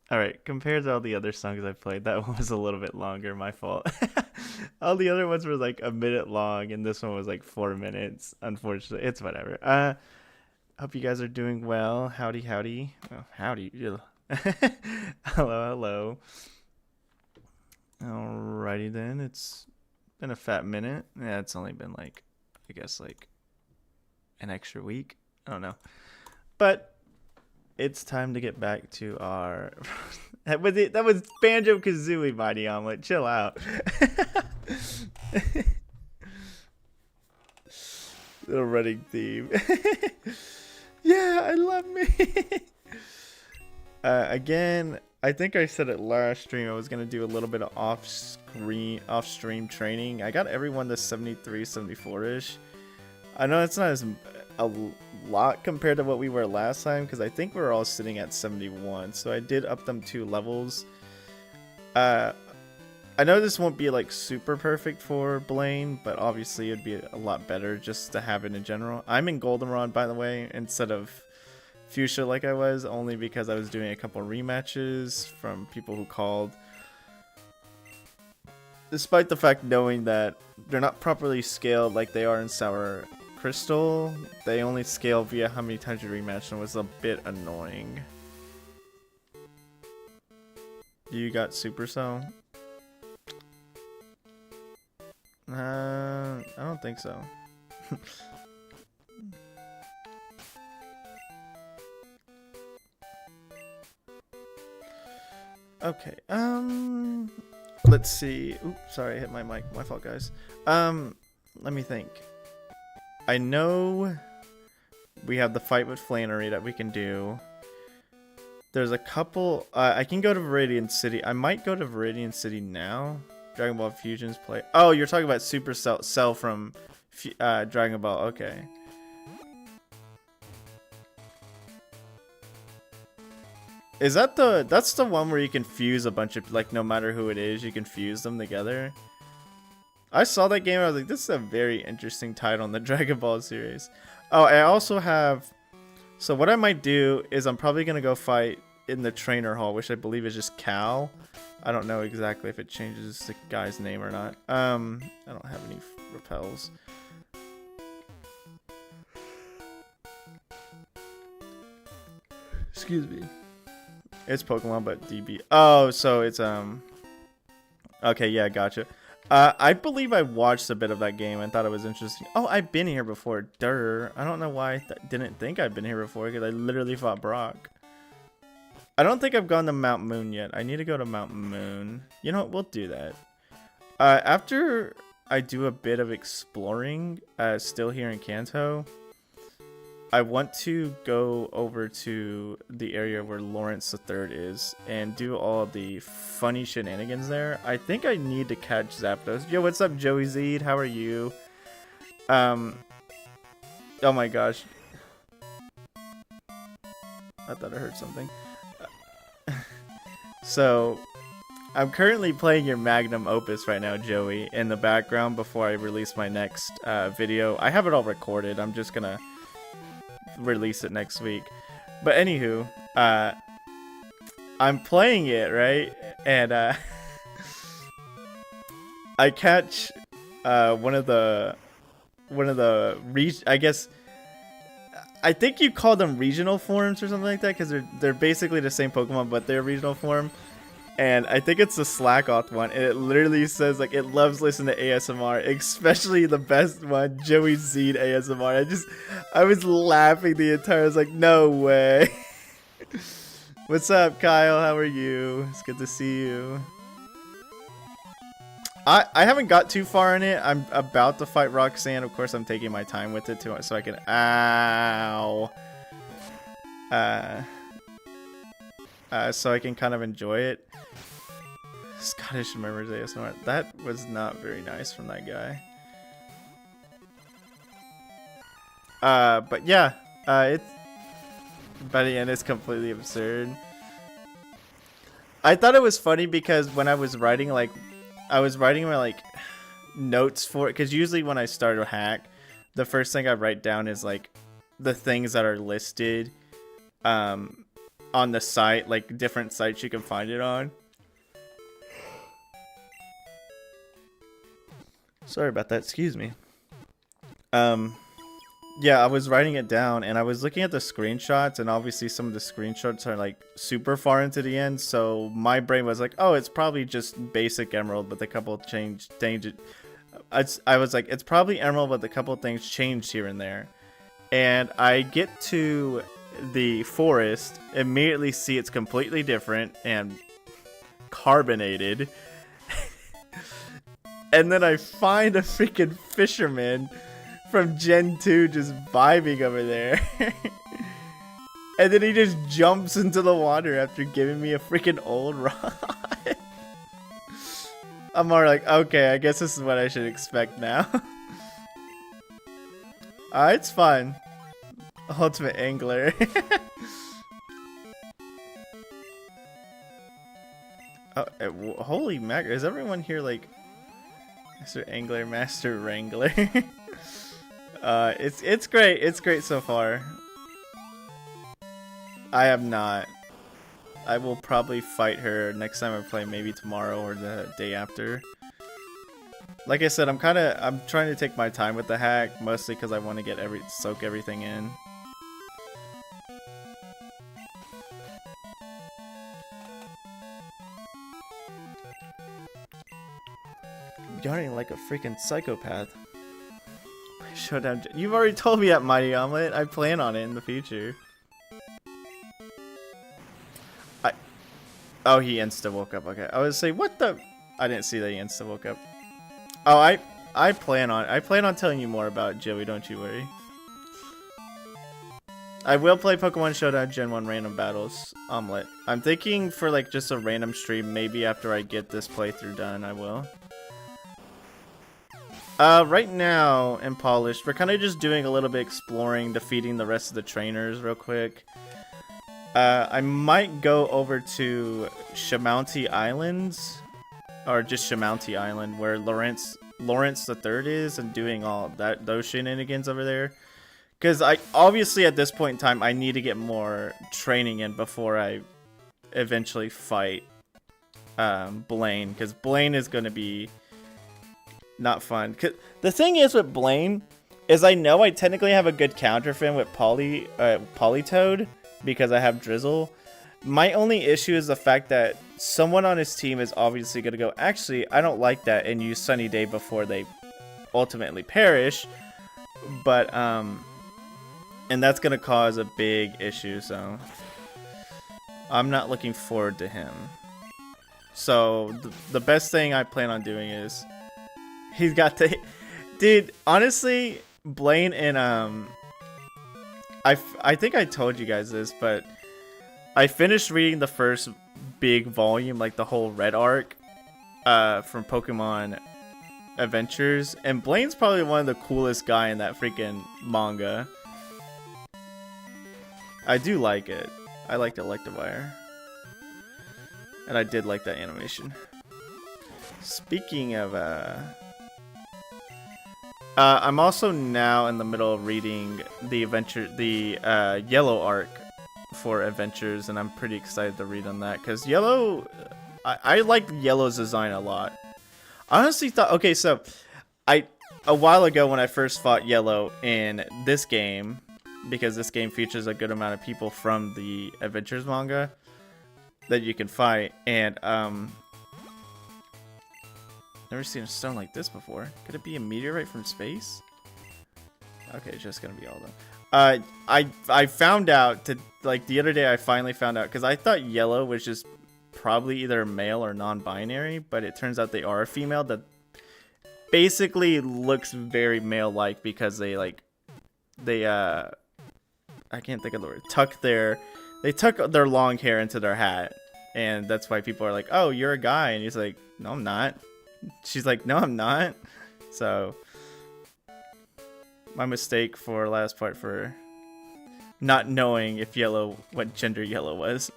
All right, compared to all the other songs I played, that one was a little bit longer. My fault. All the other ones were like a minute long, and this one was like 4 minutes. Unfortunately, it's whatever. Hope you guys are doing well. Howdy, howdy. Oh, howdy. Ugh. Hello, hello. Alrighty then. It's been a fat minute. Yeah, it's only been like, I guess like an extra week. I don't know, but it's time to get back to our. That was Banjo Kazooie, Mighty Omelet. Chill out. Little running theme. Yeah, I love me. Again, I think I said it last stream. I was gonna do a little bit of off stream training. I got everyone to 73, 74 ish. I know it's not as a lot compared to what we were last time because I think we are all sitting at 71. So I did up them 2 levels. I know this won't be like super perfect for Blaine, but obviously it'd be a lot better just to have it in general. I'm in Goldenrod, by the way, instead of Fuchsia like I was, only because I was doing a couple rematches from people who called. Despite the fact knowing that they're not properly scaled like they are in Sour Crystal, they only scale via how many times you rematch, and it was a bit annoying. You got Supercell? I don't think so. Okay, let's see. Oops, sorry, I hit my mic. My fault, guys. Let me think. I know we have the fight with Flannery that we can do. There's a couple. I can go to Viridian City. I might go to Viridian City now. Dragon Ball Fusions play. Oh, you're talking about Super Cell from Dragon Ball. Okay. Is that that's the one where you can fuse a bunch of, like, no matter who it is, you can fuse them together? I saw that game, I was like, this is a very interesting title in the Dragon Ball series. Oh, I also have, so what I might do is I'm probably gonna go fight in the trainer hall, which I believe is just Cal. I don't know exactly if it changes the guy's name or not. I don't have any repels. Excuse me. It's Pokemon, but DB. Oh, so it's okay, yeah, gotcha. I believe I watched a bit of that game and thought it was interesting. Oh, I've been here before. Durr. I don't know why I didn't think I'd been here before because I literally fought Brock. I don't think I've gone to Mount Moon yet. I need to go to Mount Moon. You know what? We'll do that. After I do a bit of exploring, still here in Kanto, I want to go over to the area where Lawrence III is and do all the funny shenanigans there. I think I need to catch Zapdos. Yo, what's up, Joey Zed? How are you? Oh my gosh. I thought I heard something. So, I'm currently playing your magnum opus right now, Joey, in the background before I release my next video. I have it all recorded. I'm just gonna release it next week. But anywho, I'm playing it, right? And I catch one of the I guess I think you call them regional forms or something like that, because they're basically the same Pokemon, but they're regional form. And I think it's the Slackoth one, and it literally says, like, it loves listening to ASMR, especially the best one, Joey Zed ASMR. I was laughing the entire, I was like, no way. What's up, Kyle? How are you? It's good to see you. I haven't got too far in it. I'm about to fight Roxanne. Of course, I'm taking my time with it so I can, ow. So I can kind of enjoy it. Scottish Murmurs ASMR. That was not very nice from that guy. But yeah, it's by the end it's completely absurd. I thought it was funny because when I was writing, like, I was writing my, like, notes for it, because usually when I start a hack, the first thing I write down is, like, the things that are listed on the site, like different sites you can find it on. Sorry about that. Excuse me. Yeah, I was writing it down and I was looking at the screenshots, and obviously some of the screenshots are like super far into the end, so my brain was like, oh, it's probably just basic Emerald with a couple changes. I was like, it's probably Emerald with a couple things changed here and there. And I get to the forest, immediately see it's completely different and carbonated. And then I find a freaking fisherman from Gen 2 just vibing over there. And then he just jumps into the water after giving me a freaking old rod. I'm more like, okay, I guess this is what I should expect now. It's fun. Ultimate Angler. Oh, holy mac! Is everyone here like Mr. Angler, Master Wrangler? It's great. It's great so far. I am not. I will probably fight her next time I play, maybe tomorrow or the day after. Like I said, I'm trying to take my time with the hack, mostly because I want to soak everything in. Yawning like a freaking psychopath. Showdown. You've already told me that, Mighty Omelet. I plan on it in the future. Oh, he insta woke up. Okay, I was saying, what the? I didn't see that he insta woke up. Oh, I plan on telling you more about Joey. Don't you worry. I will play Pokemon Showdown Gen 1 random battles. Omelet. I'm thinking for like just a random stream. Maybe after I get this playthrough done, I will. Right now in Polished, we're kind of just doing a little bit exploring, defeating the rest of the trainers real quick. I might go over to Shamounty Islands, or just Shamounty Island, where Lawrence the Third is, and doing all those shenanigans over there. Because obviously at this point in time, I need to get more training in before I eventually fight Blaine, because Blaine is going to be not fun. 'Cause the thing is with Blaine is I know I technically have a good counterfin with Politoed because I have Drizzle. My only issue is the fact that someone on his team is obviously going to go, actually, I don't like that, and use Sunny Day before they ultimately perish. But, and that's going to cause a big issue, so I'm not looking forward to him. So, the best thing I plan on doing is, he's got to, dude, honestly, Blaine and, I think I told you guys this, but I finished reading the first big volume, like the whole Red arc, from Pokemon Adventures, and Blaine's probably one of the coolest guy in that freaking manga. I do like it. I liked Electivire. And I did like that animation. Speaking of, I'm also now in the middle of reading the Yellow arc for Adventures, and I'm pretty excited to read on that, because Yellow, I like Yellow's design a lot. I honestly thought, okay, so a while ago when I first fought Yellow in this game, because this game features a good amount of people from the Adventures manga that you can fight, and never seen a stone like this before. Could it be a meteorite from space? Okay, it's just gonna be all done. I found out like the other day. I finally found out, because I thought Yellow was just probably either male or non-binary, but it turns out they are a female that basically looks very male-like, because they I can't think of the word. They tuck their long hair into their hat, and that's why people are like, "Oh, you're a guy," and he's like, "No, I'm not." She's like, "No, I'm not." So, my mistake for last part for not knowing if what gender Yellow was.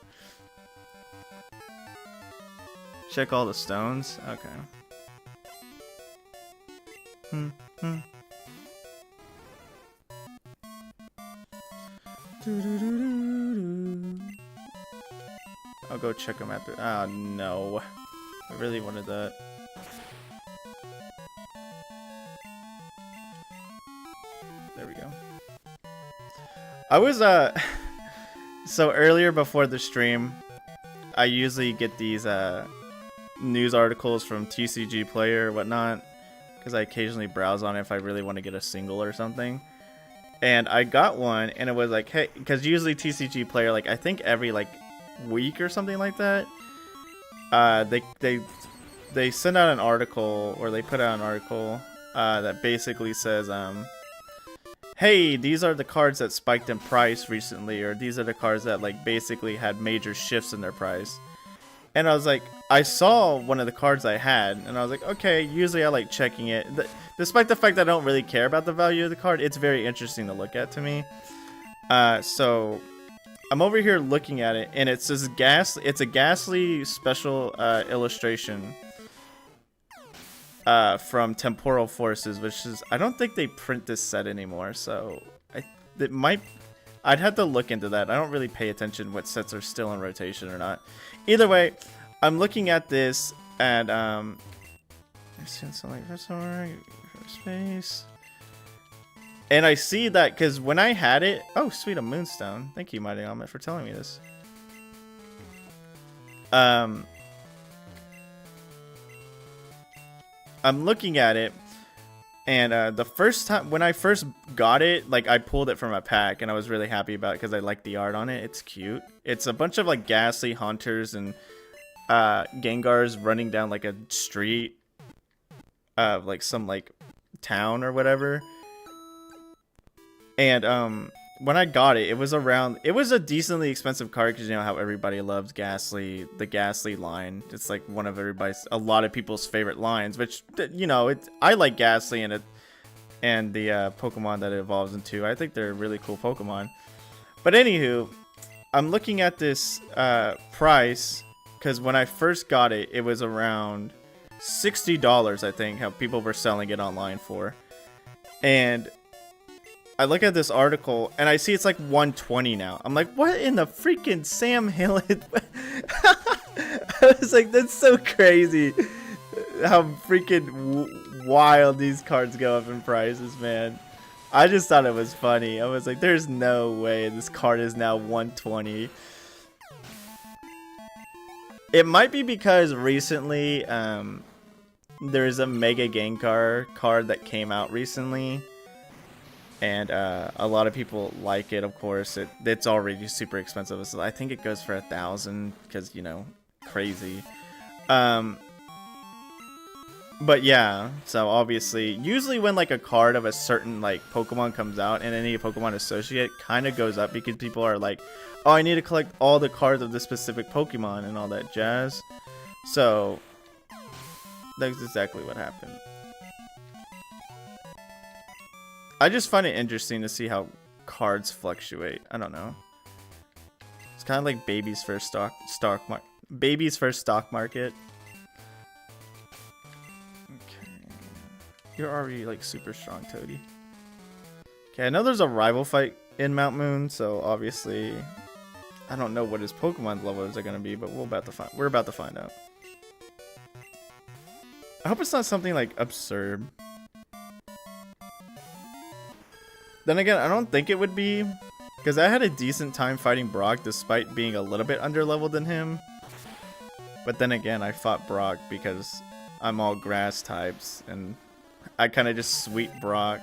Check all the stones. Okay. I'll go check them after. Oh no, I really wanted that. There we go. I was so earlier before the stream, I usually get these news articles from TCG Player or whatnot, because I occasionally browse on it if I really want to get a single or something. And I got one, and it was like, hey, because usually TCG Player, like I think every like week or something like that, they send out an article, or they put out an article that basically says hey, these are the cards that spiked in price recently, or these are the cards that like basically had major shifts in their price. And I was like, I saw one of the cards I had, and I was like, okay, usually I like checking it. Despite the fact that I don't really care about the value of the card, it's very interesting to look at to me. So I'm over here looking at it, and it says it's a Ghastly special illustration from Temporal Forces, which is, I don't think they print this set anymore, so I'd have to look into that. I don't really pay attention what sets are still in rotation or not. Either way, I'm looking at this, and space, and I see that because when I had it, oh sweet, a Moonstone. Thank you, Mighty Element, for telling me this. I'm looking at it, and the first time when I first got it, like I pulled it from a pack, and I was really happy about it because I like the art on it. It's cute. It's a bunch of like Ghastly Hunters and Gengars running down like a street, like some like town or whatever. And when I got it, it was a decently expensive card, because you know how everybody loves Ghastly, the Ghastly line. It's like one of a lot of people's favorite lines, which, you know, I like Ghastly and the Pokemon that it evolves into. I think they're really cool Pokemon. But anywho, I'm looking at this price, because when I first got it, it was around $60, I think, how people were selling it online for. And I look at this article, and I see it's like $120 now. I'm like, what in the freaking Sam Hill? I was like, that's so crazy how freaking wild these cards go up in prices, man. I just thought it was funny. I was like, there's no way this card is now $120. It might be because recently there's a Mega Gengar card that came out recently. And a lot of people like it, of course. It's already super expensive. So I think it goes for $1,000 because, you know, crazy. But yeah, so obviously, usually when like a card of a certain like Pokemon comes out and any Pokemon associate, kind of goes up because people are like, oh, I need to collect all the cards of this specific Pokemon and all that jazz. So that's exactly what happened. I just find it interesting to see how cards fluctuate. I don't know. It's kind of like baby's first stock market. Okay. You're already like super strong, Toady. Okay, I know there's a rival fight in Mount Moon, so obviously I don't know what his Pokemon levels are gonna be, but we're about to find out. I hope it's not something like absurd. Then again, I don't think it would be, because I had a decent time fighting Brock despite being a little bit underleveled than him. But then again, I fought Brock because I'm all grass types, and I kind of just sweep Brock.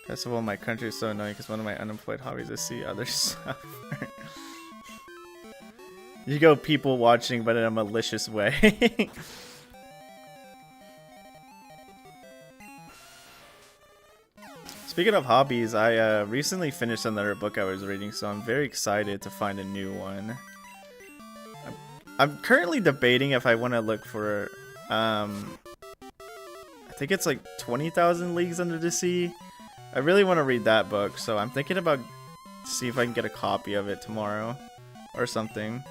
Festival in my country is so annoying because one of my unemployed hobbies is see others suffer. You go people watching, but in a malicious way. Speaking of hobbies, I recently finished another book I was reading, so I'm very excited to find a new one. I'm currently debating if I want to look for, I think it's like 20,000 Leagues Under the Sea. I really want to read that book, so I'm thinking about see if I can get a copy of it tomorrow or something.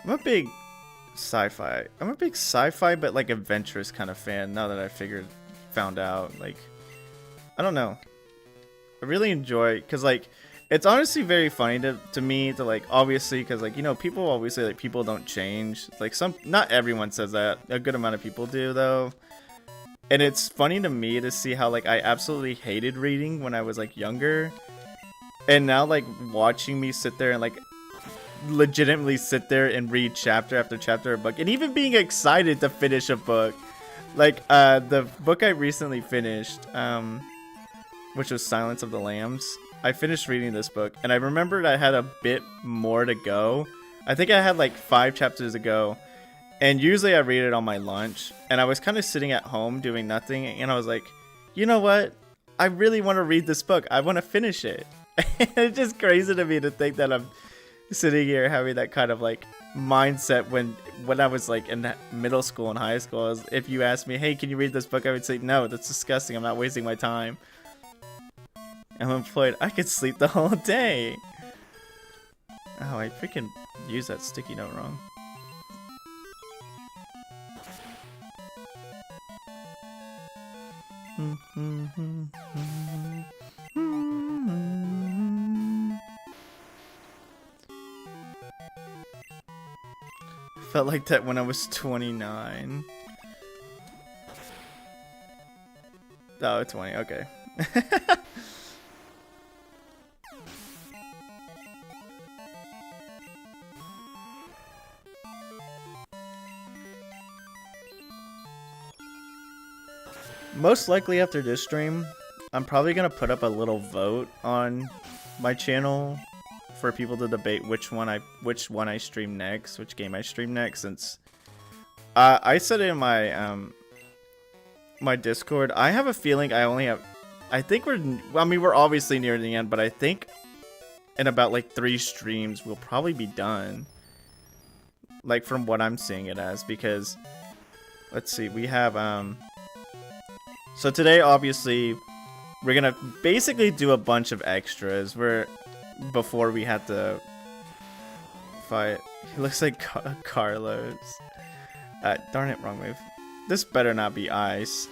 I'm a big sci-fi but like adventurous kind of fan now that I figured found out. Like, I don't know. I really enjoy, because like it's honestly very funny to me to like, obviously, because like, you know, people always say like people don't change. Like not everyone says that. A good amount of people do though. And it's funny to me to see how like I absolutely hated reading when I was like younger. And now like watching me sit there and like legitimately sit there and read chapter after chapter of a book, and even being excited to finish a book. Like the book I recently finished, which was Silence of the Lambs. I finished reading this book, and I remembered I had a bit more to go. I think I had like 5 chapters to go, and usually I read it on my lunch, and I was kind of sitting at home doing nothing, and I was like, you know what? I really want to read this book. I want to finish it. It's just crazy to me to think that I'm sitting here having that kind of like mindset when I was like in middle school and high school. If you asked me, hey, can you read this book? I would say, no, that's disgusting. I'm not wasting my time. I'm employed. I could sleep the whole day. Oh, I freaking used that sticky note wrong. Felt like that when I was 29. Oh, 20, okay. Most likely after this stream, I'm probably gonna put up a little vote on my channel for people to debate which one I stream next, which game I stream next. Since I said it in my my Discord, I have a feeling I only have. I think we're obviously near the end, but I think in about like 3 streams we'll probably be done. Like from what I'm seeing it as, because let's see, we have so today, obviously, we're gonna basically do a bunch of extras. Before we had to fight. He looks like Carlos. Darn it, wrong move. This better not be ice.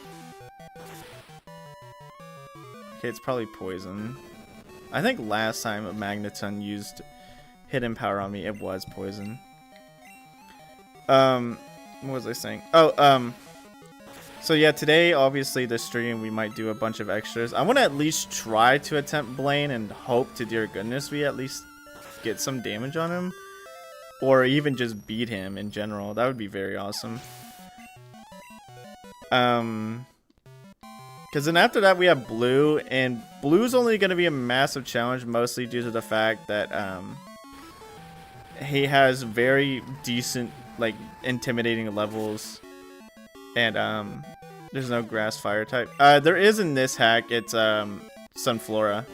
Okay, it's probably poison. I think last time a Magneton used hidden power on me, it was poison. What was I saying? Oh, so yeah, today, obviously, the stream, we might do a bunch of extras. I want to at least try to attempt Blaine and hope to dear goodness we at least get some damage on him. Or even just beat him in general. That would be very awesome. Because then after that, we have Blue. And Blue's only going to be a massive challenge, mostly due to the fact that he has very decent, like, intimidating levels. And there's no grass fire type. There is in this hack. It's Sunflora.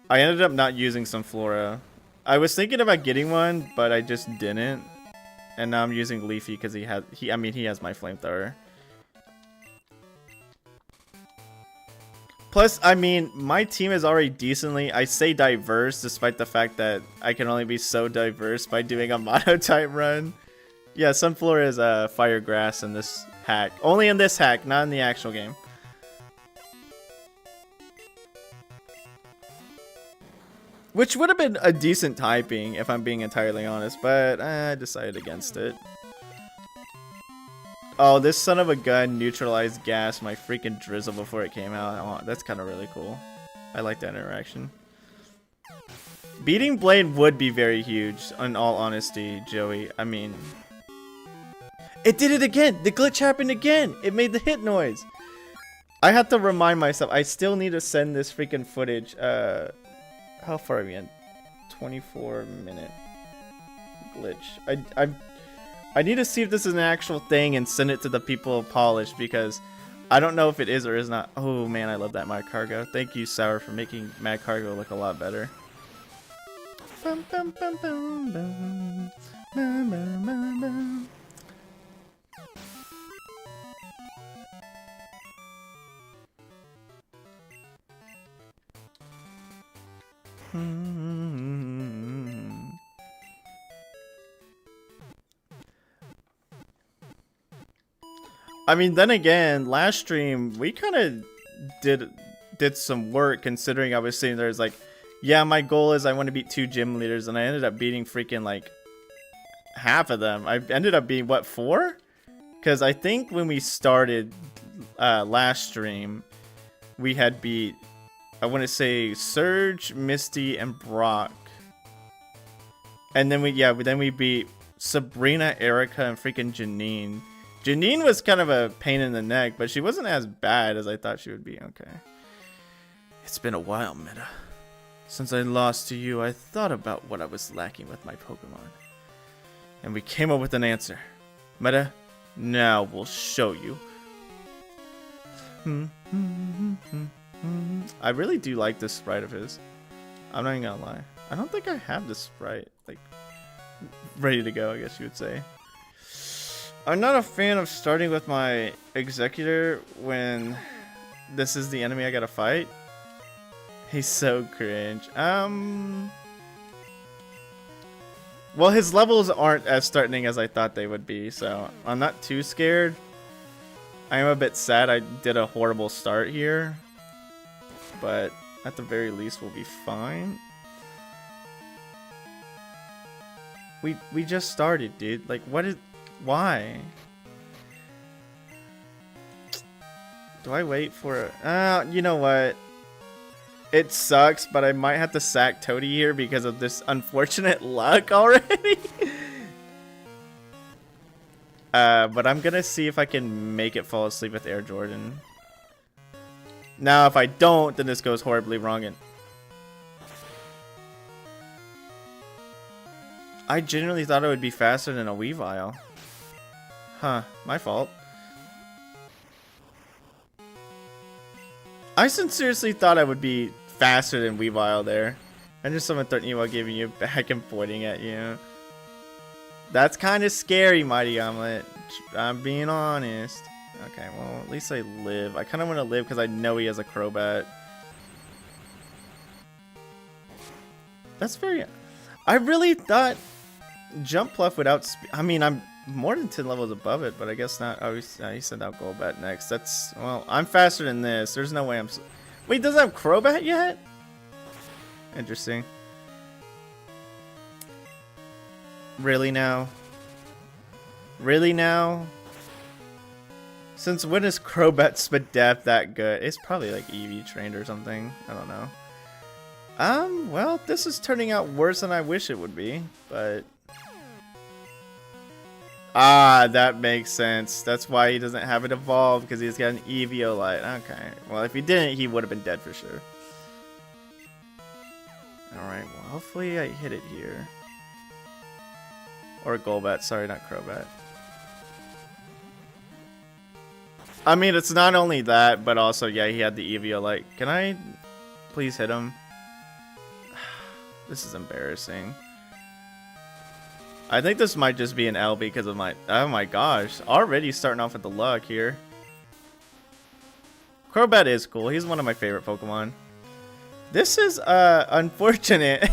I ended up not using Sunflora. I was thinking about getting one, but I just didn't. And now I'm using Leafy because he has my flamethrower. Plus, I mean, my team is already decently, I say diverse, despite the fact that I can only be so diverse by doing a Monotype run. Yeah, Sunflora is fire grass in this hack. Only in this hack, not in the actual game. Which would have been a decent typing, if I'm being entirely honest, but I decided against it. Oh, this son of a gun neutralized gas my freaking drizzle before it came out. Oh, that's kind of really cool. I like that interaction. Beating Blaine would be very huge, in all honesty, Joey. I mean... It did it again! The glitch happened again! It made the hit noise! I have to remind myself, I still need to send this freaking footage. How far are we in? 24-minute glitch. I need to see if this is an actual thing and send it to the people of Polish, because I don't know if it is or is not. Oh man, I love that Mad Cargo. Thank you, Sour, for making Mad Cargo look a lot better. Bum, bum, bum, bum, bum. Bum, bum, bum, bum. I mean, then again, last stream we kind of did some work, considering I was sitting there as like, yeah, my goal is I want to beat 2 gym leaders, and I ended up beating freaking like half of them. I ended up being what, 4? Because I think when we started last stream, we had beat, I want to say, Surge, Misty, and Brock. And then we beat Sabrina, Erica, and freaking Janine. Janine was kind of a pain in the neck, but she wasn't as bad as I thought she would be. Okay. It's been a while, Meta. Since I lost to you, I thought about what I was lacking with my Pokemon. And we came up with an answer. Meta, now we'll show you. I really do like this sprite of his. I'm not even gonna lie. I don't think I have this sprite, like, ready to go, I guess you would say. I'm not a fan of starting with my Executor when this is the enemy I gotta fight. He's so cringe. Well, his levels aren't as threatening as I thought they would be, so I'm not too scared. I am a bit sad I did a horrible start here, but at the very least we'll be fine. We just started, dude. Like, why? Do I wait for it? You know what? It sucks, but I might have to sack Toady here because of this unfortunate luck already. But I'm gonna see if I can make it fall asleep with Air Jordan. Now, if I don't, then this goes horribly wrong. And I genuinely thought it would be faster than a Weavile. Huh, my fault. I sincerely thought I would be faster than Weavile there. And just someone threatening you while giving you back and pointing at you. That's kind of scary, Mighty Omelet. I'm being honest. Okay, well, at least I live. I kind of want to live because I know he has a Crobat. That's very... I really thought Jump Pluff would I mean, I'm more than 10 levels above it, but I guess not. Oh, he sent out Golbat next. That's... Well, I'm faster than this. There's no way I'm... Wait, does it have Crobat yet? Interesting. Really now? Really now? Since when is Crobat Spadef that good? It's probably like EV trained or something. I don't know. Well, this is turning out worse than I wish it would be, but... Ah, that makes sense. That's why he doesn't have it evolved, because he's got an Eviolite. Okay. Well, if he didn't, he would have been dead for sure. Alright, well, hopefully I hit it here. Or Golbat, sorry, not Crobat. I mean, it's not only that, but also, yeah, he had the Eviolite. Can I please hit him? This is embarrassing. I think this might just be an L because of my... Oh my gosh. Already starting off with the luck here. Crobat is cool. He's one of my favorite Pokemon. This is, unfortunate.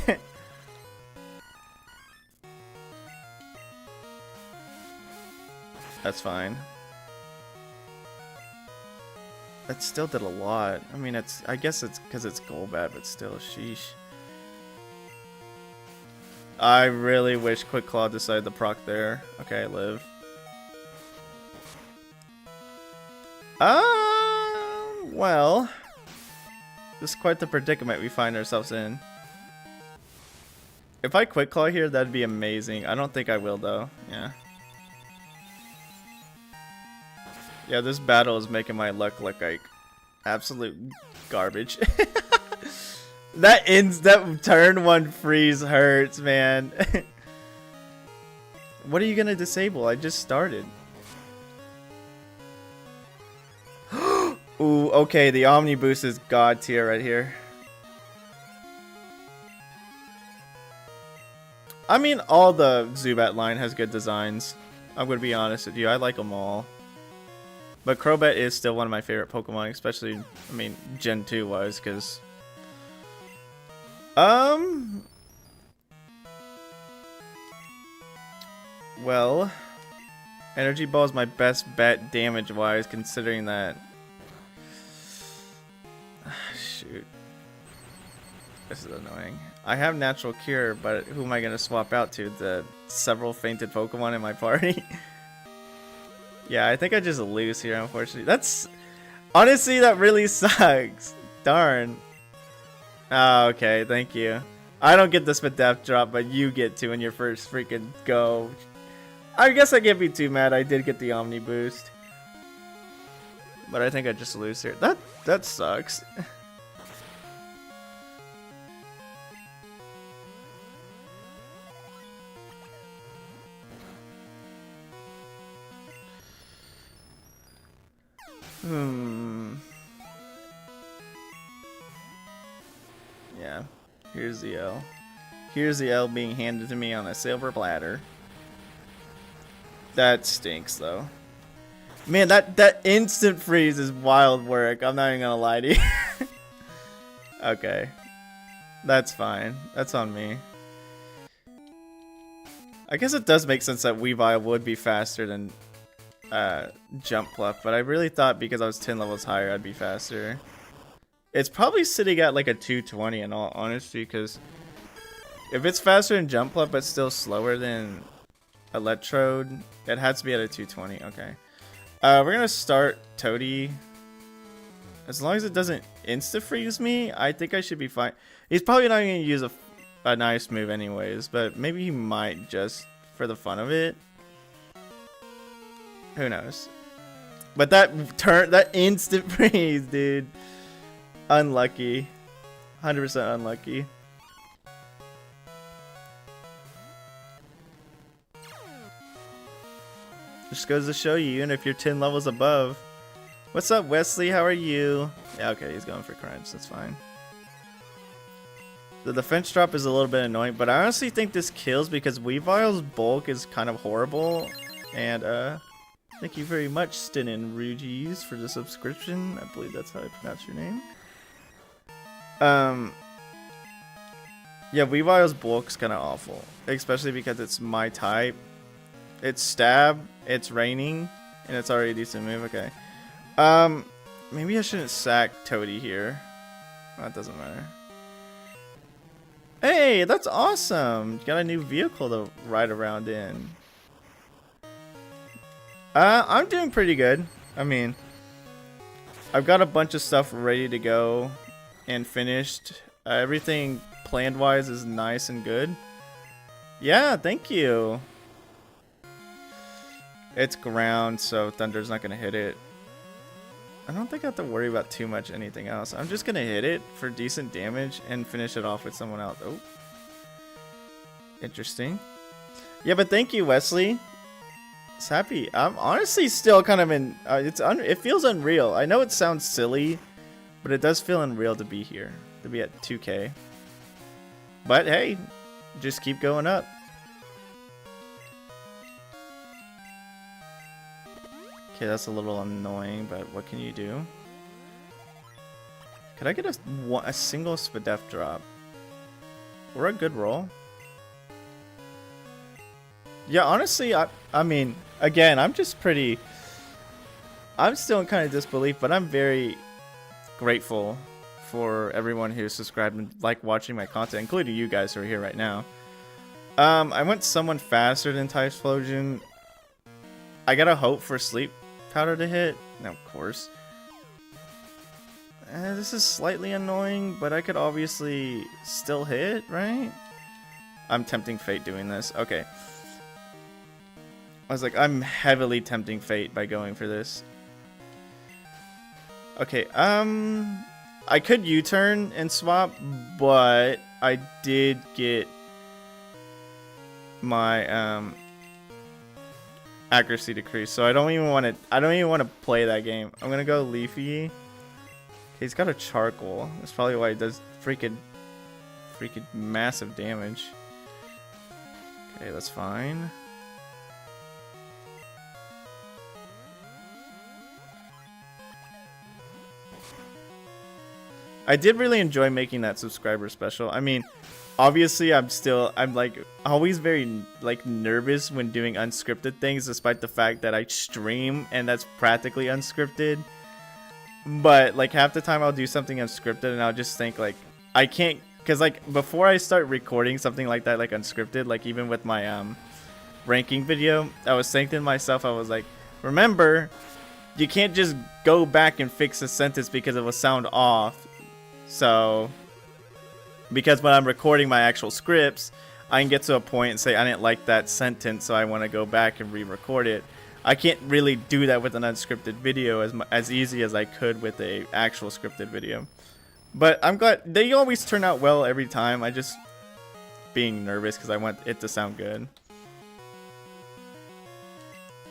That's fine. That still did a lot. I mean, I guess it's because it's Golbat, but still, sheesh. I really wish Quick Claw decided to proc there. Okay, I live. Well, this is quite the predicament we find ourselves in. If I Quick Claw here, that'd be amazing. I don't think I will, though. Yeah. Yeah, this battle is making my luck look like absolute garbage. That turn 1 freeze hurts, man. What are you gonna disable? I just started. Ooh, okay, the Omni Boost is god tier right here. I mean, all the Zubat line has good designs. I'm gonna be honest with you, I like them all. But Crobat is still one of my favorite Pokemon, especially, I mean, Gen 2 wise, because... Well, Energy Ball is my best bet damage-wise, considering that... Shoot. This is annoying. I have Natural Cure, but who am I going to swap out to? The several fainted Pokemon in my party? Yeah, I think I just lose here, unfortunately. That's... Honestly, that really sucks. Darn. Oh, okay, thank you. I don't get the Spadef drop, but you get to in your first freaking go. I guess I can't be too mad. I did get the Omni boost. But I think I just lose here. That sucks. Yeah. Here's the L. Here's the L being handed to me on a silver platter. That stinks, though. Man, that instant freeze is wild work. I'm not even gonna lie to you. Okay. That's fine. That's on me. I guess it does make sense that Weavile would be faster than Jump Pluff, but I really thought because I was 10 levels higher, I'd be faster. It's probably sitting at like a 220 in all honesty, because if it's faster than Jump Pluff but still slower than Electrode, it has to be at a 220. Okay. We're gonna start Toadie. As long as it doesn't insta-freeze me, I think I should be fine. He's probably not gonna use a nice move anyways, but maybe he might just for the fun of it. Who knows? But that instant freeze, dude. Unlucky. 100% unlucky. Just goes to show you, even if you're 10 levels above. What's up, Wesley? How are you? Yeah, okay, he's going for crunch. That's fine. The defense drop is a little bit annoying, but I honestly think this kills because Weavile's bulk is kind of horrible. And, thank you very much, Stinin Rugies, for the subscription. I believe that's how I pronounce your name. Yeah, Weavile's bulk's kind of awful, especially because it's my type. It's stab, it's raining, and it's already a decent move. Okay. Maybe I shouldn't sack Toadie here. That doesn't matter. Hey, that's awesome! You got a new vehicle to ride around in. I'm doing pretty good. I mean, I've got a bunch of stuff ready to go and finished. Everything planned-wise is nice and good. Yeah, thank you. It's ground, so Thunder's not going to hit it. I don't think I have to worry about too much anything else. I'm just going to hit it for decent damage and finish it off with someone else. Oh. Interesting. Yeah, but thank you, Wesley. It's happy. I'm honestly still kind of in... it feels unreal. I know it sounds silly, but it does feel unreal to be here. To be at 2K. But hey, just keep going up. Okay, that's a little annoying, but what can you do? Could I get a single Spadef drop? Or a good roll? Yeah, honestly, I mean, again, I'm just pretty... I'm still in kind of disbelief, but I'm very grateful for everyone who's subscribed and like watching my content, including you guys who are here right now. I went someone faster than Typhlosion. I gotta hope for Sleep Powder to hit. No, of course. This is slightly annoying, but I could obviously still hit, right? I'm tempting fate doing this. Okay. I was like, I'm heavily tempting fate by going for this. Okay, I could U-turn and swap, but I did get my accuracy decrease, so I don't even want to play that game. I'm gonna go Leafy. He's got a charcoal. That's probably why he does freaking massive damage. Okay, that's fine. I did really enjoy making that subscriber special. I mean, obviously I'm like always very like nervous when doing unscripted things, despite the fact that I stream and that's practically unscripted. But like half the time I'll do something unscripted and I'll just think like I can't, because like before I start recording something like that, like unscripted, like even with my ranking video, I was thinking to myself, I was like, remember, you can't just go back and fix a sentence because it will sound off. So because when I'm recording my actual scripts, I can get to a point and say I didn't like that sentence, so I want to go back and re-record it. I can't really do that with an unscripted video as easy as I could with a actual scripted video. But I'm glad they always turn out well every time. I just being nervous because I want it to sound good.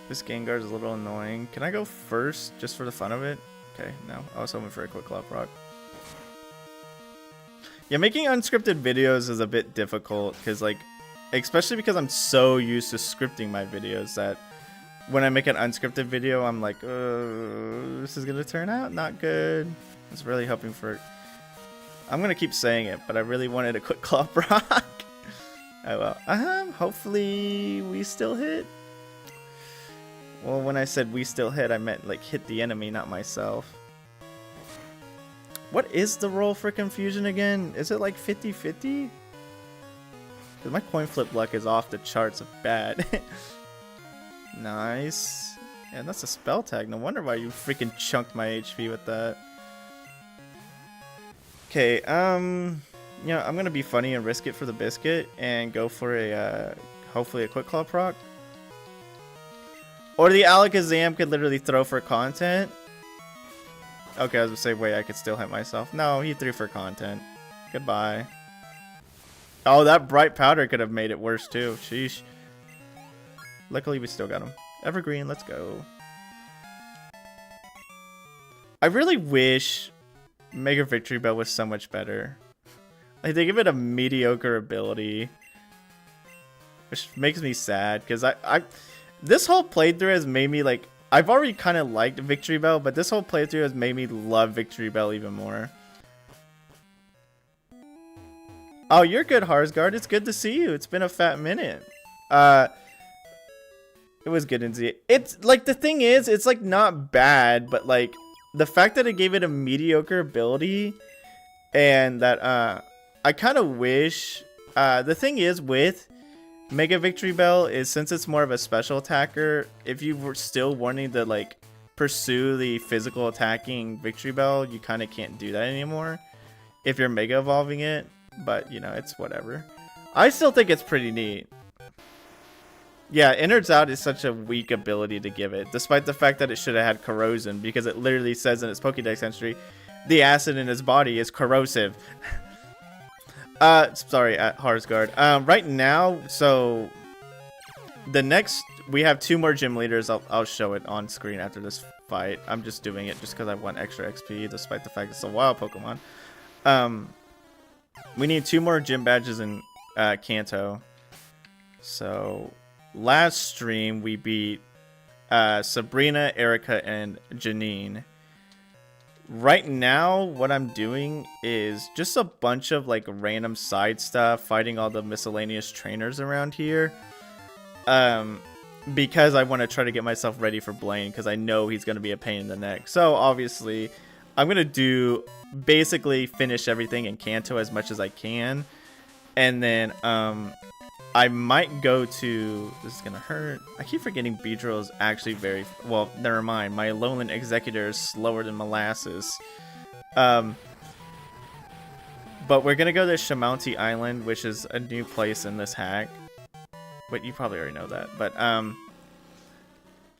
This Gengar is a little annoying. Can I go first just for the fun of it? Okay, no. I was hoping for a quick Clop Rock. Yeah, making unscripted videos is a bit difficult because, like, especially because I'm so used to scripting my videos that when I make an unscripted video, I'm like, this is gonna turn out not good. I was really hoping for. I'm gonna keep saying it, but I really wanted a quick Clop Rock. Oh well. Hopefully we still hit. Well, when I said we still hit, I meant like hit the enemy, not myself. What is the roll for confusion again? Is it like 50-50? Because my coin flip luck is off the charts of bad. Nice. And that's a spell tag. No wonder why you freaking chunked my HP with that. Okay, you know, I'm gonna be funny and risk it for the biscuit and go for a, hopefully a quick claw proc. Or the Alakazam could literally throw for content. Okay, I was gonna say, wait, I could still hit myself. No, he threw for content. Goodbye. Oh, that bright powder could have made it worse too. Sheesh. Luckily, we still got him. Evergreen, let's go. I really wish Mega Victory Bell was so much better. Like, they give it a mediocre ability, which makes me sad because this whole playthrough has made me like. I've already kind of liked Victory Bell, but this whole playthrough has made me love Victory Bell even more. Oh, you're good, Harsgard. It's good to see you. It's been a fat minute. It was good in Z. It's like, the thing is, it's like not bad, but like the fact that it gave it a mediocre ability and that I kind of wish the thing is with Mega Victory Bell is, since it's more of a special attacker, if you were still wanting to like pursue the physical attacking Victory Bell, you kind of can't do that anymore if you're Mega Evolving it. But you know, it's whatever. I still think it's pretty neat. Yeah, Innards Out is such a weak ability to give it, despite the fact that it should have had Corrosion, because it literally says in its Pokédex entry, the acid in his body is corrosive. Sorry, at Harsgard. Right now, so the next, we have 2 more gym leaders. I'll show it on screen after this fight. I'm just doing it just because I want extra XP, despite the fact it's a wild Pokemon. We need 2 more gym badges in Kanto. So last stream we beat Sabrina, Erica, and Janine. Right now, what I'm doing is just a bunch of like random side stuff, fighting all the miscellaneous trainers around here. Because I want to try to get myself ready for Blaine, because I know he's going to be a pain in the neck. So obviously, I'm going to do basically finish everything in Kanto as much as I can. And then I might go to, this is gonna hurt. I keep forgetting Beedrill is actually very, well, never mind. My Alolan Executor is slower than molasses. But we're gonna go to Shamounty Island, which is a new place in this hack. But you probably already know that. But,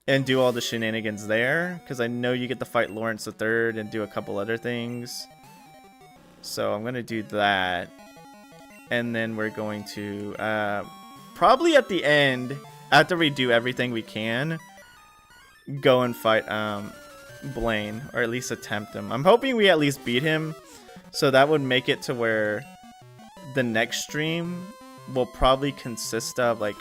and do all the shenanigans there, because I know you get to fight Lawrence III and do a couple other things. So I'm gonna do that. And then we're going to, probably at the end, after we do everything we can, go and fight Blaine, or at least attempt him. I'm hoping we at least beat him, so that would make it to where the next stream will probably consist of, like,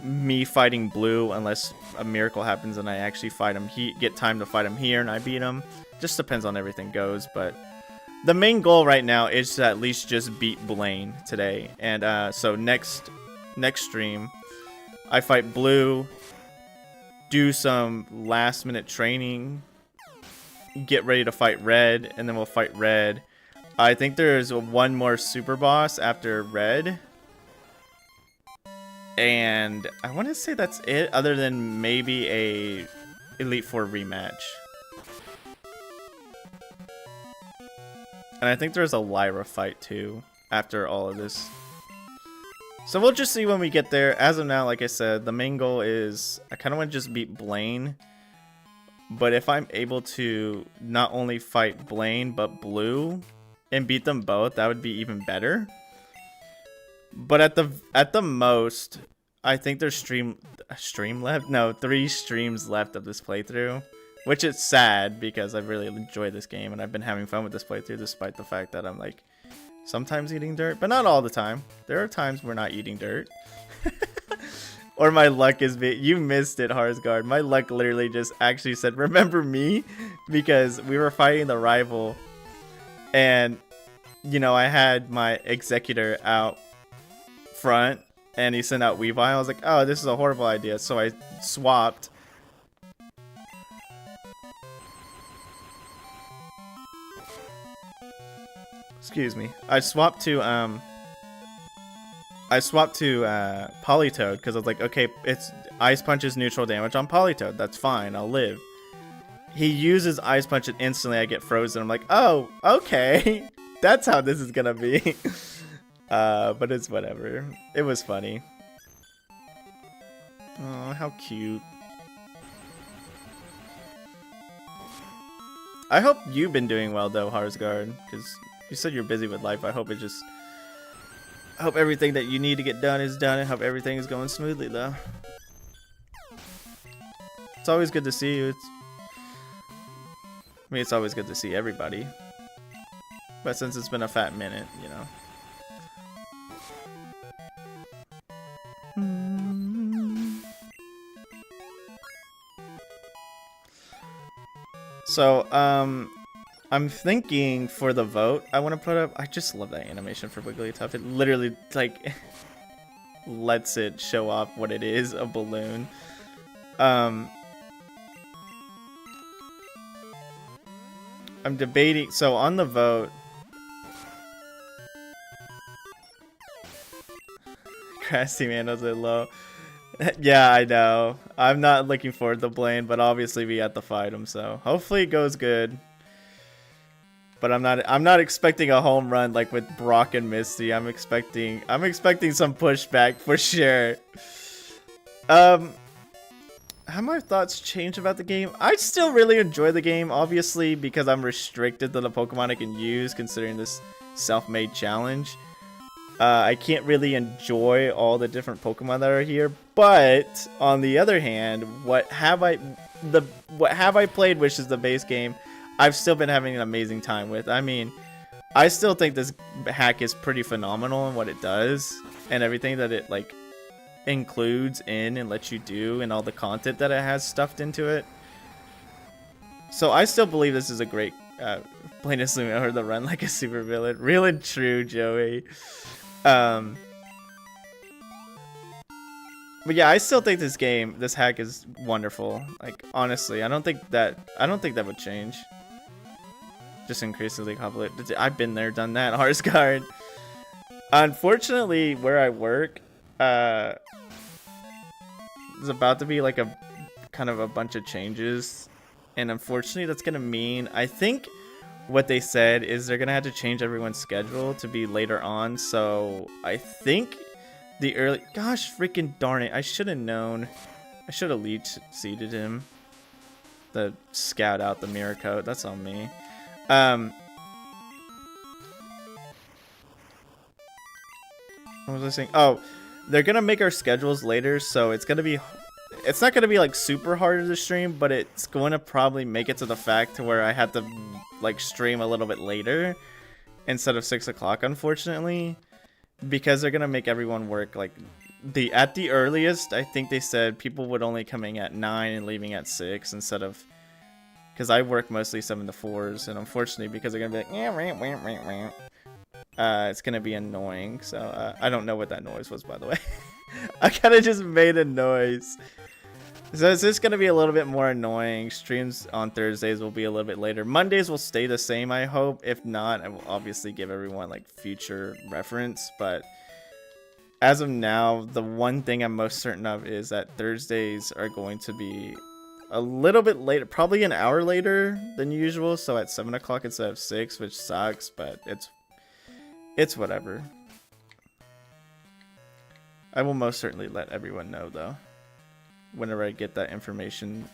me fighting Blue, unless a miracle happens and I actually fight him. Get time to fight him here and I beat him. Just depends on everything goes, but the main goal right now is to at least just beat Blaine today. And so next stream, I fight Blue, do some last minute training, get ready to fight Red, and then we'll fight Red. I think there's one more super boss after Red. And I want to say that's it, other than maybe a Elite Four rematch. And I think there's a Lyra fight too after all of this. So we'll just see when we get there. As of now, like I said, the main goal is I kind of want to just beat Blaine. But if I'm able to not only fight Blaine but Blue and beat them both, that would be even better. But at the most, I think there's 3 streams left of this playthrough, which is sad because I really enjoy this game and I've been having fun with this playthrough despite the fact that I'm like sometimes eating dirt, but not all the time. There are times we're not eating dirt. Or my luck is you missed it, Harsgard. My luck literally just actually said, remember me? Because we were fighting the rival and, you know, I had my executor out front and he sent out Weavile. I was like, oh, this is a horrible idea. So I swapped. Excuse me. I swapped to Polytoad because I was like, okay, it's Ice Punch's neutral damage on Polytoad. That's fine. I'll live. He uses Ice Punch and instantly I get frozen. I'm like, oh, okay. That's how this is gonna be. But it's whatever. It was funny. Oh, how cute. I hope you've been doing well though, Harsgard, because you said you're busy with life. I hope everything that you need to get done is done and hope everything is going smoothly though. It's always good to see you. It's always good to see everybody. But since it's been a fat minute, you know. So, I'm thinking for the vote I want to put up. I just love that animation for Wigglytuff. It literally, like, lets it show off what it is, a balloon. I'm debating. So, on the vote, Grassy Man was it low. Yeah, I know. I'm not looking forward to Blaine, but obviously we have to fight him, so hopefully it goes good. But I'm not expecting a home run like with Brock and Misty. I'm expecting some pushback for sure. Have my thoughts changed about the game? I still really enjoy the game, obviously, because I'm restricted to the Pokemon I can use considering this self-made challenge. I can't really enjoy all the different Pokemon that are here, but on the other hand, what have I played, which is the base game, I've still been having an amazing time with. I mean, I still think this hack is pretty phenomenal in what it does and everything that it like includes in and lets you do and all the content that it has stuffed into it. So I still believe this is a great plain and simple, or the run like a supervillain. Real and true, Joey. But yeah, I still think this hack is wonderful. Like honestly, I don't think that would change. Just increasingly complicated. I've been there, done that. Harsgard. Unfortunately, where I work, there's about to be like a kind of a bunch of changes, and unfortunately, that's gonna mean I think what they said is they're gonna have to change everyone's schedule to be later on. So I think the early, gosh freaking darn it, I should have known. I should have leech seeded him. The scout out the mirror coat. That's on me. What was I saying? Oh, they're gonna make our schedules later, so it's not gonna be like super hard to stream, but it's going to probably make it to the fact to where I have to like stream a little bit later instead of 6 o'clock, unfortunately, because they're gonna make everyone work like at the earliest. I think they said people would only coming at 9 and leaving at 6 instead of because I work mostly 7 to 4s, and unfortunately, because they're gonna be like, it's gonna be annoying. So I don't know what that noise was, by the way. I kind of just made a noise. So it's just gonna be a little bit more annoying. Streams on Thursdays will be a little bit later. Mondays will stay the same, I hope. If not, I will obviously give everyone like future reference. But as of now, the one thing I'm most certain of is that Thursdays are going to be a little bit later, probably an hour later than usual. So at 7 o'clock instead of 6, which sucks, but it's whatever. I will most certainly let everyone know though. Whenever I get that information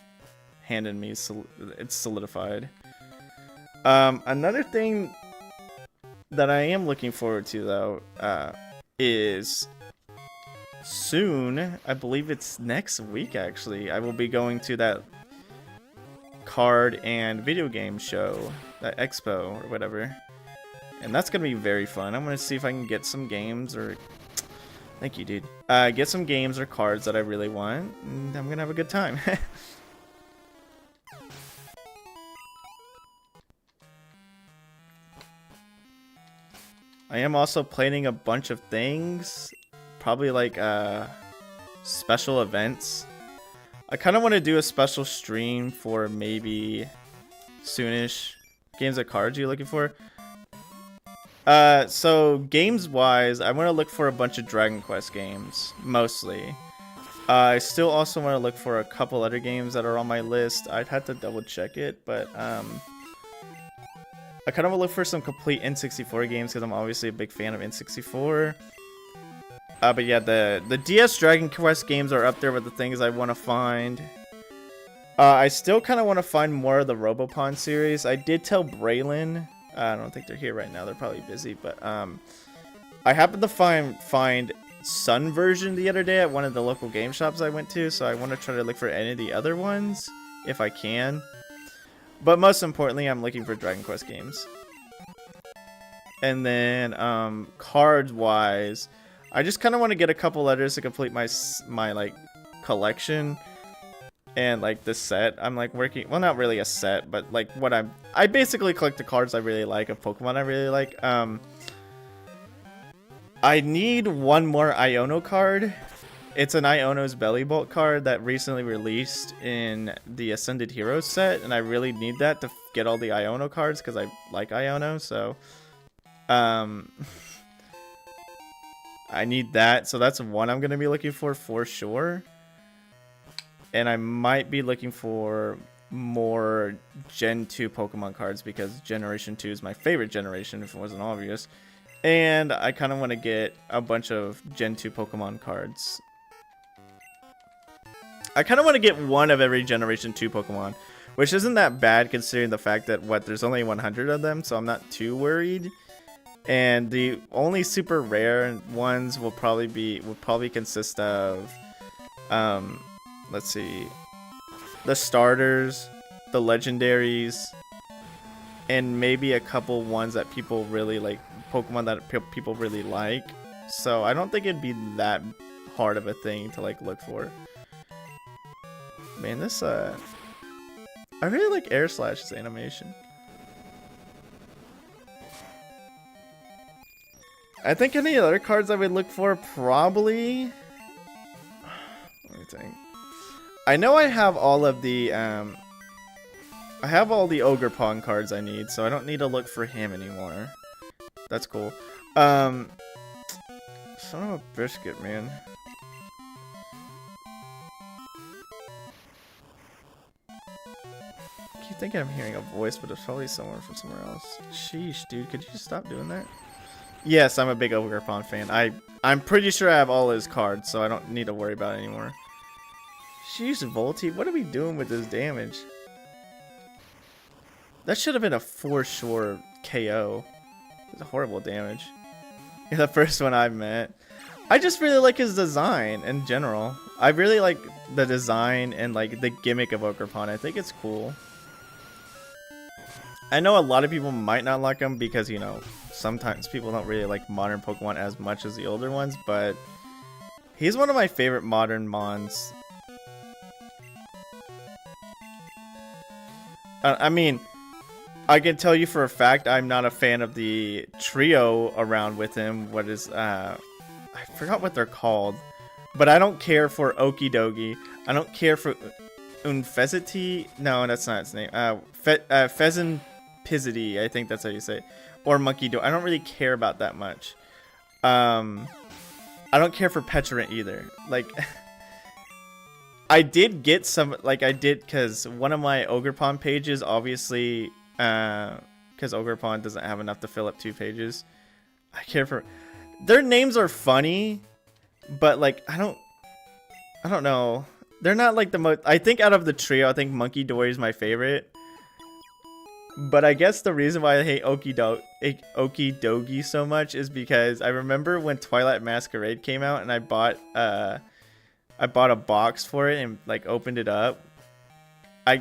handed me, it's solidified. Another thing that I am looking forward to though is soon, I believe it's next week actually, I will be going to that card and video game show, that expo or whatever, and that's gonna be very fun. I'm gonna see if I can get some games or thank you, dude. Get some games or cards that I really want, and I'm gonna have a good time. I am also planning a bunch of things, probably like special events. I kind of want to do a special stream for maybe soonish. Games or cards you looking for? So games wise, I want to look for a bunch of Dragon Quest games, mostly. I still also want to look for a couple other games that are on my list. I'd have to double check it, but I kind of want to look for some complete N64 games because I'm obviously a big fan of N64. But yeah, the DS Dragon Quest games are up there with the things I want to find. I still kind of want to find more of the Robopon series. I did tell Braylon. I don't think they're here right now. They're probably busy. But I happened to find Sun version the other day at one of the local game shops I went to. So I want to try to look for any of the other ones if I can. But most importantly, I'm looking for Dragon Quest games. And then cards-wise, I just kind of want to get a couple letters to complete my like collection. And like this set, I'm like working, well, not really a set, but like what I basically collect the cards I really like of Pokemon I really like. I need one more Iono card. It's an Iono's Belly Bolt card that recently released in the Ascended Heroes set, and I really need that to get all the Iono cards because I like Iono, so I need that. So that's one I'm gonna be looking for sure. And I might be looking for more Gen 2 Pokemon cards because Generation 2 is my favorite generation, if it wasn't obvious. And I kind of want to get a bunch of Gen 2 Pokemon cards. I kind of want to get one of every Generation 2 Pokemon, which isn't that bad considering the fact that, there's only 100 of them, so I'm not too worried. And the only super rare ones will probably consist of, let's see, the starters, the legendaries, and maybe a couple ones that people really like, Pokemon that people really like. So I don't think it'd be that hard of a thing to like look for. Man, this I really like Air Slash's animation. I think any other cards I would look for, probably, let me think. I know I have all of the I have all the Ogerpon cards I need, so I don't need to look for him anymore. That's cool. Son of a biscuit, man. I keep thinking I'm hearing a voice, but it's probably someone from somewhere else. Sheesh, dude, could you just stop doing that? Yes, I'm a big Ogerpon fan. I'm pretty sure I have all his cards, so I don't need to worry about it anymore. Sheesh, Volti, what are we doing with this damage? That should have been a for sure KO. It's a horrible damage. You're the first one I've met. I just really like his design in general. I really like the design and like the gimmick of Ogerpon. I think it's cool. I know a lot of people might not like him because, you know, sometimes people don't really like modern Pokemon as much as the older ones, but he's one of my favorite modern Mons. I mean, I can tell you for a fact I'm not a fan of the trio around with him. What is I forgot what they're called, but I don't care for Okidogi. I don't care for Unfezity. No, that's not its name. Pheasant Pizzity, I think that's how you say it. Or Monkey Do. I don't really care about that much. I don't care for Petulant either. Like, I did get some, like, I did, because one of my Ogerpon pages, obviously, because Ogerpon doesn't have enough to fill up 2 pages. I care for, their names are funny, but, like, I don't know. They're not, like, the most, I think out of the trio, I think Monkey Dory is my favorite. But I guess the reason why I hate Okidogi so much is because I remember when Twilight Masquerade came out and I bought a box for it and like opened it up.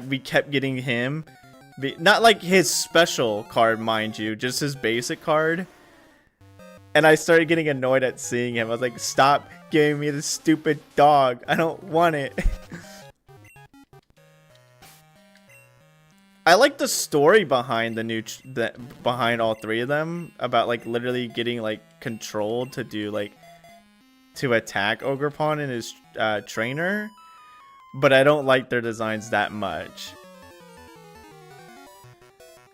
We kept getting him, not like his special card, mind you, just his basic card. And I started getting annoyed at seeing him. I was like, stop giving me this stupid dog. I don't want it. I like the story behind behind all 3 of them, about like literally getting like controlled to do like to attack Ogerpon and his trainer, but I don't like their designs that much.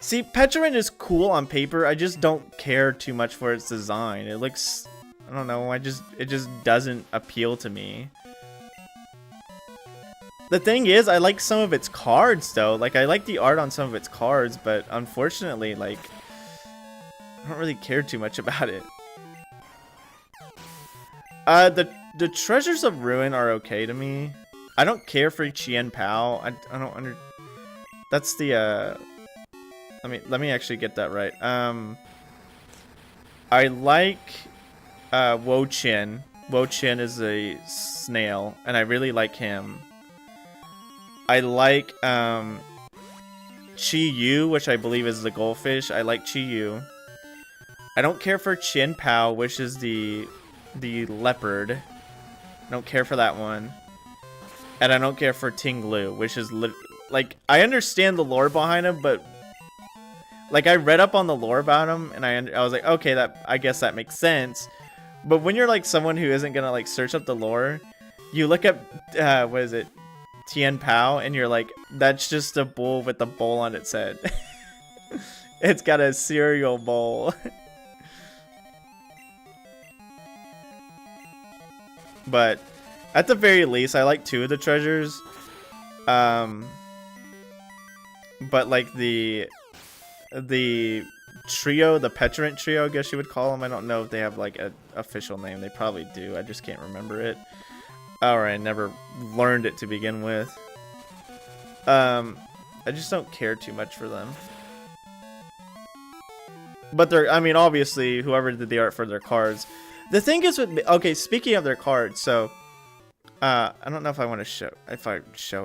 See, Petulant is cool on paper. I just don't care too much for its design. It looks, I don't know, it just doesn't appeal to me. The thing is, I like some of its cards, though. Like, I like the art on some of its cards, but unfortunately, like, I don't really care too much about it. The Treasures of Ruin are okay to me. I don't care for Chien Pao. I don't that's the, let me actually get that right. I like, Wo Chin. Wo Chin is a snail, and I really like him. I like Chi Yu, which I believe is the goldfish. I like Chi Yu. I don't care for Chien Pao, which is the leopard. I don't care for that one. And I don't care for Ting Lu, which is like, I understand the lore behind him, but like I read up on the lore about him, and I was like, okay, I guess that makes sense. But when you're like someone who isn't gonna like search up the lore, you look up what is it? Tien Pao, and you're like, that's just a bull with a bowl on its head. It's got a cereal bowl. But at the very least, I like 2 of the treasures. But like the trio, the Petulant trio, I guess you would call them. I don't know if they have like an official name. They probably do. I just can't remember it. Alright, I never learned it to begin with. I just don't care too much for them. But they're, I mean, obviously, whoever did the art for their cards. The thing is with, okay, speaking of their cards, so, I don't know if I want to show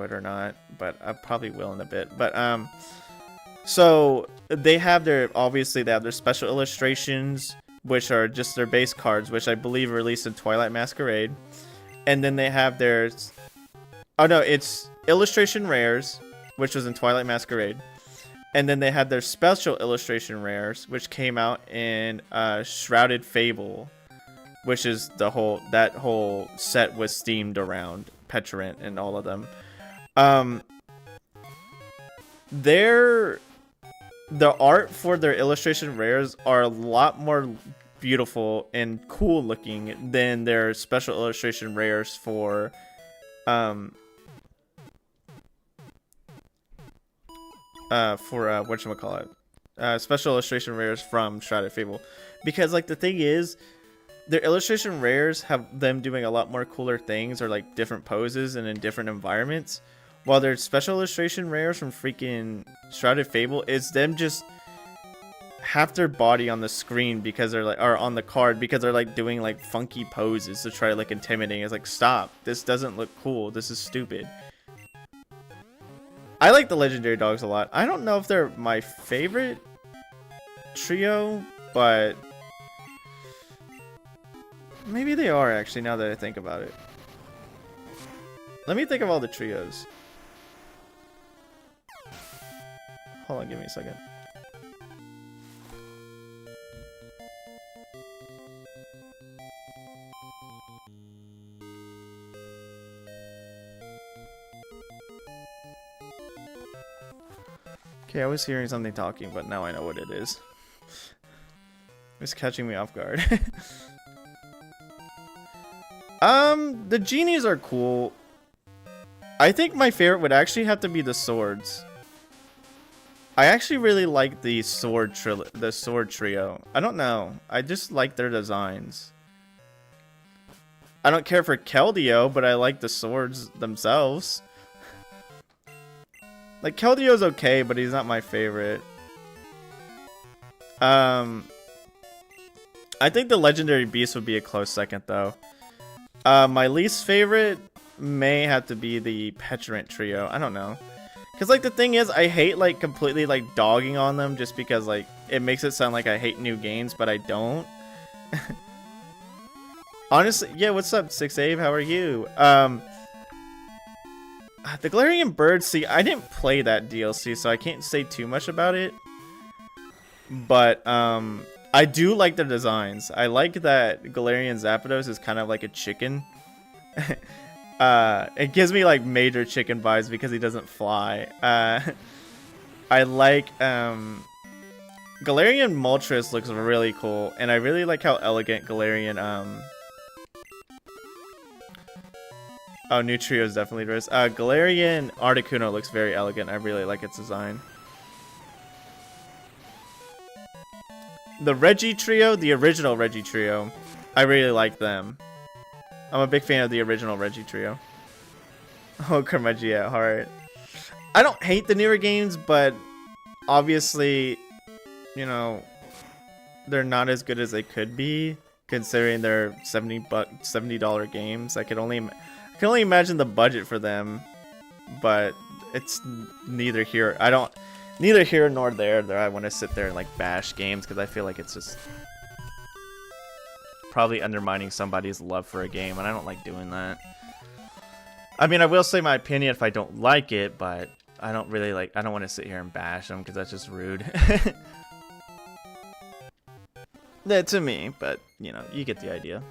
it or not, but I probably will in a bit. But, so, they have obviously, they have their special illustrations, which are just their base cards, which I believe released in Twilight Masquerade. And then they have their, oh no, it's illustration rares, which was in Twilight Masquerade. And then they had their special illustration rares, which came out in Shrouded Fable, which is that whole set was themed around Petulant and all of them. The art for their illustration rares are a lot more beautiful and cool looking than their special illustration rares for whatchamacallit, special illustration rares from Shrouded Fable, because like the thing is, their illustration rares have them doing a lot more cooler things, or like different poses and in different environments, while their special illustration rares from freaking Shrouded Fable is them just half their body on the screen because they're like, or on the card because they're like doing like funky poses to try to look intimidating. It's like, stop, this doesn't look cool, this is stupid. I like the legendary dogs a lot. I don't know if they're my favorite trio, but maybe they are actually, now that I think about it. Let me think of all the trios. Hold on, give me a second. Okay, I was hearing something talking, but now I know what it is. It's catching me off guard. The genies are cool. I think my favorite would actually have to be the swords. I actually really like the sword trio. I don't know. I just like their designs. I don't care for Keldeo, but I like the swords themselves. Like, Keldeo's okay, but he's not my favorite. I think the legendary beast would be a close second, though. My least favorite may have to be the petulant trio. I don't know. Because, like, the thing is, I hate, like, completely, like, dogging on them just because, like, it makes it sound like I hate new games, but I don't. Honestly, yeah, what's up, 6Abe? How are you? The Galarian Bird, see, I didn't play that DLC, so I can't say too much about it. But, I do like their designs. I like that Galarian Zapdos is kind of like a chicken. It gives me like major chicken vibes because he doesn't fly. I like Galarian Moltres looks really cool, and I really like how elegant Galarian oh, new trio is definitely dressed. Galarian Articuno looks very elegant. I really like its design. The Reggie trio, the original Reggie trio, I really like them. I'm a big fan of the original Reggie trio. Oh, Curmudgeon at heart. I don't hate the newer games, but obviously, you know, they're not as good as they could be, considering they're $70 games. I can only imagine the budget for them, but it's neither here. Neither here nor there that I want to sit there and like bash games, because I feel like it's just probably undermining somebody's love for a game, and I don't like doing that. I mean, I will say my opinion if I don't like it, but I don't want to sit here and bash them because that's just rude. Yeah, to me, but you know, you get the idea.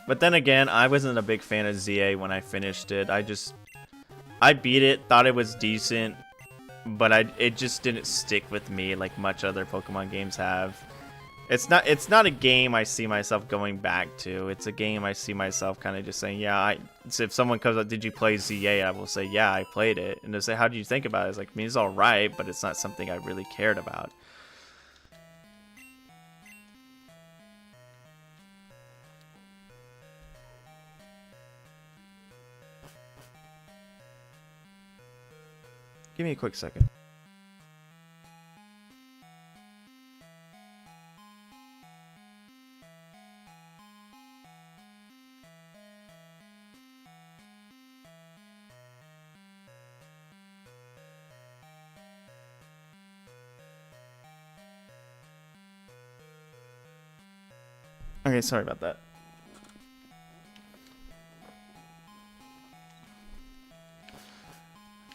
But then again, I wasn't a big fan of ZA when I finished it. I beat it, thought it was decent, but it just didn't stick with me like much other Pokemon games have. It's not a game I see myself going back to. It's a game I see myself kind of just saying, yeah, so if someone comes up, did you play ZA? I will say, yeah, I played it. And they'll say, how do you think about it? It's like, I mean, it's alright, but it's not something I really cared about. Give me a quick second. Okay, sorry about that.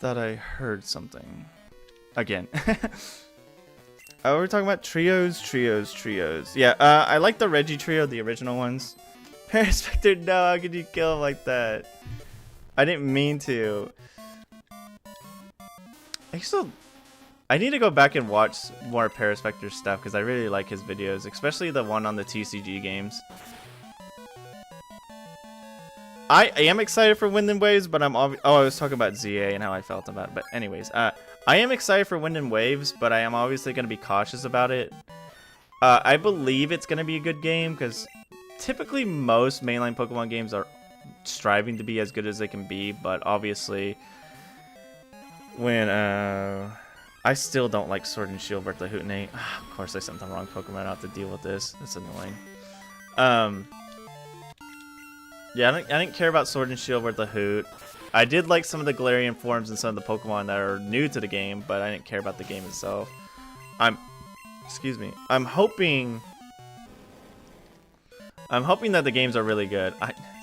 Thought I heard something. Again. We're talking about trios. Yeah, I like the Reggie trio, the original ones. Paraspector, no, how could you kill him like that? I didn't mean to. I need to go back and watch more Paraspector stuff because I really like his videos, especially the one on the TCG games. I am excited for Wind and Waves, but I was talking about ZA and how I felt about it. But anyways, I am excited for Wind and Waves, but I am obviously going to be cautious about it. I believe it's going to be a good game because typically most mainline Pokemon games are striving to be as good as they can be, but obviously when I still don't like Sword and Shield versus the Hootney. Of course I sent the wrong Pokemon out to deal with this. That's annoying. Yeah, I didn't care about Sword and Shield with the Hoot. I did like some of the Galarian forms and some of the Pokemon that are new to the game, but I didn't care about the game itself. I'm hoping that the games are really good.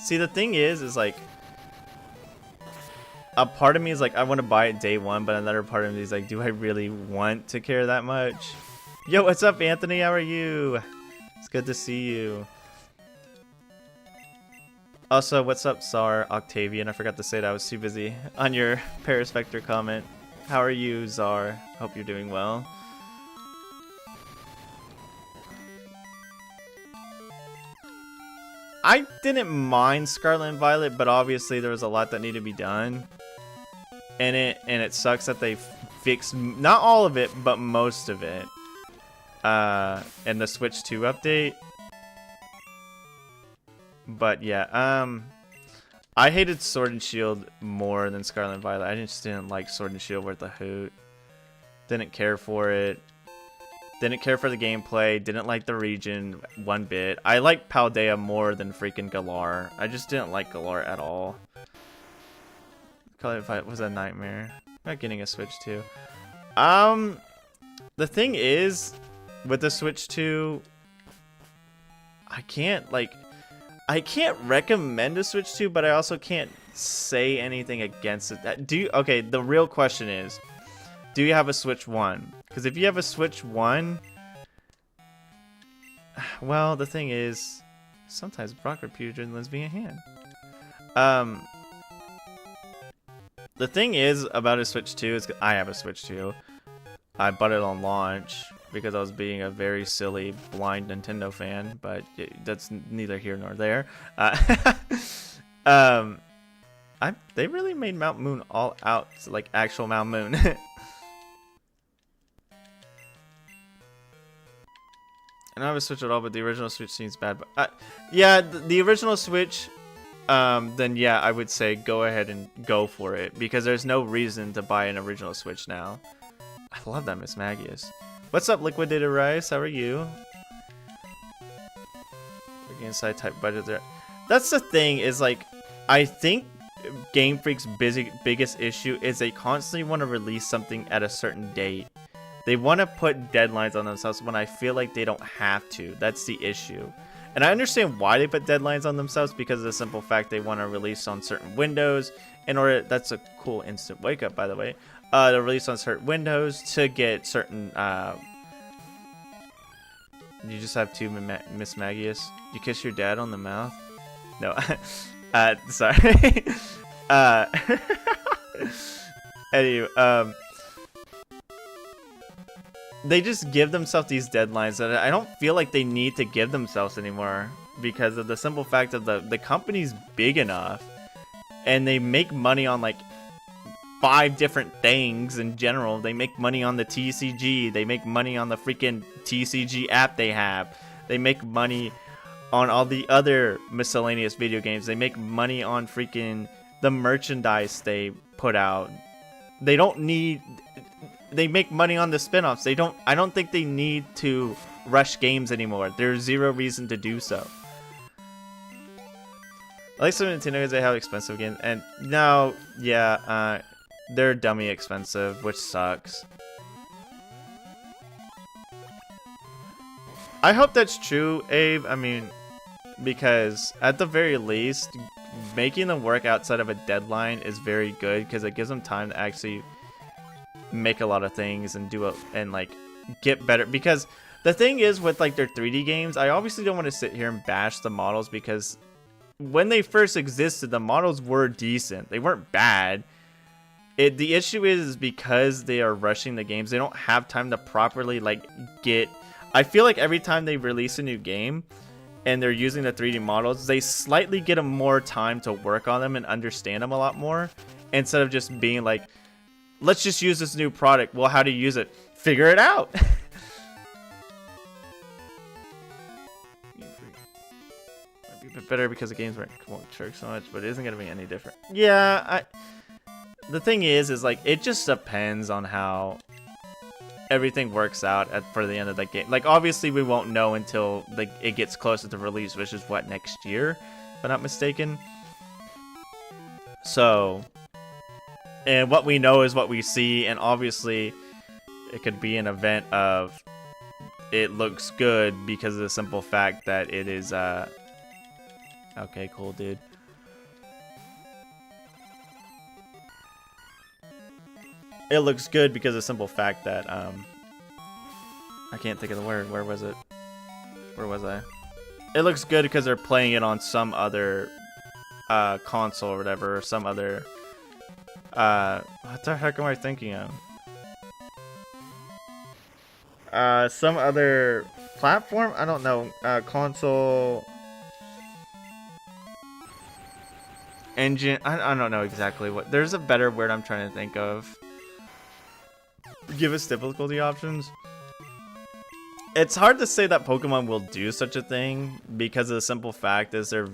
See, the thing is like a part of me is like, I want to buy it day one, but another part of me is like, do I really want to care that much? Yo, what's up, Anthony? How are you? It's good to see you. Also, what's up, Czar Octavian? I forgot to say that. I was too busy on your Paris Vector comment. How are you, Czar? Hope you're doing well. I didn't mind Scarlet and Violet, but obviously there was a lot that needed to be done. And it sucks that they fixed not all of it, but most of it. In the Switch 2 update. But yeah, I hated Sword and Shield more than Scarlet and Violet. I just didn't like Sword and Shield worth a hoot. Didn't care for it. Didn't care for the gameplay. Didn't like the region one bit. I like Paldea more than freaking Galar. I just didn't like Galar at all. Scarlet and Violet was a nightmare. Not getting a Switch 2. The thing is, with the Switch 2, I can't recommend a Switch 2, but I also can't say anything against it. Okay, the real question is, do you have a Switch 1? Because if you have a Switch 1, well, the thing is, sometimes Brock repeated lends me a hand. The thing is about a Switch 2 is I have a Switch 2. I bought it on launch because I was being a very silly, blind Nintendo fan, but that's neither here nor there. They really made Mount Moon all out, like actual Mount Moon. I don't have a Switch at all, but the original Switch seems bad. But yeah, the original Switch, then yeah, I would say go ahead and go for it, because there's no reason to buy an original Switch now. I love that Miss Magius. What's up, Liquidated Rice? How are you? Inside type budget there. That's the thing, is like, I think Game Freak's biggest issue is they constantly want to release something at a certain date. They want to put deadlines on themselves when I feel like they don't have to. That's the issue. And I understand why they put deadlines on themselves, because of the simple fact they want to release on certain windows in order. That's a cool instant wake up, by the way. To release on certain windows to get certain. You just have two Miss Magius. You kiss your dad on the mouth? No. Sorry. Anyway, they just give themselves these deadlines that I don't feel like they need to give themselves anymore, because of the simple fact of the company's big enough and they make money on like 5 different things in general. They make money on the TCG, they make money on the freaking TCG app they have, they make money on all the other miscellaneous video games, they make money on freaking the merchandise they put out. They don't need, they make money on the spin-offs. I don't think they need to rush games anymore. There's zero reason to do so. I like some Nintendo because they have expensive games, and now, yeah, they're dummy expensive, which sucks. I hope that's true, Abe. I mean, because at the very least, making them work outside of a deadline is very good, because it gives them time to actually make a lot of things and like get better. Because the thing is with like their 3D games, I obviously don't want to sit here and bash the models, because when they first existed, the models were decent. They weren't bad. The issue is because they are rushing the games, they don't have time to properly like get. I feel like every time they release a new game and they're using the 3D models, they slightly get them more time to work on them and understand them a lot more, instead of just being like, let's just use this new product. Well, how to use it? Figure it out. Might be a bit better because the games won't church so much, but it isn't going to be any different. Yeah, the thing is like, it just depends on how everything works out for the end of the game. Like, obviously, we won't know until like it gets closer to release, which is what, next year, if I'm not mistaken. So, and what we know is what we see, and obviously, it could be an event of it looks good because of the simple fact that it is. Okay, cool, dude. it looks good because of the simple fact that I can't think of the word. Where was it? Where was I? It looks good because they're playing it on some other console or whatever, or some other what the heck am I thinking of? Some other platform? I don't know. Console engine. I don't know exactly what. There's a better word I'm trying to think of. Give us difficulty options. It's hard to say that Pokemon will do such a thing because of the simple fact is they're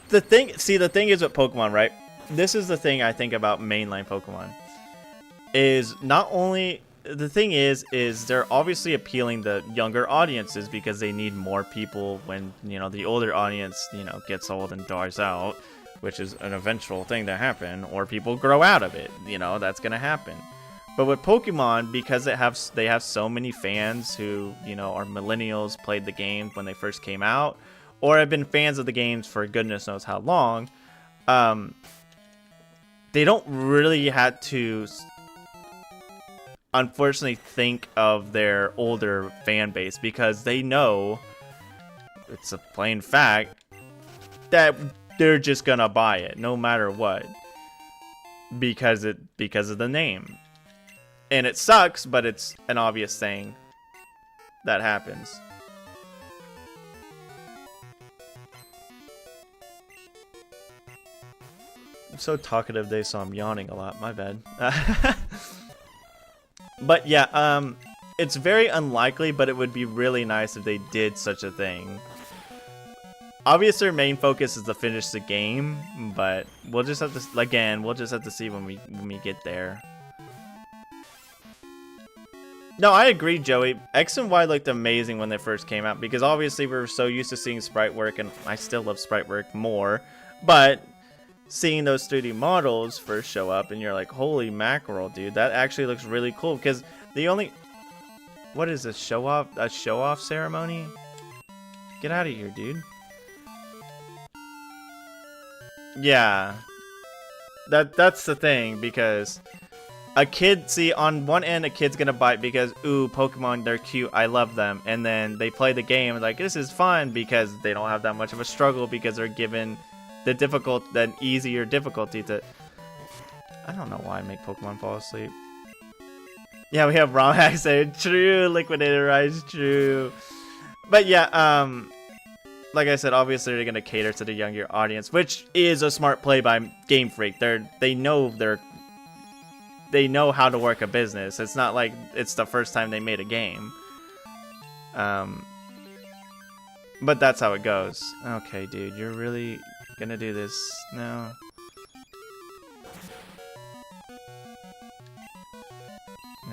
the thing is with Pokemon, right? This is the thing I think about mainline Pokemon. Is not only the thing is they're obviously appealing to younger audiences because they need more people when, you know, the older audience, you know, gets old and dies out, which is an eventual thing to happen, or people grow out of it, you know, that's gonna happen. But with Pokemon, because they have so many fans who, you know, are millennials, played the game when they first came out, or have been fans of the games for goodness knows how long, they don't really have to, unfortunately, think of their older fan base because they know, it's a plain fact, that they're just gonna buy it no matter what because of the name. And it sucks, but it's an obvious thing that happens. I'm so talkative today, so I'm yawning a lot. My bad. But yeah, it's very unlikely, but it would be really nice if they did such a thing. Obviously, their main focus is to finish the game, but we'll just have to, again, we'll just have to see when we get there. No, I agree, Joey. X and Y looked amazing when they first came out because obviously we were so used to seeing sprite work, and I still love sprite work more, but seeing those 3D models first show up and you're like, holy mackerel, dude, that actually looks really cool because the only... What is this, a show-off ceremony? Get out of here, dude. Yeah. That's the thing, because a kid, see, on one end, a kid's gonna buy it because, ooh, Pokemon, they're cute, I love them. And then they play the game, like, this is fun because they don't have that much of a struggle because they're given the easier difficulty to... I don't know why I make Pokemon fall asleep. Yeah, we have ROM hacks there. True, Liquidator Rise, true. But yeah, like I said, obviously they're gonna cater to the younger audience, which is a smart play by Game Freak. They know how to work a business. It's not like it's the first time they made a game. But that's how it goes. Okay, dude, you're really gonna do this now?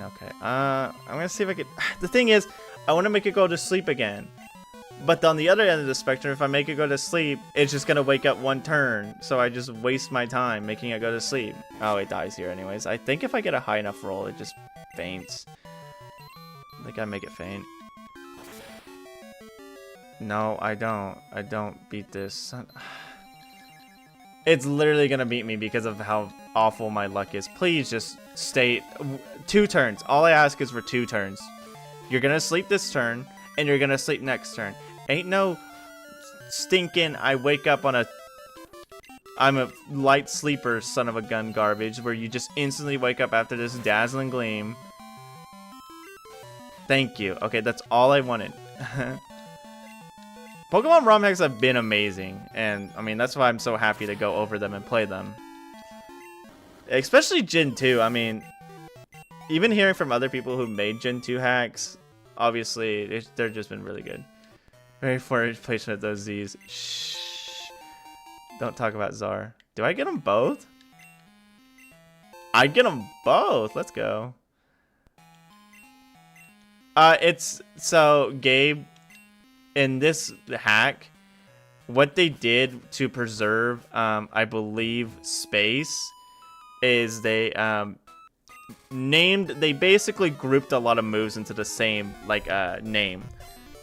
Okay, I'm gonna see if I could... The thing is, I want to make it go to sleep again. But on the other end of the spectrum, if I make it go to sleep, it's just gonna wake up one turn. So I just waste my time making it go to sleep. Oh, it dies here anyways. I think if I get a high enough roll, it just faints. I think I make it faint. No, I don't. I don't beat this. It's literally gonna beat me because of how awful my luck is. Please just stay 2 turns. All I ask is for 2 turns. You're gonna sleep this turn, and you're gonna sleep next turn. Ain't no stinking I wake up on I'm a light sleeper son of a gun garbage where you just instantly wake up after this dazzling gleam. Thank you. Okay, that's all I wanted. Pokemon ROM hacks have been amazing, and I mean that's why I'm so happy to go over them and play them. Especially Gen 2. I mean, even hearing from other people who made Gen 2 hacks, obviously they've just been really good. Very fortunate placement of those Z's. Shh. Don't talk about Czar. Do I get them both? I get them both. Let's go. It's so Gabe. In this hack, what they did to preserve, I believe, space, is they they basically grouped a lot of moves into the same name.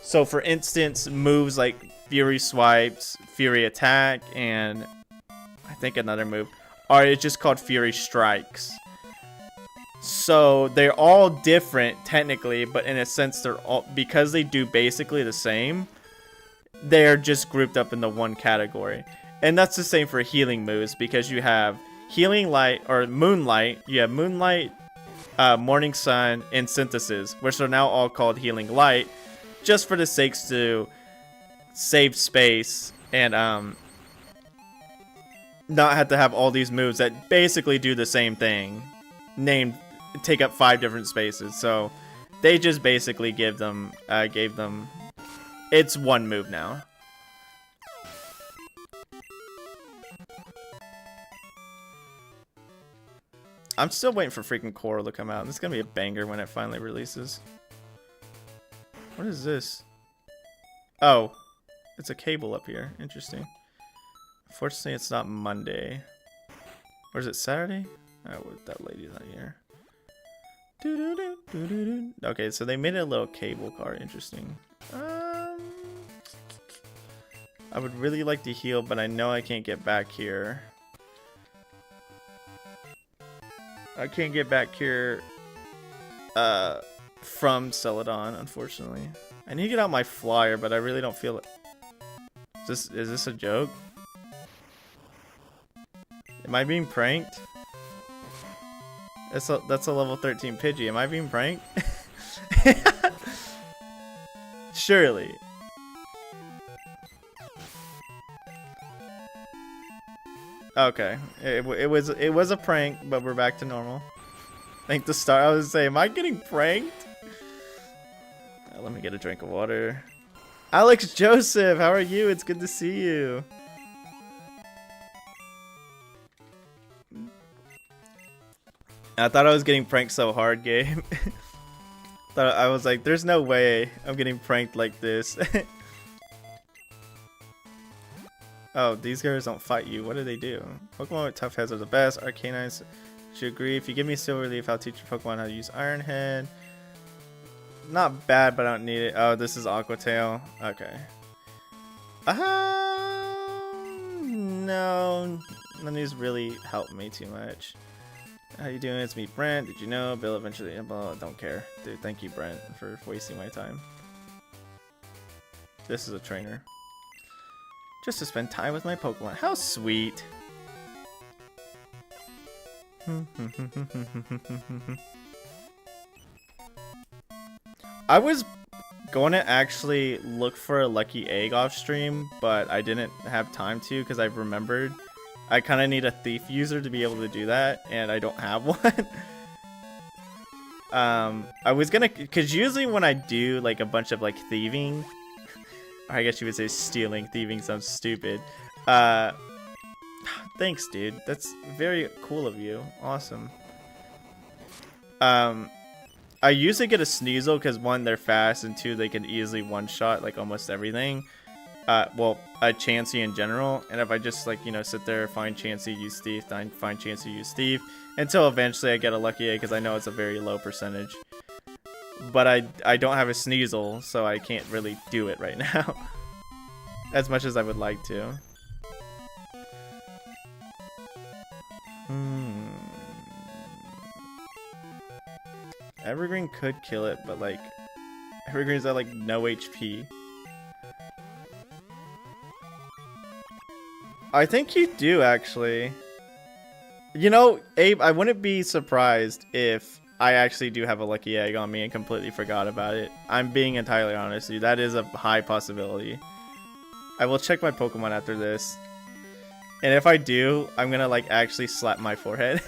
So, for instance, moves like Fury Swipes, Fury Attack, and I think another move it's just called Fury Strikes. So they're all different technically, but in a sense they're all, because they do basically the same, they're just grouped up in the one category. And that's the same for healing moves, because you have healing light or moonlight, you have moonlight, morning sun, and synthesis, which are now all called healing light, just for the sakes to save space and not have to have all these moves that basically do the same thing, named take up 5 different spaces. So they just basically gave them it's one move now. I'm still waiting for freaking Coral to come out. This is gonna be a banger when it finally releases. What is this? Oh, it's a cable up here. Interesting. Fortunately, it's not Monday. Or is it Saturday? Oh, that lady's not here. Okay, so they made a little cable car. Interesting. I would really like to heal, but I know I can't get back here. I can't get back here from Celadon, unfortunately. I need to get out my flyer, but I really don't feel it. Is this a joke? Am I being pranked? That's a level 13 Pidgey. Am I being pranked? Surely. Okay, it was a prank, but we're back to normal. Thank the star. I was saying, am I getting pranked? Let me get a drink of water. Alex Joseph, how are you? It's good to see you. I thought I was getting pranked so hard, game. Thought I was like, there's no way I'm getting pranked like this. Oh, these guys don't fight you. What do they do? Pokemon with tough heads are the best. Arcanines should agree. If you give me Silver Leaf, I'll teach your Pokemon how to use Iron Head. Not bad, but I don't need it. Oh, this is Aqua Tail. Okay. No. None of these really help me too much. How you doing? It's me, Brent. Did you know? Bill eventually... Well, I don't care. Dude, thank you, Brent, for wasting my time. This is a trainer. Just to spend time with my Pokemon. How sweet. I was going to actually look for a lucky egg off stream, but I didn't have time to because I remembered I kind of need a thief user to be able to do that, and I don't have one. I was gonna, because usually when I do like a bunch of like thieving, I guess you would say stealing, thieving sounds stupid. Thanks, dude. That's very cool of you. Awesome. I usually get a Sneasel because 1, they're fast, and 2, they can easily one-shot like almost everything. Well, a Chansey in general, and if I just like, you know, sit there, find Chansey, use Thief, find Chansey, use Thief, until eventually I get a lucky egg because I know it's a very low percentage. But I don't have a Sneasel, so I can't really do it right now. As much as I would like to. Evergreen could kill it, but like Evergreen's at like no HP. I think you do actually. You know, Abe, I wouldn't be surprised if I actually do have a lucky egg on me and completely forgot about it. I'm being entirely honest with you. That is a high possibility. I will check my Pokemon after this. And if I do, I'm gonna like actually slap my forehead.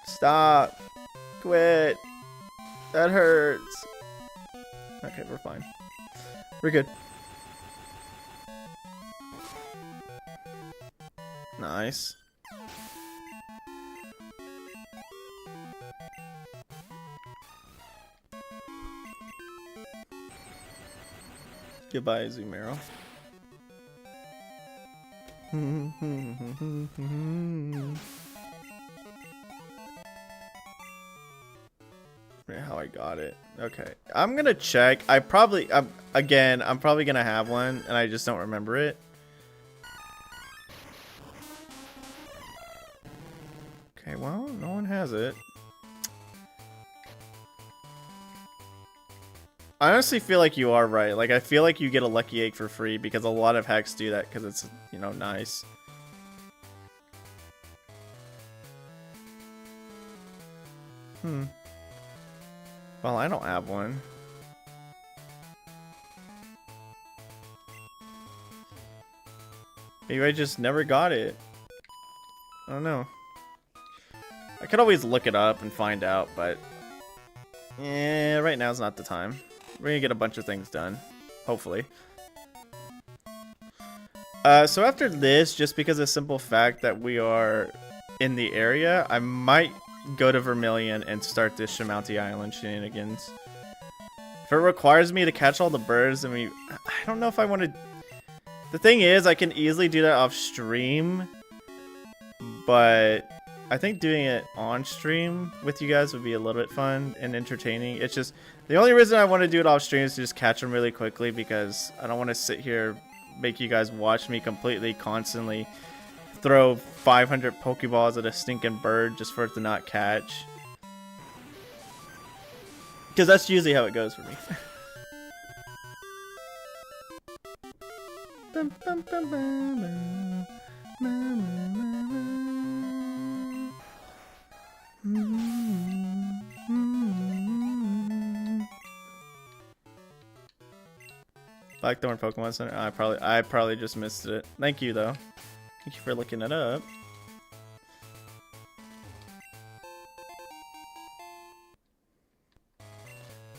Stop. Quit. That hurts. Okay, we're fine. We're good. Nice. Goodbye, Azumarill. How I got it. Okay. I'm gonna check. Again, I'm probably gonna have one, and I just don't remember it. Okay, well, no one has it. I honestly feel like you are right. Like, I feel like you get a lucky egg for free because a lot of hacks do that because it's, you know, nice. Well, I don't have one. Maybe I just never got it. I don't know. I could always look it up and find out, but yeah, right now is not the time. We're gonna get a bunch of things done, hopefully. So after this, just because of the simple fact that we are in the area, I might go to Vermilion and start this Shamounty Island shenanigans. If it requires me to catch all the birds, I mean, I don't know if I want to. The thing is, I can easily do that off stream, but I think doing it on stream with you guys would be a little bit fun and entertaining. It's just the only reason I want to do it off stream is to just catch them really quickly because I don't want to sit here, make you guys watch me completely constantly throw 500 Pokeballs at a stinking bird just for it to not catch. Because that's usually how it goes for me. Blackthorn Pokemon Center. I probably just missed it. Thank you though. Thank you for looking it up.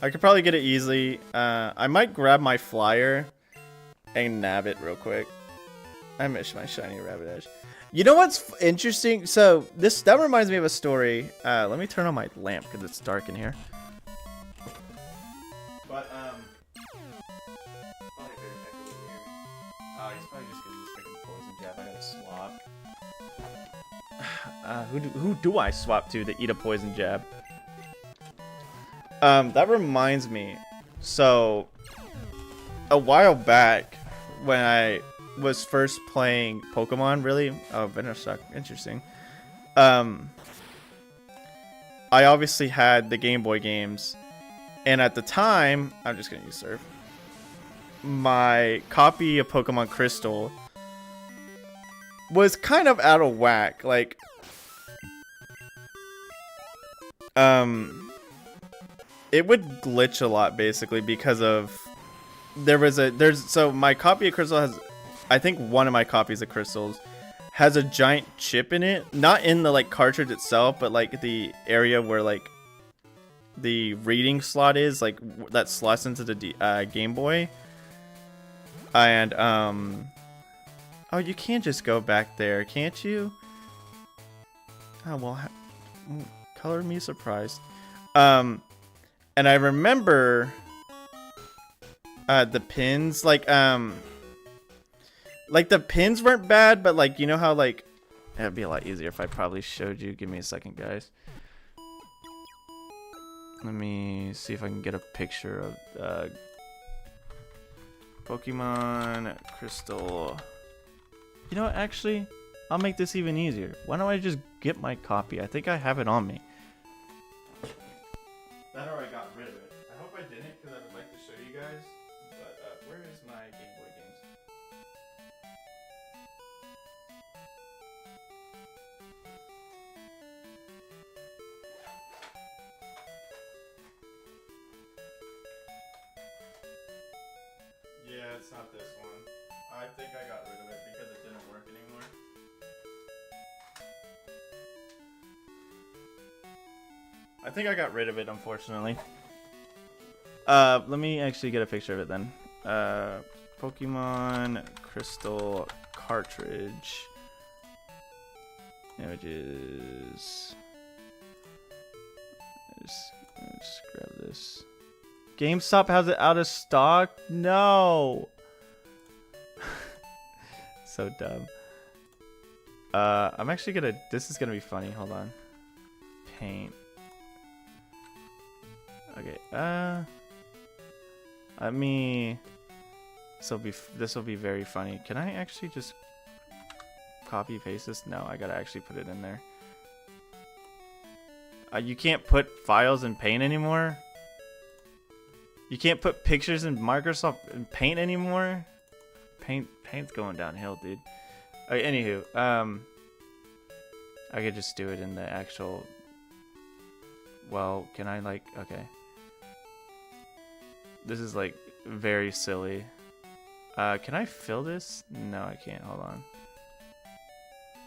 I could probably get it easily. I might grab my flyer and nab it real quick. I miss my shiny Rabbit. You know what's interesting? So that reminds me of a story. Let me turn on my lamp because it's dark in here. But he's probably just gonna use freaking poison jab. I gotta swap. Who do I swap to eat a poison jab? That reminds me. So a while back, when I was first playing Pokemon, really? Oh, Venoshock, interesting. I obviously had the Game Boy games, and at the time, I'm just gonna use Surf. My copy of Pokemon Crystal was kind of out of whack. Like, it would glitch a lot basically because of so my copy of Crystal has, I think one of my copies of Crystals has a giant chip in it, not in the like cartridge itself, but like the area where like the reading slot is, like that slots into the Game Boy. And oh, you can't just go back there, can't you? Oh well, color me surprised. And I remember the pins, like the pins weren't bad, but like, you know how like it'd be a lot easier if I probably showed you. Give me a second, guys. Let me see if I can get a picture of Pokemon Crystal. You know what, actually, I'll make this even easier. Why don't I just get my copy? I think I have it on me. That or I got rid of it. I hope I didn't, because I would like to show you guys. But where is my Game Boy games? Yeah, it's not this one. I think I got rid of it because it didn't work anymore. I think I got rid of it, unfortunately. Let me actually get a picture of it then. Pokemon Crystal cartridge. Images. Just grab this. GameStop has it out of stock? No. So dumb. I'm actually gonna. This is gonna be funny. Hold on. Paint. Okay. Let me. This will be very funny. Can I actually just copy paste this? No, I gotta actually put it in there. You can't put files in Paint anymore? You can't put pictures in Microsoft in Paint anymore? Paint's going downhill, dude. Anywho, I could just do it in the actual... Well, can I, like... Okay. This is, like, very silly. Can I fill this? No, I can't. Hold on.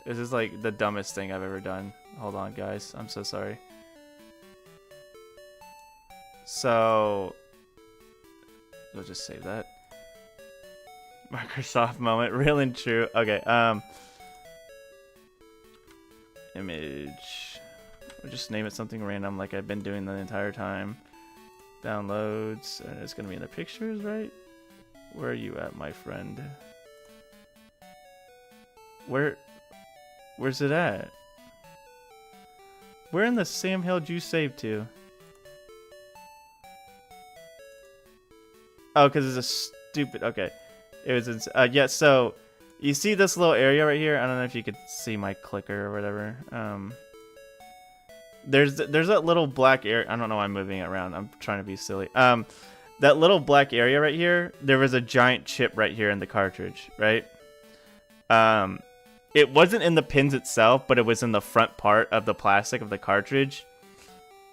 This is, like, the dumbest thing I've ever done. Hold on, guys. I'm so sorry. So... We'll just save that. Microsoft moment. Real and true. Okay, image. We'll just name it something random like I've been doing the entire time. Downloads. And it's gonna be in the pictures, right? Where are you at, my friend? Where's it at? Where in the Sam Hill did you save to? Oh, because it's a stupid... Okay. It was in... yeah, so... You see this little area right here? I don't know if you could see my clicker or whatever. There's that little black area. I don't know why I'm moving it around. I'm trying to be silly. That little black area right here, there was a giant chip right here in the cartridge, right? It wasn't in the pins itself, but it was in the front part of the plastic of the cartridge.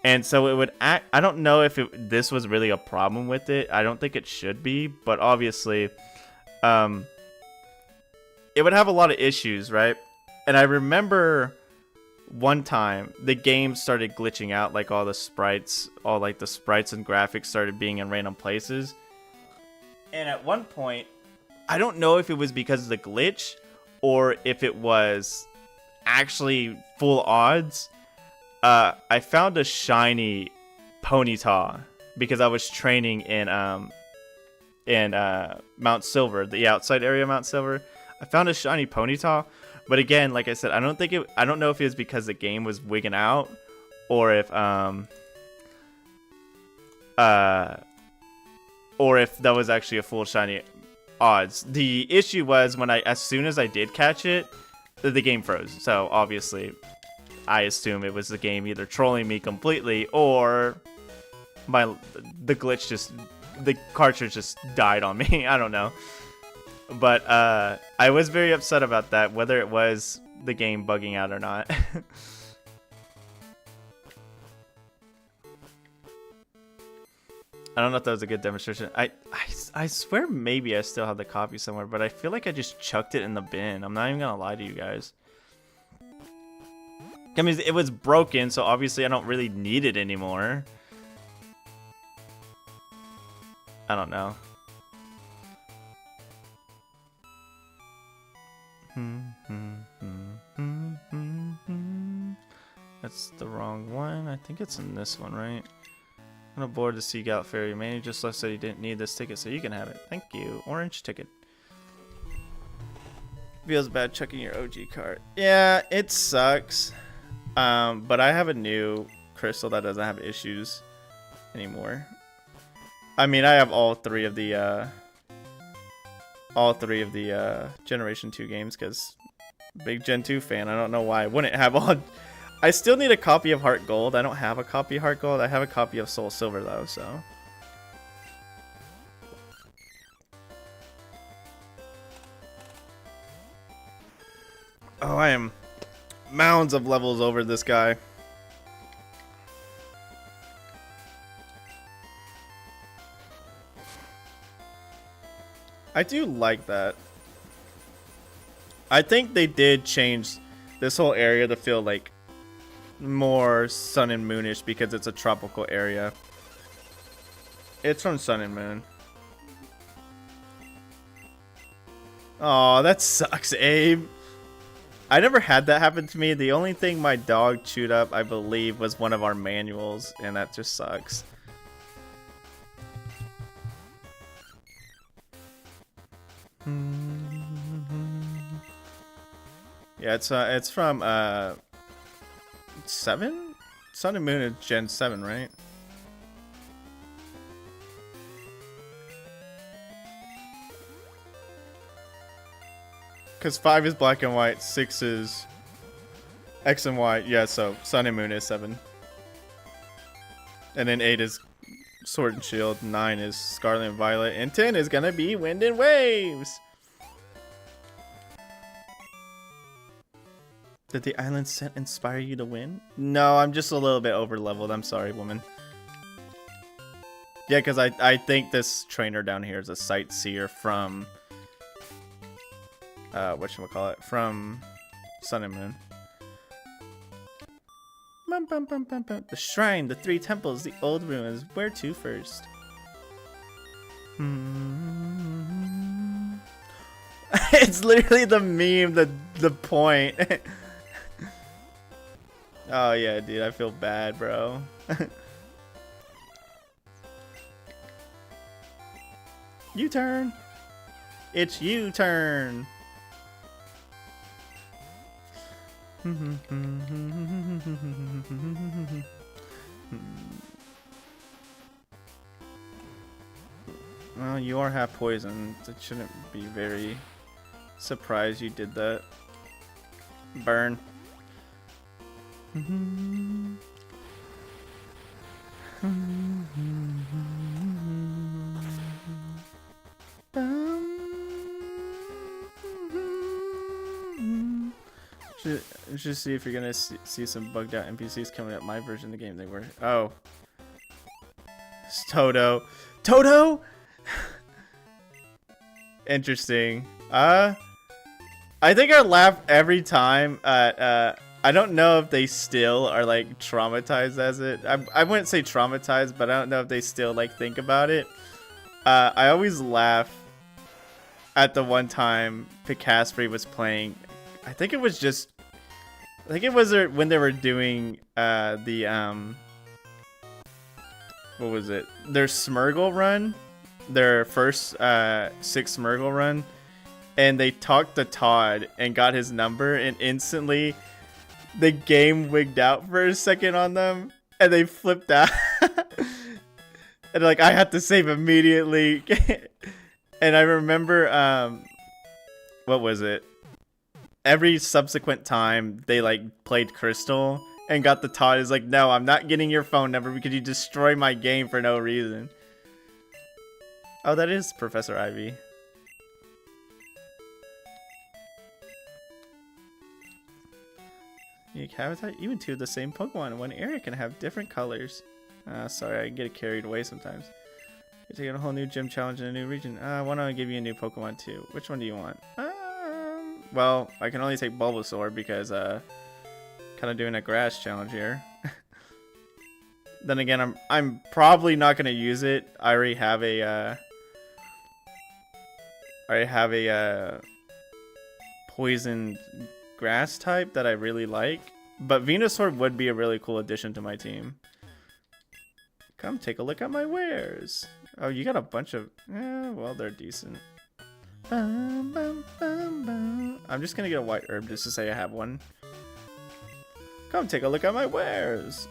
And so it would act... I don't know if this was really a problem with it. I don't think it should be, but obviously... it would have a lot of issues, right? And I remember one time the game started glitching out, like all the sprites and graphics started being in random places. And at one point, I don't know if it was because of the glitch or if it was actually full odds. I found a shiny Ponyta because I was training in Mount Silver, the outside area of Mount Silver. I found a shiny Ponyta, but again, like I said, I don't know if it was because the game was wigging out, or if that was actually a full shiny odds. The issue was as soon as I did catch it, the game froze. So obviously, I assume it was the game either trolling me completely or the cartridge just died on me. I don't know. But I was very upset about that, whether it was the game bugging out or not. I don't know if that was a good demonstration. I swear maybe I still have the copy somewhere, but I feel like I just chucked it in the bin. I'm not even gonna lie to you guys. I mean, it was broken, so obviously I don't really need it anymore. I don't know. That's the wrong one. I think it's in this one, right? I'm gonna board the Seagout Ferry. Man, just said he didn't need this ticket, so you can have it. Thank you. Orange ticket. Feels bad checking your OG card. Yeah, it sucks. But I have a new crystal that doesn't have issues anymore. I mean, I have all three of the Generation 2 games because big Gen 2 fan. I don't know why I wouldn't have all. I still need a copy of Heart Gold. I don't have a copy of Heart Gold. I have a copy of Soul Silver though, so. Oh, I am mounds of levels over this guy. I do like that. I think they did change this whole area to feel like more Sun and Moonish because it's a tropical area. It's from Sun and Moon. Oh, that sucks, Abe. I never had that happen to me. The only thing my dog chewed up, I believe, was one of our manuals, and that just sucks. Yeah, it's from 7? Sun and Moon is Gen 7, right? Because 5 is black and white, 6 is X and Y. Yeah, so Sun and Moon is 7. And then 8 is Sword and Shield, 9 is Scarlet and Violet, and 10 is gonna be Wind and Waves. Did the island scent inspire you to win? No, I'm just a little bit over leveled. I'm sorry, woman. Yeah, because I think this trainer down here is a sightseer from whatchamacallit, from Sun and Moon. Bum, bum, bum, bum, bum. The shrine, the 3 temples, the old ruins. Where to first? It's literally the meme, the point. Oh yeah, dude, I feel bad, bro. U-turn. It's U-turn. Well, you are half poisoned. It shouldn't be very surprised you did that. Burn. Just see if you're gonna see some bugged out NPCs coming up. My version of the game, they were. Oh, it's Toto. Toto. Interesting. I think I laugh every time at. I don't know if they still are like traumatized as it. I wouldn't say traumatized, but I don't know if they still like think about it. I always laugh at the one time Picaspri was playing. I think it was when they were doing the what was it? Their Smurgle run, their first 6 Smurgle run, and they talked to Todd and got his number, and instantly the game wigged out for a second on them, and they flipped out. And like, I had to save immediately. And I remember, what was it? Every subsequent time they like played Crystal and got the Todd is like, no, I'm not getting your phone number because you destroy my game for no reason. Oh, that is Professor Ivy. Unique habitat, even 2 of the same Pokemon in one area can have different colors. Sorry, I get carried away sometimes. You're taking a whole new gym challenge in a new region. Why don't I give you a new Pokemon too? Which one do you want? Well, I can only take Bulbasaur because kind of doing a grass challenge here. Then again, I'm probably not gonna use it. I already have a poison grass type that I really like, but Venusaur would be a really cool addition to my team. Come take a look at my wares. Oh, you got a bunch of. Well, they're decent. Bum, bum, bum, bum. I'm just gonna get a white herb just to say I have one. Come take a look at my wares.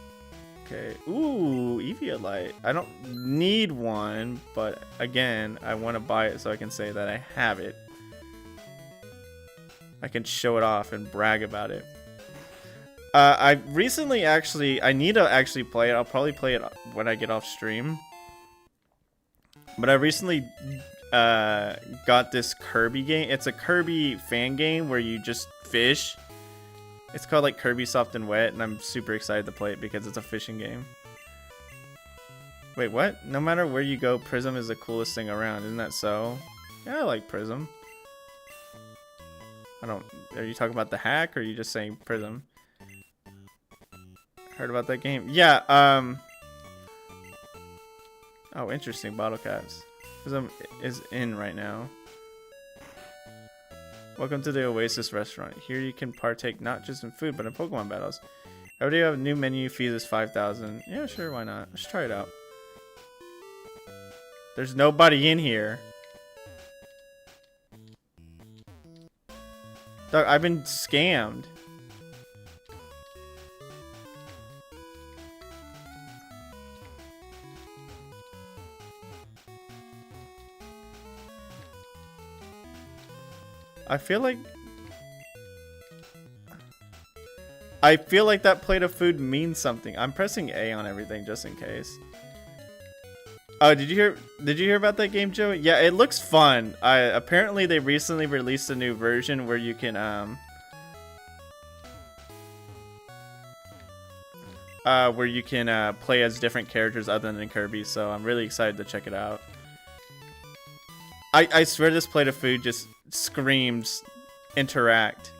Okay. Ooh, Eviolite. I don't need one, but again, I want to buy it so I can say that I have it. I can show it off and brag about it. I recently I need to actually play it. I'll probably play it when I get off stream. But I recently got this Kirby game. It's a Kirby fan game where you just fish. It's called like Kirby Soft and Wet, and I'm super excited to play it because it's a fishing game. Wait, what? No matter where you go, Prism is the coolest thing around. Isn't that so? Yeah, I like Prism. Are you talking about the hack, or are you just saying Prism? Heard about that game? Yeah, oh, interesting, Bottle Caps. Prism is in right now. Welcome to the Oasis restaurant. Here you can partake not just in food, but in Pokemon battles. I already have a new menu. Fees is 5,000. Yeah, sure, why not? Let's try it out. There's nobody in here. Dog, I've been scammed. I feel like I feel like that plate of food means something. I'm pressing A on everything just in case. Oh, did you hear about that game, Joey? Yeah, it looks fun. Apparently they recently released a new version where you can play as different characters other than Kirby, so I'm really excited to check it out. I swear this plate of food just screams interact.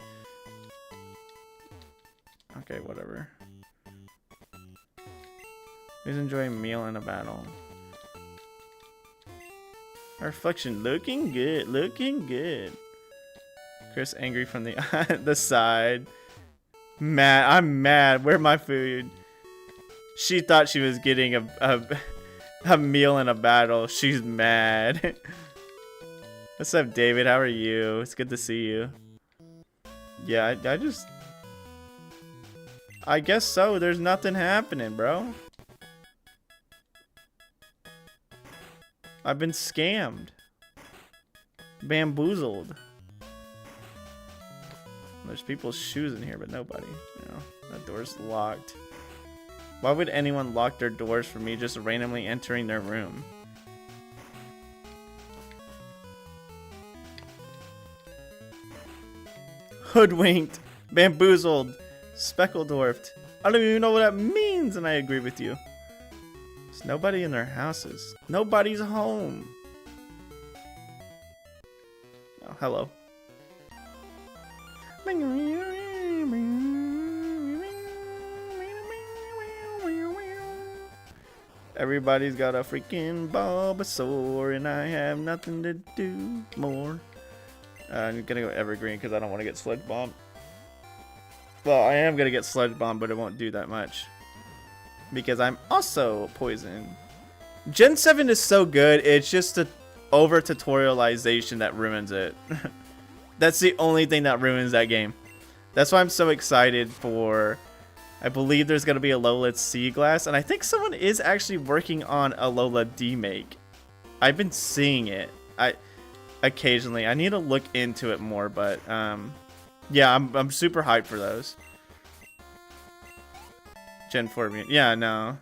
Okay, whatever. Please enjoy a meal and a battle. Our reflection looking good, looking good. Chris angry from the the side. Mad, I'm mad. Where's my food? She thought she was getting a meal and a battle. She's mad. What's up, David? How are you? It's good to see you. Yeah, I guess so. There's nothing happening, bro. I've been scammed. Bamboozled. There's people's shoes in here, but nobody. You know, that door's locked. Why would anyone lock their doors for me just randomly entering their room? Hoodwinked. Bamboozled. Speckledorfed. I don't even know what that means, and I agree with you. There's nobody in their houses. Nobody's home. Oh, hello. Everybody's got a freaking Bulbasaur, and I have nothing to do more. I'm gonna go Evergreen because I don't want to get Sludge Bomb. Well, I am gonna get Sludge Bomb, but it won't do that much because I'm also poison. Gen 7 is so good, it's just the over tutorialization that ruins it. That's the only thing that ruins that game. That's why I'm so excited for. I believe there's gonna be a Alola Sea Glass, and I think someone is actually working on a Alola D-Make. I've been seeing it. Occasionally. I need to look into it more, but yeah, I'm super hyped for those. Gen 4 Mew. Yeah, no.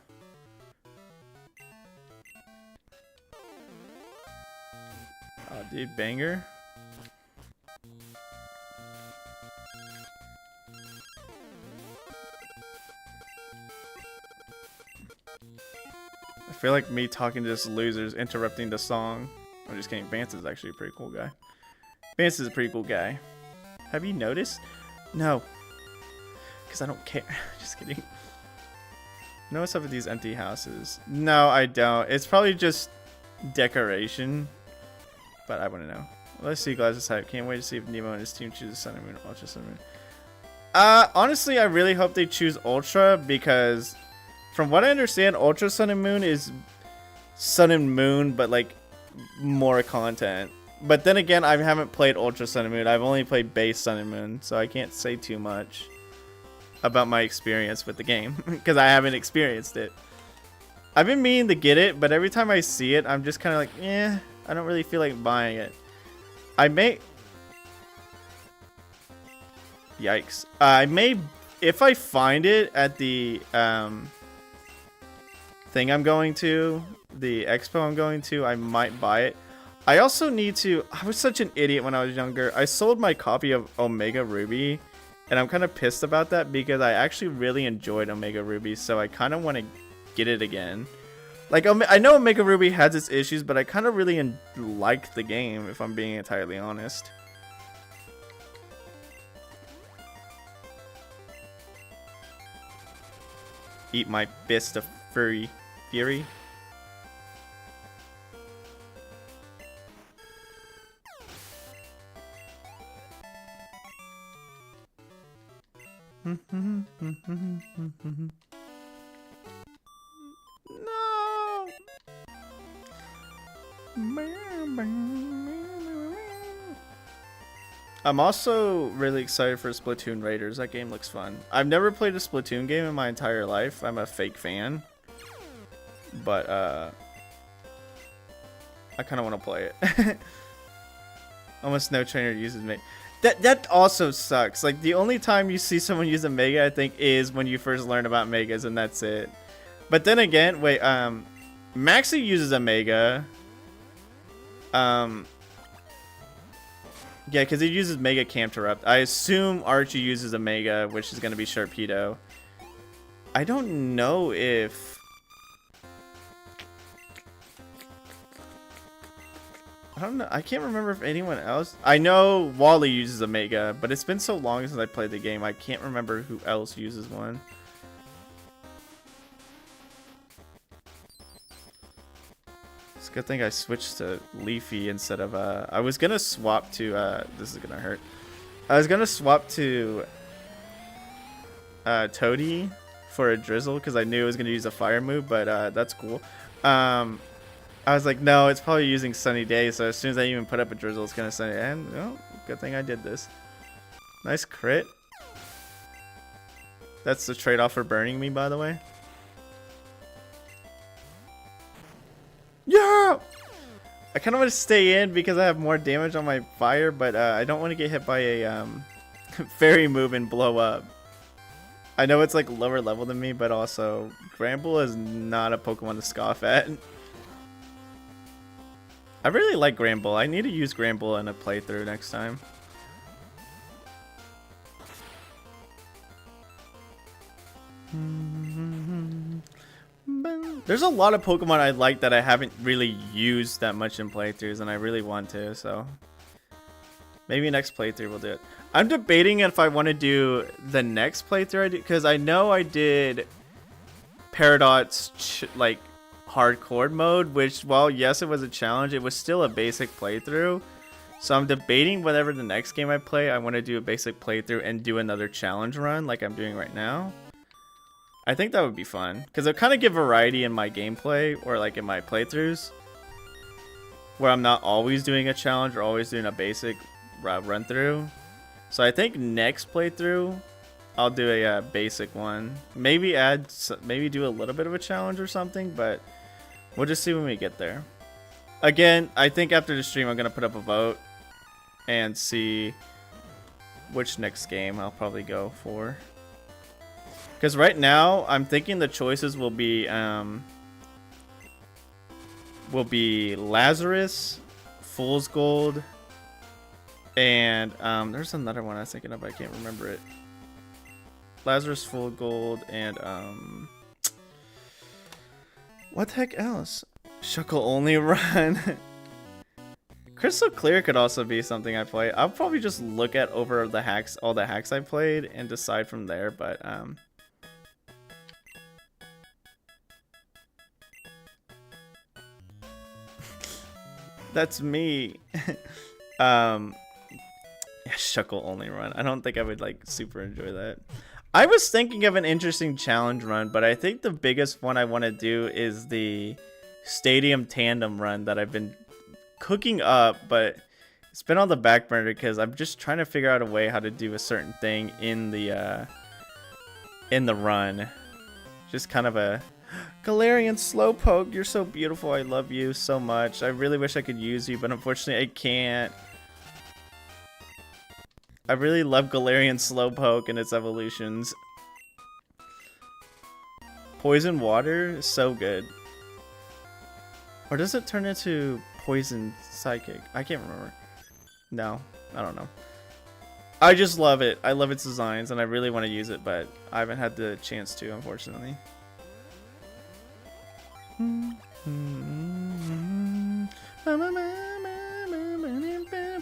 Oh, dude, banger. I feel like me talking to just losers interrupting the song. I'm just kidding. Vance is actually a pretty cool guy. Vance is a pretty cool guy. Have you noticed? No. Because I don't care. Just kidding. You know what's up with these empty houses? No, I don't. It's probably just decoration. But I want to know. Let's see Glasses hype. Can't wait to see if Nemo and his team chooses Sun and Moon or Ultra Sun and Moon. Honestly, I really hope they choose Ultra because from what I understand, Ultra Sun and Moon is Sun and Moon, but like more content. But then again, I haven't played Ultra Sun and Moon. I've only played base Sun and Moon, so I can't say too much about my experience with the game because I haven't experienced it. I've been meaning to get it, but every time I see it, I'm just kind of like, eh, I don't really feel like buying it. I may... Yikes. I may... If I find it at the thing I'm going to, the expo I'm going to, I might buy it. I also need to... I was such an idiot when I was younger. I sold my copy of Omega Ruby, and I'm kind of pissed about that because I actually really enjoyed Omega Ruby, so I kind of want to get it again. Like, I know Omega Ruby has its issues, but I kind of really liked the game, if I'm being entirely honest. Eat my fist of fury. No. I'm also really excited for Splatoon Raiders. That game looks fun. I've never played a Splatoon game in my entire life. I'm a fake fan. But, I kind of want to play it. Almost no trainer uses me. That also sucks. Like, the only time you see someone use a Mega, I think, is when you first learn about Megas, and that's it. But then again, wait, Maxie uses a Mega. Yeah, because he uses Mega Camterrupt. I assume Archie uses a Mega, which is going to be Sharpedo. I don't know if... I don't know. I can't remember if anyone else... I know Wally uses a Mega, but it's been so long since I played the game, I can't remember who else uses one. It's a good thing I switched to Leafy instead of... I was going to swap to... this is going to hurt. I was going to swap to... Toadie for a Drizzle because I knew it was going to use a fire move, but that's cool. I was like, no, it's probably using Sunny Day, so as soon as I even put up a Drizzle, it's going to Sunny Day. And, oh, good thing I did this. Nice crit. That's the trade-off for burning me, by the way. Yeah! I kind of want to stay in because I have more damage on my fire, but I don't want to get hit by a fairy move and blow up. I know it's like lower level than me, but also Granbull is not a Pokemon to scoff at. I really like Granbull. I need to use Granbull in a playthrough next time. There's a lot of Pokemon I like that I haven't really used that much in playthroughs, and I really want to, so maybe next playthrough we'll do it. I'm debating if I want to do the next playthrough I do, because I know I did Peridot's like hardcore mode, which, while yes it was a challenge, it was still a basic playthrough. So I'm debating whenever the next game I play, I want to do a basic playthrough and do another challenge run like I'm doing right now. I think that would be fun, because it'll kind of give variety in my gameplay, or like in my playthroughs, where I'm not always doing a challenge or always doing a basic run through. So I think next playthrough, I'll do a basic one. Maybe do a little bit of a challenge or something, but we'll just see when we get there. Again, I think after the stream, I'm going to put up a vote and see which next game I'll probably go for. Because right now, I'm thinking the choices will be Lazarus, Fool's Gold, and there's another one I was thinking of, I can't remember it. Lazarus, Full Gold, and what the heck else? Shuckle Only Run. Crystal Clear could also be something I play. I'll probably just look at over the hacks, all the hacks I played, and decide from there, but that's me. Yeah, Shuckle Only Run. I don't think I would like super enjoy that. I was thinking of an interesting challenge run, but I think the biggest one I want to do is the Stadium Tandem run that I've been cooking up, but it's been on the back burner because I'm just trying to figure out a way how to do a certain thing in the run. Just kind of a Galarian Slowpoke, you're so beautiful. I love you so much. I really wish I could use you, but unfortunately I can't. I really love Galarian Slowpoke and its evolutions. Poison Water is so good. Or does it turn into Poison Psychic? I can't remember. No, I don't know. I just love it. I love its designs and I really want to use it, but I haven't had the chance to, unfortunately.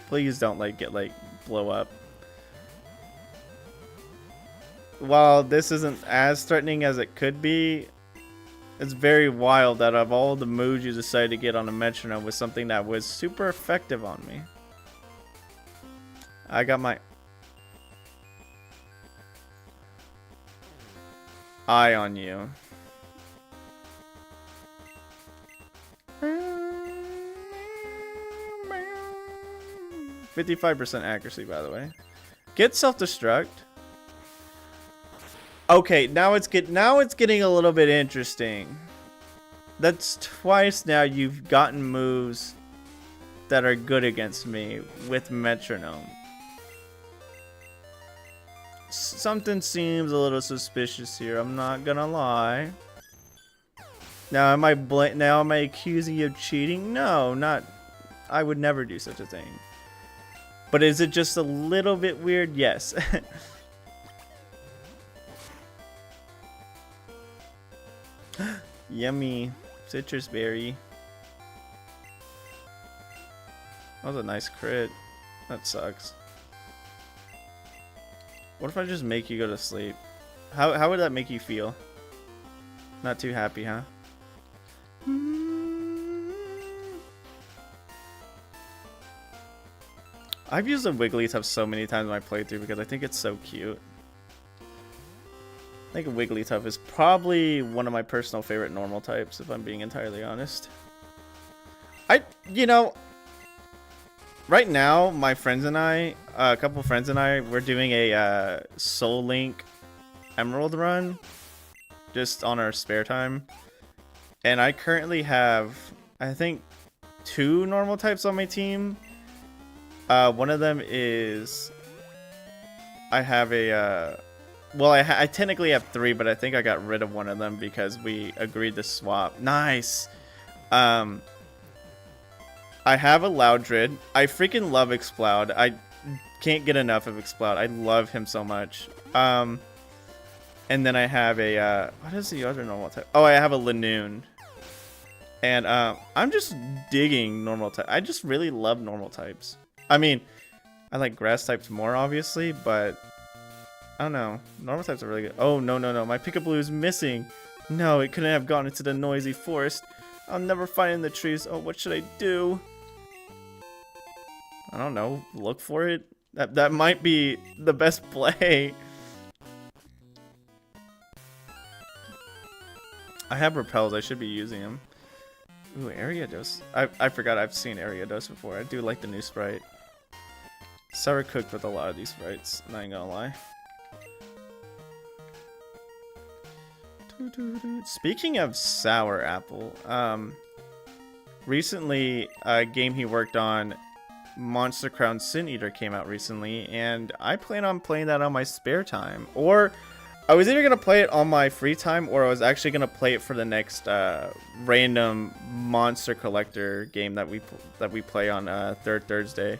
Please don't blow up. While this isn't as threatening as it could be, it's very wild that of all the moves you decided to get on a metronome was something that was super effective on me. I got my eye on you. 55% accuracy, by the way. Get self-destruct. Okay, now it's getting a little bit interesting. That's twice now you've gotten moves that are good against me with metronome. Something seems a little suspicious here. I'm not gonna lie. Now am I accusing you of cheating? No, not. I would never do such a thing. But is it just a little bit weird? Yes. Yummy citrus berry. That was a nice crit. That sucks. What if I just make you go to sleep? How would that make you feel? Not too happy, huh? I've used the Wigglytuff so many times in my playthrough because I think it's so cute. I think Wigglytuff is probably one of my personal favorite normal types, if I'm being entirely honest. You know, right now, my friends and I, a couple friends and I, we're doing a Soul Link Emerald run, just on our spare time. And I currently have, I think, 2 normal types on my team. One of them is, I have a, well, I technically have 3, but I think I got rid of one of them because we agreed to swap. Nice! I have a Loudred. I freaking love Exploud. I can't get enough of Exploud. I love him so much. And then I have a, what is the other normal type? Oh, I have a Lanoon. And I'm just digging normal type. I just really love normal types. I mean, I like grass types more, obviously, but I don't know. Normal types are really good. Oh, no, no, no. My Pikablu is missing. No, it couldn't have gone into the noisy forest. I'll never find it in the trees. Oh, what should I do? I don't know. Look for it. That might be the best play. I have repels. I should be using them. Ooh, Ariados. I forgot I've seen Ariados before. I do like the new sprite. Sour cooked with a lot of these sprites, not even gonna lie. Speaking of Sour Apple, recently a game he worked on, Monster Crown Sin Eater, came out recently, and I plan on playing that on my spare time. Or I was either gonna play it on my free time, or I was actually gonna play it for the next random monster collector game that we play on Third Thursday.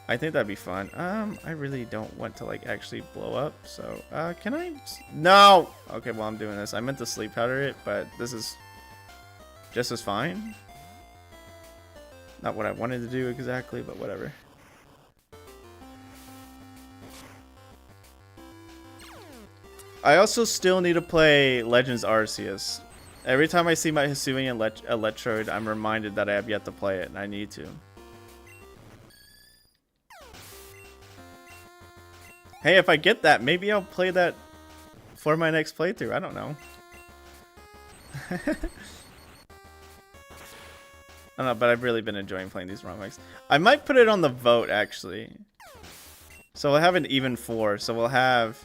I think that'd be fun. I really don't want to like actually blow up, so can I? No. Okay, well I'm doing this. I meant to sleep powder it, but this is just as fine. Not what I wanted to do exactly, but whatever. I also still need to play Legends Arceus. Every time I see my Hisuian Electrode, I'm reminded that I have yet to play it, and I need to. Hey, if I get that, maybe I'll play that for my next playthrough. I don't know. I don't know, but I've really been enjoying playing these ROM hacks. I might put it on the vote, actually. So we'll have an even 4. So we'll have...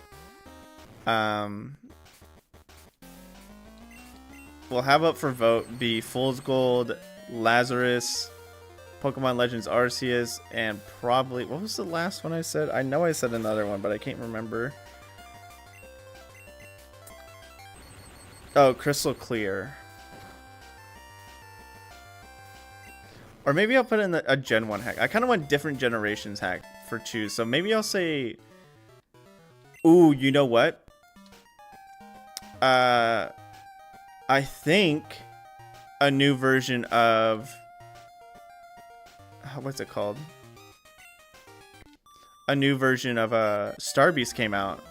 we'll have up for vote be Fool's Gold, Lazarus, Pokemon Legends Arceus, and probably... What was the last one I said? I know I said another one, but I can't remember. Oh, Crystal Clear. Or maybe I'll put in a Gen 1 hack. I kind of want different generations hack for choose. So maybe I'll say... Ooh, you know what? I think a new version of... What's it called? A new version of Star Beast came out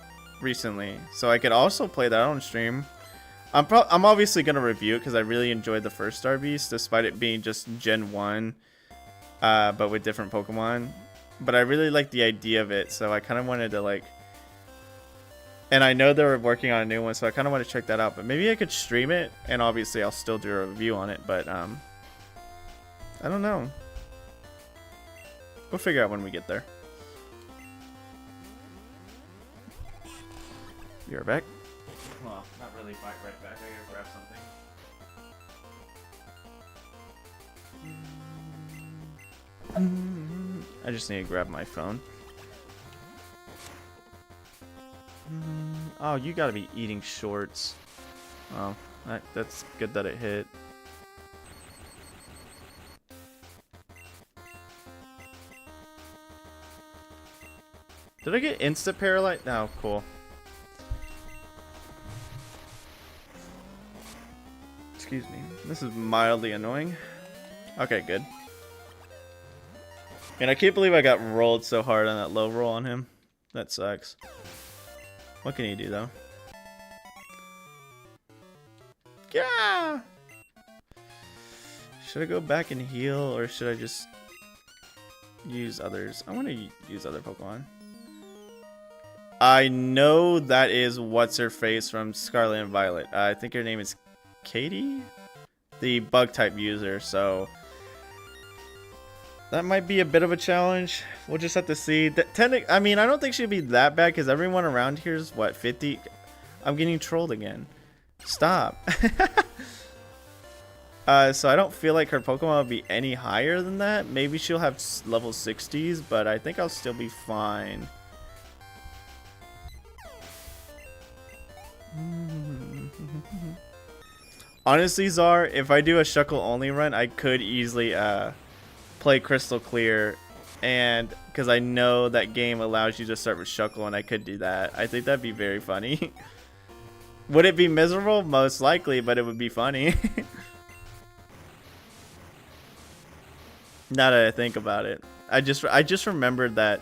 recently. So I could also play that on stream. I'm obviously going to review it because I really enjoyed the first Star Beast, despite it being just Gen 1, but with different Pokemon. But I really like the idea of it, so I kind of wanted to, like... And I know they were working on a new one, so I kind of want to check that out. But maybe I could stream it, and obviously I'll still do a review on it, but, I don't know. We'll figure out when we get there. You're back? Well, not really right back. I gotta grab something. I just need to grab my phone. Oh, you gotta be eating shorts. Oh, that's good that it hit. Did I get instant paralyzed? No, cool. Excuse me. This is mildly annoying. Okay, good. And I can't believe I got rolled so hard on that low roll on him. That sucks. What can he do, though? Yeah! Should I go back and heal, or should I just use others? I want to use other Pokemon. I know that is what's-her-face from Scarlet and Violet. I think her name is Katie? The bug-type user, so... that might be a bit of a challenge. We'll just have to see. I mean, I don't think she'd be that bad because everyone around here is, what, 50? I'm getting trolled again. Stop. So I don't feel like her Pokemon will be any higher than that. Maybe she'll have level 60s, but I think I'll still be fine. Honestly, Czar, if I do a Shuckle only run, I could easily play Crystal Clear, and because I know that game allows you to start with Shuckle, and I could do that. I think that'd be very funny. Would it be miserable? Most likely, but it would be funny. Now that I think about it, I just remembered that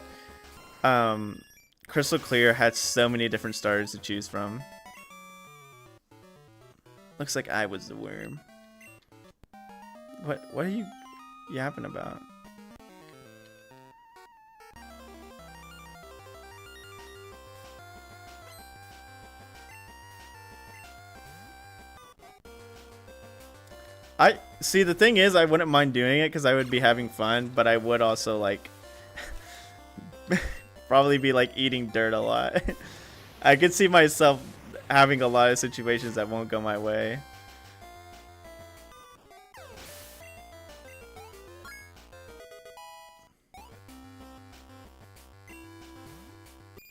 Crystal Clear had so many different starters to choose from. Looks like I was the worm. What are you yapping about? I see, the thing is, I wouldn't mind doing it because I would be having fun, but I would also like probably be like eating dirt a lot. I could see myself having a lot of situations that won't go my way.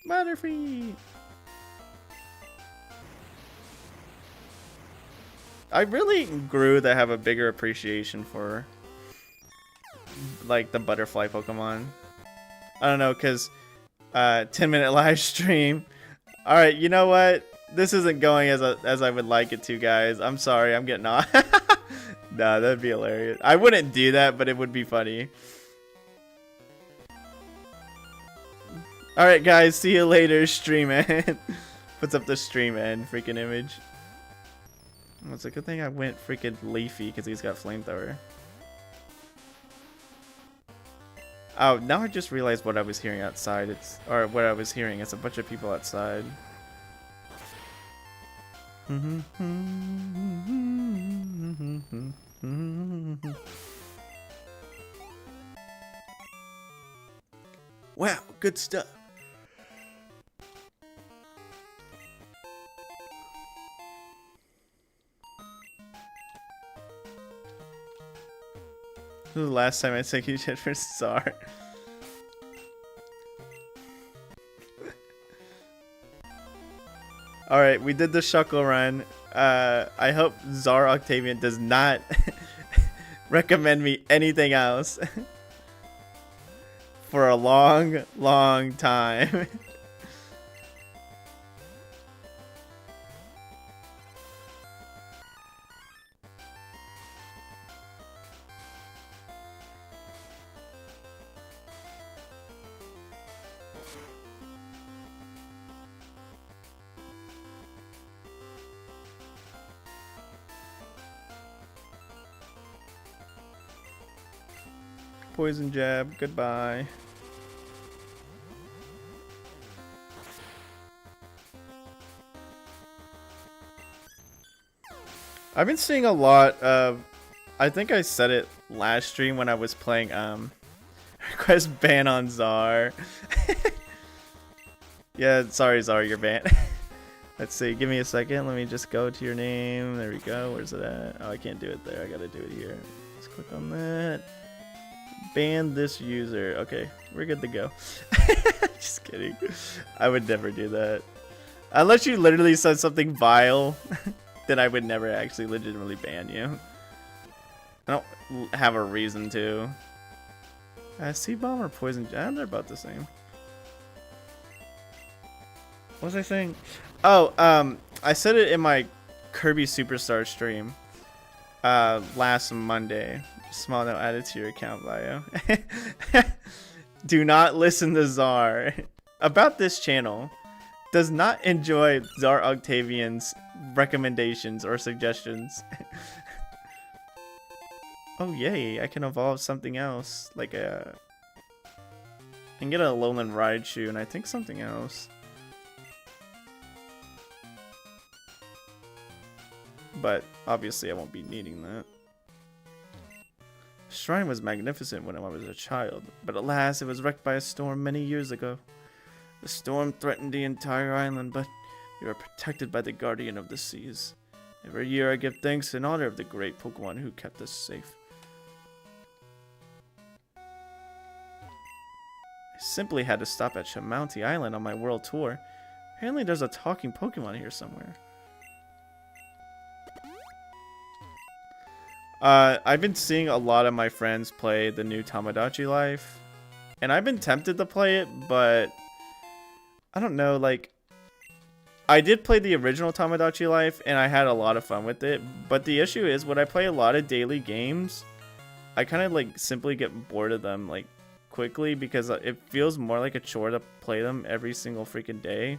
Butterfree! I really grew to have a bigger appreciation for like the butterfly Pokemon. I don't know, cause 10-minute live stream. All right, you know what? This isn't going as I would like it to, guys. I'm sorry, I'm getting off. Nah, that'd be hilarious. I wouldn't do that, but it would be funny. All right, guys, see you later. Stream end. Puts up the stream end freaking image. Well, it's a good thing I went freaking Leafy because he's got flamethrower. Oh, now I just realized what I was hearing outside. Or what I was hearing. It's a bunch of people outside. Wow, good stuff. This was the last time I took you shit for Czar. Alright, we did the Shuckle run. I hope Czar Octavian does not recommend me anything else for a long, long time. Poison jab, goodbye. I've been seeing a lot of, I think I said it last stream when I was playing request ban on Czar. Yeah, sorry Czar, you're banned. Let's see, give me a second, let me just go to your name. There we go, where's it at? Oh, I can't do it there, I gotta do it here. Let's click on that. Ban this user. Okay, we're good to go. Just kidding. I would never do that. Unless you literally said something vile, then I would never actually legitimately ban you. I don't have a reason to. Seed bomb or poison? They're about the same. What was I saying? Oh, I said it in my Kirby Superstar stream last Monday. Small note added to your account bio. Do not listen to Czar. About this channel, does not enjoy Czar Octavian's recommendations or suggestions. Oh yay, I can evolve something else. Like a... I can get a Lowland Raichu and I think something else. But obviously I won't be needing that. The shrine was magnificent when I was a child, but alas, it was wrecked by a storm many years ago. The storm threatened the entire island, but we were protected by the Guardian of the Seas. Every year I give thanks in honor of the great Pokemon who kept us safe. I simply had to stop at Shamounty Island on my world tour. Apparently there's a talking Pokemon here somewhere. I've been seeing a lot of my friends play the new Tamagotchi Life, and I've been tempted to play it, but I don't know, like, I did play the original Tamagotchi Life, and I had a lot of fun with it, but the issue is, when I play a lot of daily games, I kind of, like, simply get bored of them, like, quickly, because it feels more like a chore to play them every single freaking day.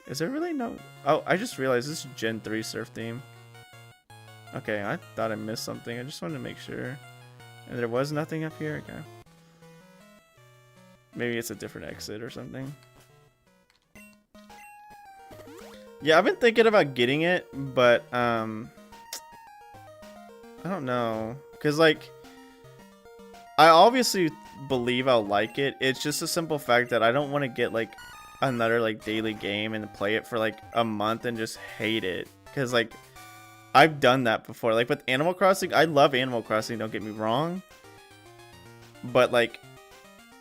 Is there really no... Oh, I just realized this is Gen 3 Surf theme. Okay, I thought I missed something. I just wanted to make sure. And there was nothing up here? Okay. Maybe it's a different exit or something. Yeah, I've been thinking about getting it, but, I don't know. Because, like, I obviously believe I'll like it. It's just a simple fact that I don't want to get, like, another, like, daily game and play it for, like, a month and just hate it. Because, like... I've done that before. Like with Animal Crossing, I love Animal Crossing, don't get me wrong. But like,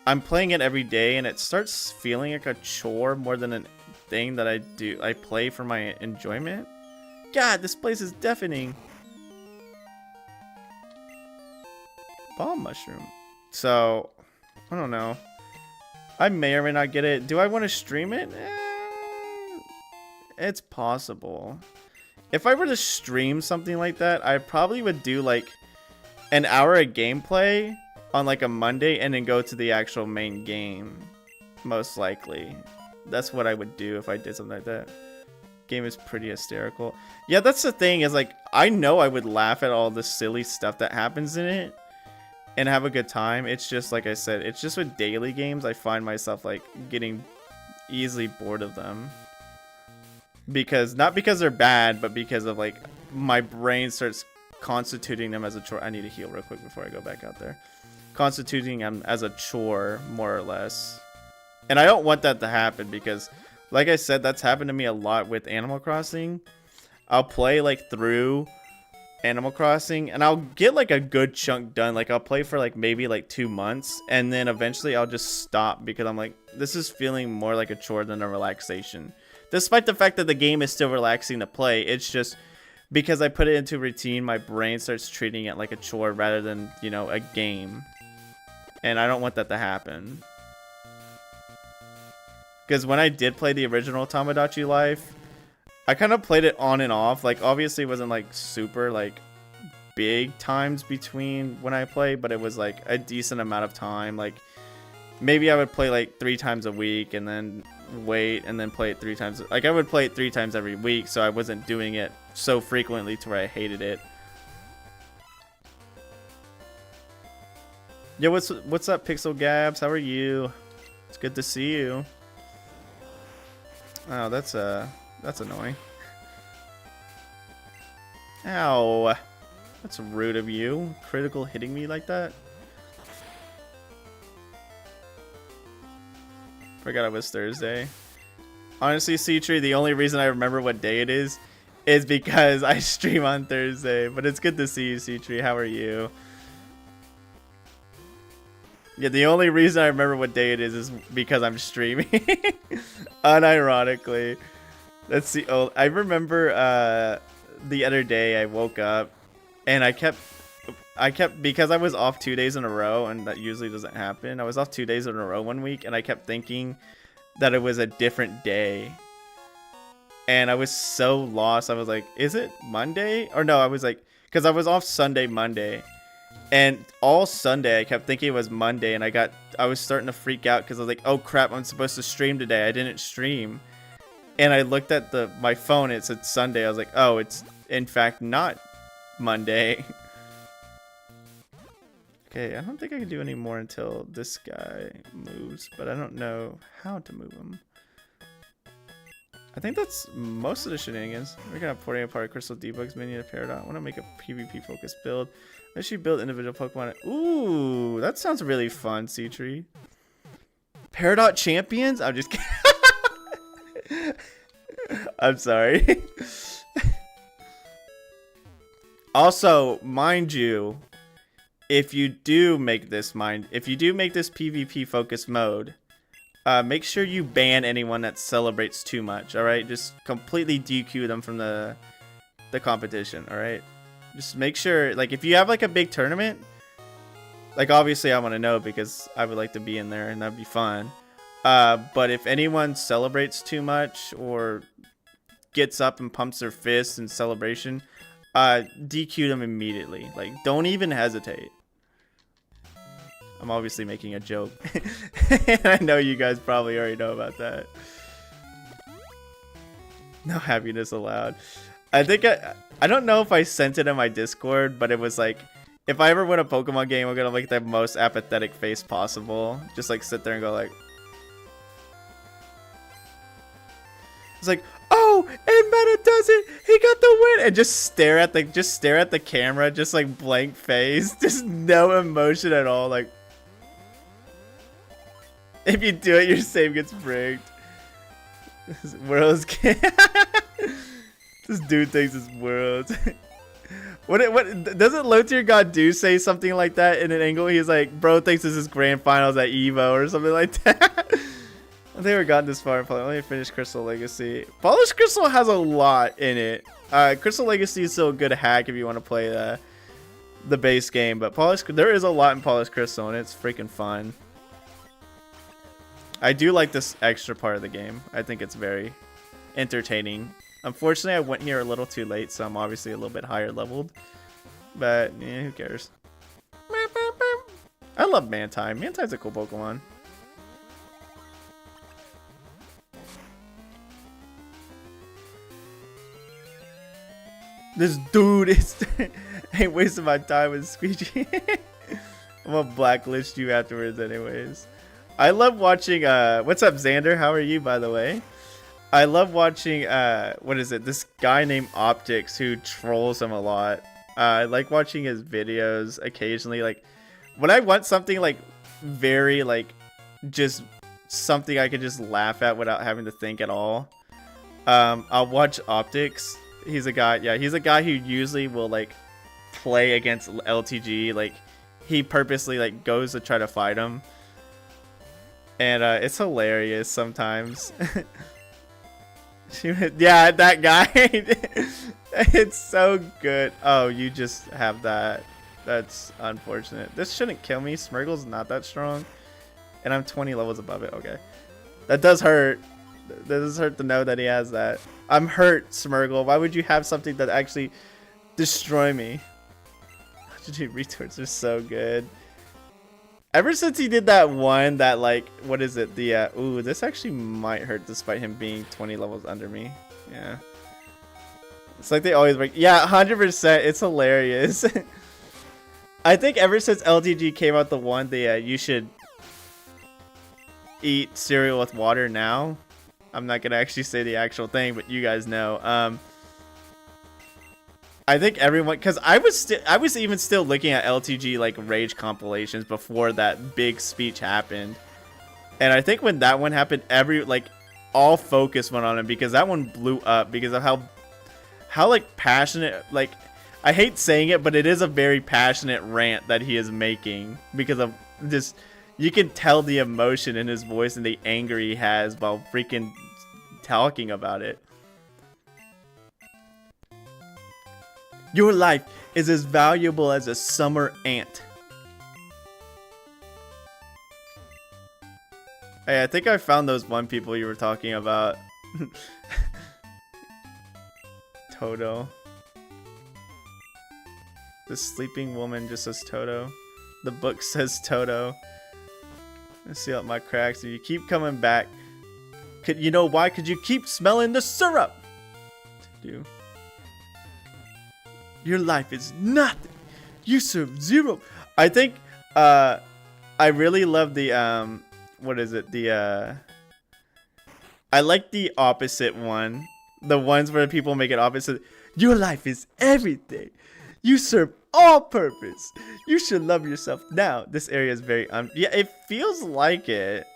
I'm playing it every day and it starts feeling like a chore more than a thing that I play for my enjoyment. God, this place is deafening. Bomb mushroom. So, I don't know. I may or may not get it. Do I want to stream it? It's possible. If I were to stream something like that, I probably would do like an hour of gameplay on like a Monday and then go to the actual main game. Most likely. That's what I would do if I did something like that. Game is pretty hysterical. Yeah, that's the thing is like, I know I would laugh at all the silly stuff that happens in it and have a good time. It's just like I said, it's just with daily games, I find myself like getting easily bored of them. Because not because they're bad, but because of like my brain starts constituting them as a chore. I need to heal real quick before I go back out there. Constituting them as a chore, more or less. And I don't want that to happen because, like I said, that's happened to me a lot with Animal Crossing. I'll play like through Animal Crossing and I'll get like a good chunk done. Like I'll play for like maybe like 2 months and then eventually I'll just stop because I'm like, this is feeling more like a chore than a relaxation. Despite the fact that the game is still relaxing to play, it's just because I put it into routine, my brain starts treating it like a chore rather than, you know, a game. And I don't want that to happen. Because when I did play the original Tamagotchi Life, I kind of played it on and off. Like, obviously it wasn't like super like big times between when I played, but it was like a decent amount of time. Like, maybe I would play like 3 times a week and then wait and then play it 3 times. Like I would play it 3 times every week, so I wasn't doing it so frequently to where I hated it. Yo, what's up, Pixel Gabs? How are you? It's good to see you. Oh, that's annoying. Ow. That's rude of you. Critical hitting me like that. Forgot it was Thursday. Honestly, C-Tree, the only reason I remember what day it is because I stream on Thursday. But it's good to see you, C-Tree. How are you? Yeah, the only reason I remember what day it is because I'm streaming. Unironically. That's the old. I remember the other day I woke up and I kept because I was off 2 days in a row, and that usually doesn't happen. I was off 2 days in a row one week, and I kept thinking that it was a different day. And I was so lost. I was like, is it Monday? Or no, I was like, because I was off Sunday, Monday. And all Sunday, I kept thinking it was Monday, and I was starting to freak out because I was like, oh crap, I'm supposed to stream today. I didn't stream. And I looked at my phone, it said Sunday. I was like, oh, it's in fact not Monday. Okay, I don't think I can do any more until this guy moves, but I don't know how to move him. I think that's most of the shenanigans. We're gonna porting apart Crystal Debugs minion to Peridot. I want to make a PvP focused build. I should build individual Pokemon. Ooh, that sounds really fun, Seatree. Peridot champions? I'm just kidding. I'm sorry. Also, mind you, if you do make this PvP focused mode, make sure you ban anyone that celebrates too much. All right, just completely DQ them from the competition. All right, just make sure, like, if you have like a big tournament, like obviously I want to know because I would like to be in there and that'd be fun. But if anyone celebrates too much or gets up and pumps their fists in celebration, DQ them immediately. Like, don't even hesitate. I'm obviously making a joke. And I know you guys probably already know about that. No happiness allowed. I think I don't know if I sent it in my Discord, but it was like, if I ever win a Pokemon game, I'm gonna make the most apathetic face possible. Just like sit there and go like, it's like, oh, and Meta does it. He got the win, and just stare at the camera, just like blank face, just no emotion at all. Like, if you do it, your save gets bricked. This world's this dude thinks it's world. What doesn't Low Tier God do say something like that in an angle? He's like, bro thinks this is grand finals at Evo or something like that. I think we've gotten this far. Let me finish Crystal Legacy. Polished Crystal has a lot in it. Crystal Legacy is still a good hack if you want to play the base game, but there is a lot in Polished Crystal, and it's freaking fun. I do like this extra part of the game. I think it's very entertaining. Unfortunately, I went here a little too late, so I'm obviously a little bit higher leveled. But yeah, who cares? I love Mantine. Mantine's a cool Pokemon. This dude is ain't wasting my time with Squeegee. I'm gonna blacklist you afterwards anyways. I love watching what's up, Xander? How are you, by the way? I love watching what is it? This guy named Optics who trolls him a lot. I like watching his videos occasionally. Like when I want something like very like just something I could just laugh at without having to think at all. I'll watch Optics. He's a guy, yeah, he's a guy who usually will like play against LTG. Like he purposely like goes to try to fight him. And it's hilarious sometimes. Yeah, that guy. It's so good. Oh, you just have that. That's unfortunate. This shouldn't kill me. Smirgle's not that strong. And I'm 20 levels above it. Okay. That does hurt. That does hurt to know that he has that. I'm hurt, Smirgle. Why would you have something that actually destroy me? Dude, retorts are so good. Ever since he did that one, that like, what is it? The, ooh, this actually might hurt despite him being 20 levels under me. Yeah. It's like they always break. Yeah, 100%. It's hilarious. I think ever since LTG came out the one, you should eat cereal with water now. I'm not going to actually say the actual thing, but you guys know. I think everyone, because I was even still looking at LTG like rage compilations before that big speech happened, and I think when that one happened, all focus went on him because that one blew up because of how like passionate, like I hate saying it, but it is a very passionate rant that he is making because of this. You can tell the emotion in his voice and the anger he has while freaking talking about it. Your life is as valuable as a summer ant. Hey, I think I found those one people you were talking about. Toto. The sleeping woman just says Toto. The book says Toto. Let's seal up my cracks. You keep coming back. You know why? Because you keep smelling the syrup. Do. Your life is nothing. You serve zero. I think I really love the what is it? The I like the opposite one. The ones where people make it opposite. Your life is everything. You serve all purpose. You should love yourself now. This area is very yeah, it feels like it.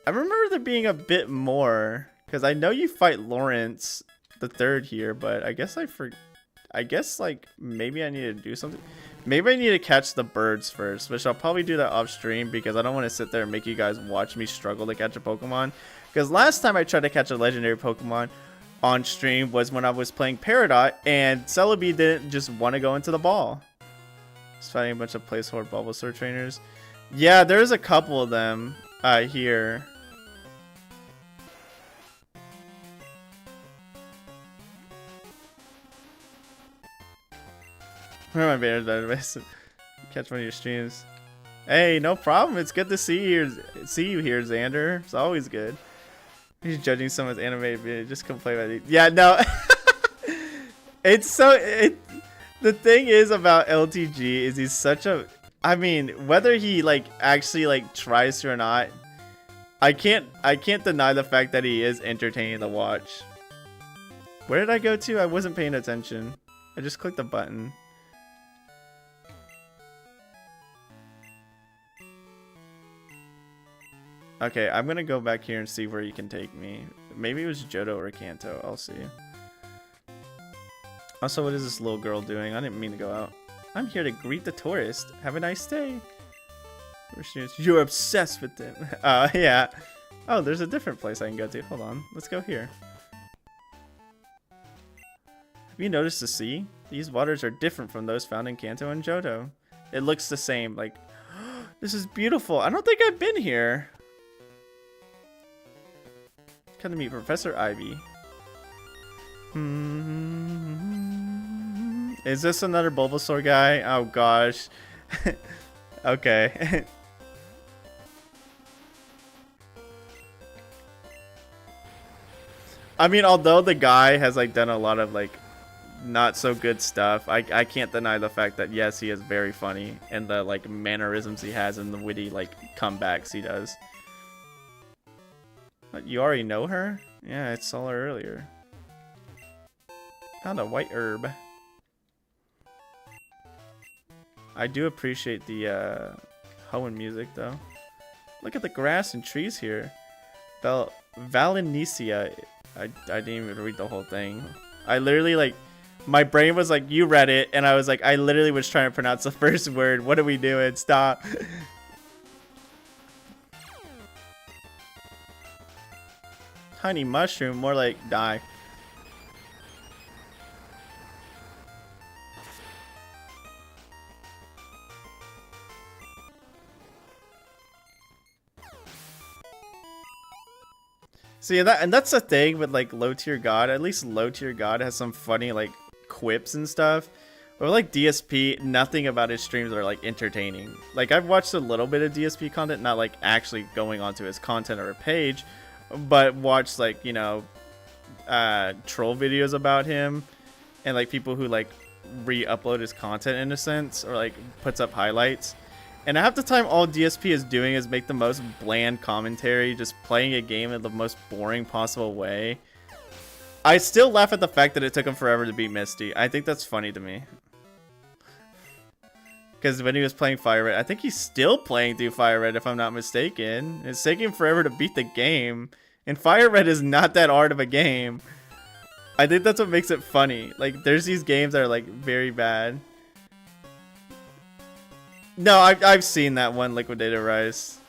I remember there being a bit more because I know you fight Lawrence the third here, but I guess I guess like maybe I need to do something. Maybe I need to catch the birds first, which I'll probably do that off stream because I don't want to sit there and make you guys watch me struggle to catch a Pokemon. Because last time I tried to catch a legendary Pokemon on stream was when I was playing Peridot and Celebi didn't just want to go into the ball. Just fighting a bunch of placeholder Bulbasaur trainers. Yeah, there's a couple of them here. Where are my banners, database? Catch one of your streams. Hey, no problem. It's good to see you here, Xander. It's always good. He's judging someone's animated video. Just complain about it. Yeah, no. It's so the thing is about LTG is he's such a I mean, whether he like actually like tries to or not, I can't deny the fact that he is entertaining to watch. Where did I go to? I wasn't paying attention. I just clicked the button. Okay, I'm gonna go back here and see where you can take me. Maybe it was Johto or Kanto. I'll see. Also, what is this little girl doing? I didn't mean to go out. I'm here to greet the tourist. Have a nice day. You're obsessed with them. Yeah. Oh, there's a different place I can go to. Hold on. Let's go here. Have you noticed the sea? These waters are different from those found in Kanto and Johto. It looks the same. Like, this is beautiful. I don't think I've been here. Come to meet Professor Ivy. Is this another Bulbasaur guy? Oh gosh. Okay. I mean, although the guy has like done a lot of like not so good stuff, I can't deny the fact that yes, he is very funny and the like mannerisms he has and the witty like comebacks he does. But you already know her? Yeah, I saw her earlier. Found a white herb. I do appreciate the Hoenn music though. Look at the grass and trees here. Valenicia. I didn't even read the whole thing. I literally like my brain was like, you read it, and I was like, I literally was trying to pronounce the first word. What are we doing? Stop. Honey mushroom, more like die. See, that's the thing with like low tier god. At least low tier god has some funny like quips and stuff. But with, like DSP, nothing about his streams are like entertaining. Like I've watched a little bit of DSP content, not like actually going onto his content or a page, but watched like, you know, troll videos about him and like people who like re-upload his content in a sense or like puts up highlights. And half the time all DSP is doing is make the most bland commentary, just playing a game in the most boring possible way. I still laugh at the fact that it took him forever to beat Misty. I think that's funny to me. Because when he was playing Fire Red, I think he's still playing through Fire Red if I'm not mistaken. It's taking him forever to beat the game. And Fire Red is not that hard of a game. I think that's what makes it funny. Like, there's these games that are like very bad. No, I've seen that one, Liquidator Rice.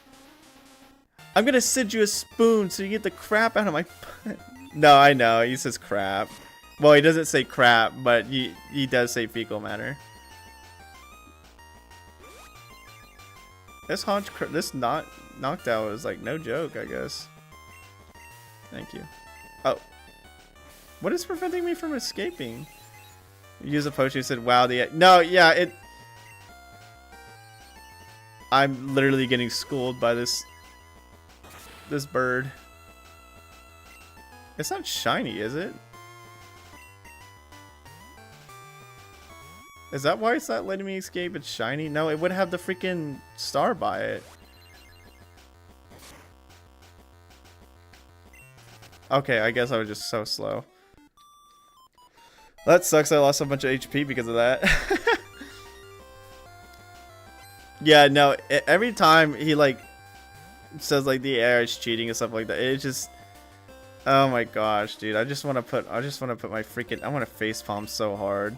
I'm gonna send you a spoon so you get the crap out of my butt. No, I know. He says crap. Well, he doesn't say crap, but he does say fecal matter. This knockdown is like no joke, I guess. Thank you. Oh. What is preventing me from escaping? Use a potion. You said, wow, no, yeah, I'm literally getting schooled by this bird. It's not shiny, is it? Is that why it's not letting me escape? It's shiny? No, it would have the freaking star by it. Okay, I guess I was just so slow. That sucks. I lost a bunch of HP because of that. Yeah, no, every time he like says like the air is cheating and stuff like that, it just, oh my gosh, dude, I just want to put my freaking, I want to facepalm so hard.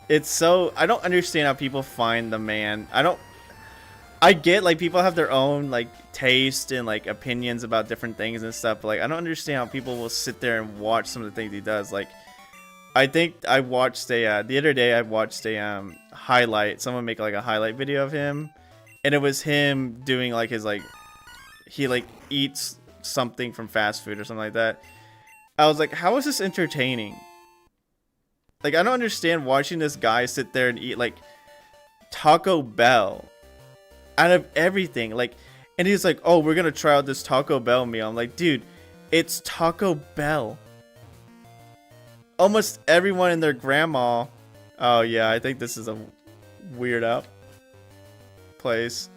It's so, I don't understand how people find the man. I get like people have their own like taste and like opinions about different things and stuff, but like I don't understand how people will sit there and watch some of the things he does. Like I think I watched the other day I watched a highlight, someone make like a highlight video of him, and it was him doing like his like, he like eats something from fast food or something like that. I was like, how is this entertaining? Like I don't understand watching this guy sit there and eat like Taco Bell out of everything, like, and he's like, oh, we're gonna try out this Taco Bell meal. I'm like, dude, it's Taco Bell. Almost everyone and their grandma. Oh yeah, I think this is a weird up place.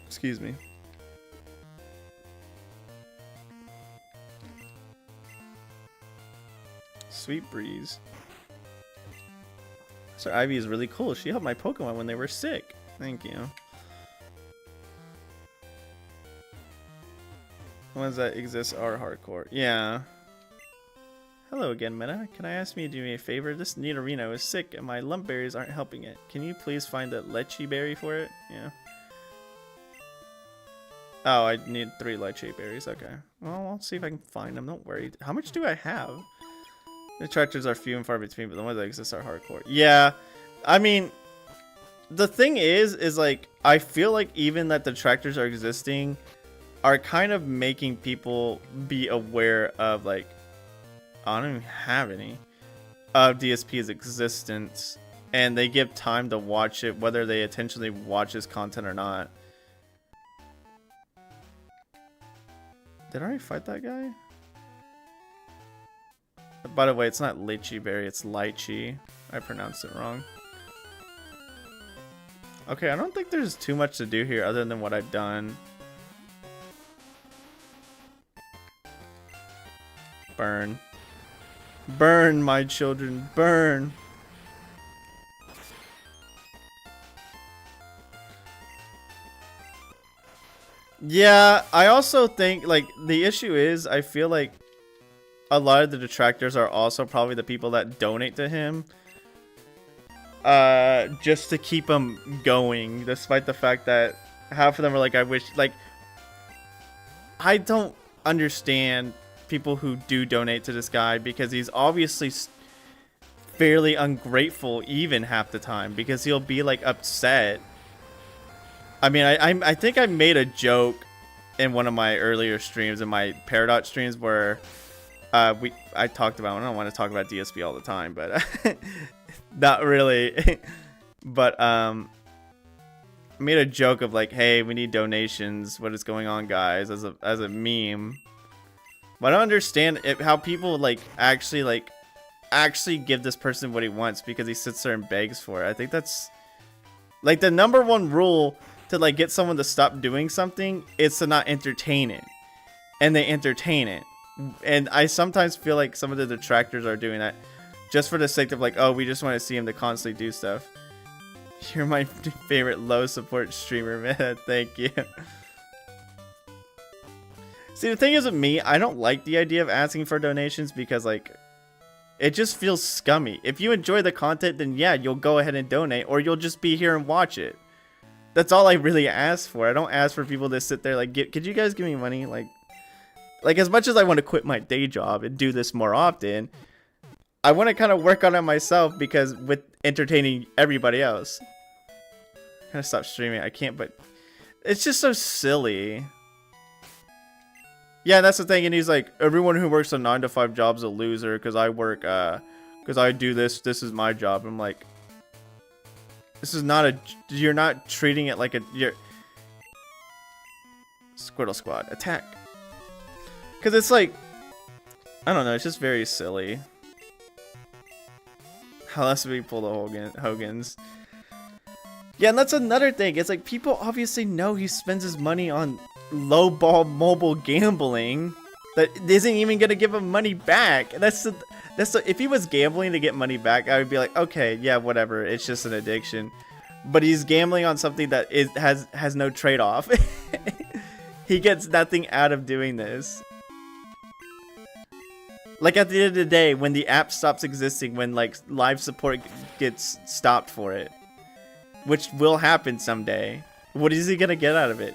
Excuse me. Sweet breeze. Sir Ivy is really cool. She helped my Pokemon when they were sick. Thank you. Ones that exist are hardcore. Yeah. Hello again, Meta. Can I ask you to do me a favor? This Nidorino is sick and my lump berries aren't helping it. Can you please find a Leche berry for it? Yeah. Oh, I need 3 Leche berries. Okay. Well, I'll see if I can find them. Don't worry. How much do I have? The tractors are few and far between, but the ones that exist are hardcore. Yeah. I mean, the thing is like, I feel like even that the tractors are existing are kind of making people be aware of like, I don't even have any of DSP's existence, and they give time to watch it, whether they intentionally watch his content or not. Did I already fight that guy? By the way, it's not lychee berry, it's lychee. I pronounced it wrong. Okay, I don't think there's too much to do here other than what I've done. Burn. Burn, my children, burn. Yeah, I also think, like, the issue is, I feel like a lot of the detractors are also probably the people that donate to him. Just to keep him going, despite the fact that half of them are like, I wish, like, I don't understand people who do donate to this guy, because he's obviously fairly ungrateful even half the time, because he'll be like upset. I mean, I think I made a joke in one of my earlier streams, in my Paradox streams, where I talked about, I don't want to talk about DSP all the time, but not really. But I made a joke of like, hey, we need donations, what is going on, guys, as a meme. But I don't understand how people like actually give this person what he wants because he sits there and begs for it. I think that's like the #1 rule to like get someone to stop doing something is to not entertain it, and they entertain it. And I sometimes feel like some of the detractors are doing that just for the sake of like, oh, we just want to see him to constantly do stuff. You're my favorite low support streamer, man. Thank you. See, the thing is with me, I don't like the idea of asking for donations because, like, It just feels scummy. If you enjoy the content, then yeah, you'll go ahead and donate, or you'll just be here and watch it. That's all I really ask for. I don't ask for people to sit there like, could you guys give me money? Like as much as I want to quit my day job and do this more often, I want to kind of work on it myself because with entertaining everybody else. I'm gonna stop streaming. I can't, but it's just so silly. Yeah, that's the thing. And he's like, everyone who works a 9-to-5 job's a loser because I work, because I do this. This is my job. I'm like, this is not a. You're not treating it like a. You're. Squirtle Squad attack. Because it's like, I don't know. It's just very silly. How else do we pull the Hogans? Yeah, and that's another thing. It's like people obviously know he spends his money on lowball mobile gambling that isn't even gonna give him money back. That's the if he was gambling to get money back, I would be like, okay, yeah, whatever. It's just an addiction. But he's gambling on something that has no trade-off. He gets nothing out of doing this. Like at the end of the day, when the app stops existing, when like live support gets stopped for it, which will happen someday, what is he gonna get out of it?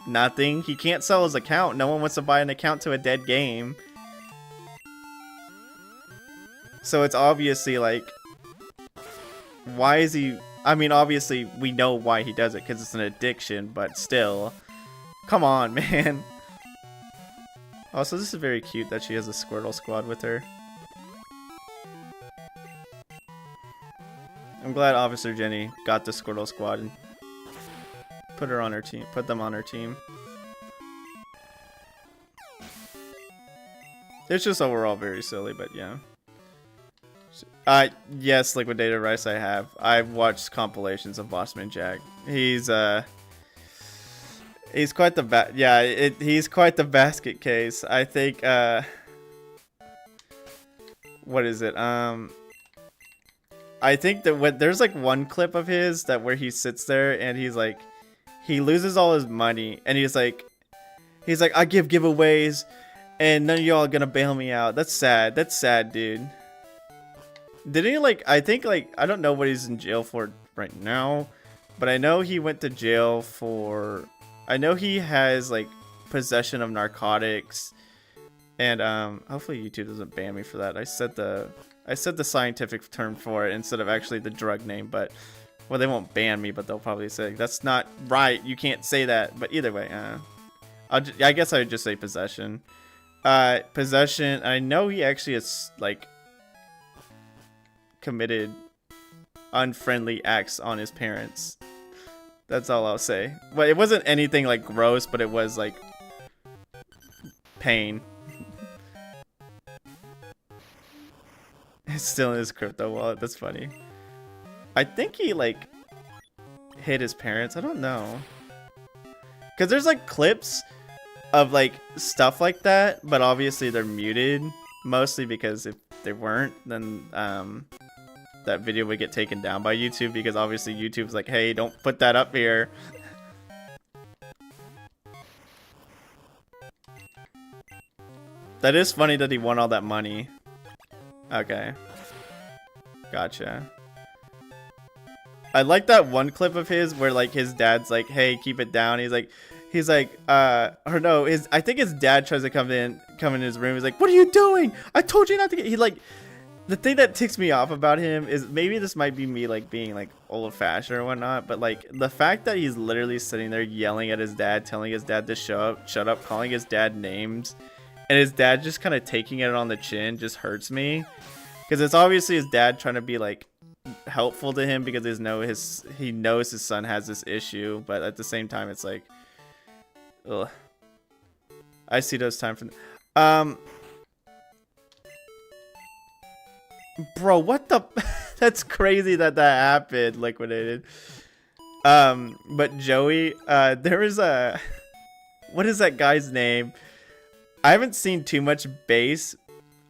Nothing. He can't sell his account. No one wants to buy an account to a dead game. So it's obviously like, why is he? I mean, obviously we know why he does it because it's an addiction, but still, come on, man. Also, this is very cute that she has a Squirtle Squad with her. I'm glad Officer Jenny got the Squirtle Squad and put her on her team. Put them on her team. It's just overall very silly, but yeah. Yes, Liquidated Rice I have. I've watched compilations of Bossman Jack. He's quite the he's quite the basket case. I think what is it? I think that there's like one clip of his that where he sits there and he's like he loses all his money and he's like I give giveaways and none of y'all are gonna bail me out. That's sad. That's sad, dude. Did he like I think like I don't know what he's in jail for right now, but I know he went to jail for I know he has like possession of narcotics and hopefully YouTube doesn't ban me for that. I said the scientific term for it instead of actually the drug name, but well, they won't ban me, but they'll probably say that's not right. You can't say that. But either way, I guess I would just say possession. Possession. I know he actually is like committed unfriendly acts on his parents. That's all I'll say. But it wasn't anything like gross, but it was like pain. It's still in his crypto wallet. That's funny. I think he like hit his parents. I don't know. Cause there's like clips of like stuff like that, but obviously they're muted. Mostly because if they weren't, then that video would get taken down by YouTube because obviously YouTube's like, hey, don't put that up here. That is funny that he won all that money. Okay. Gotcha. I like that one clip of his where like his dad's like, hey, keep it down. He's like, or no, I think his dad tries to come in his room. He's like, what are you doing? I told you not to get, he like, the thing that ticks me off about him is maybe this might be me like being like old fashioned or whatnot, but like the fact that he's literally sitting there yelling at his dad, telling his dad to shut up, calling his dad names, and his dad just kind of taking it on the chin just hurts me. Because it's obviously his dad trying to be like helpful to him because he knows his son has this issue, but at the same time it's like, ugh. I see those time from bro, what the that's crazy that happened. Liquidated. But Joey, there is a what is that guy's name? I haven't seen too much base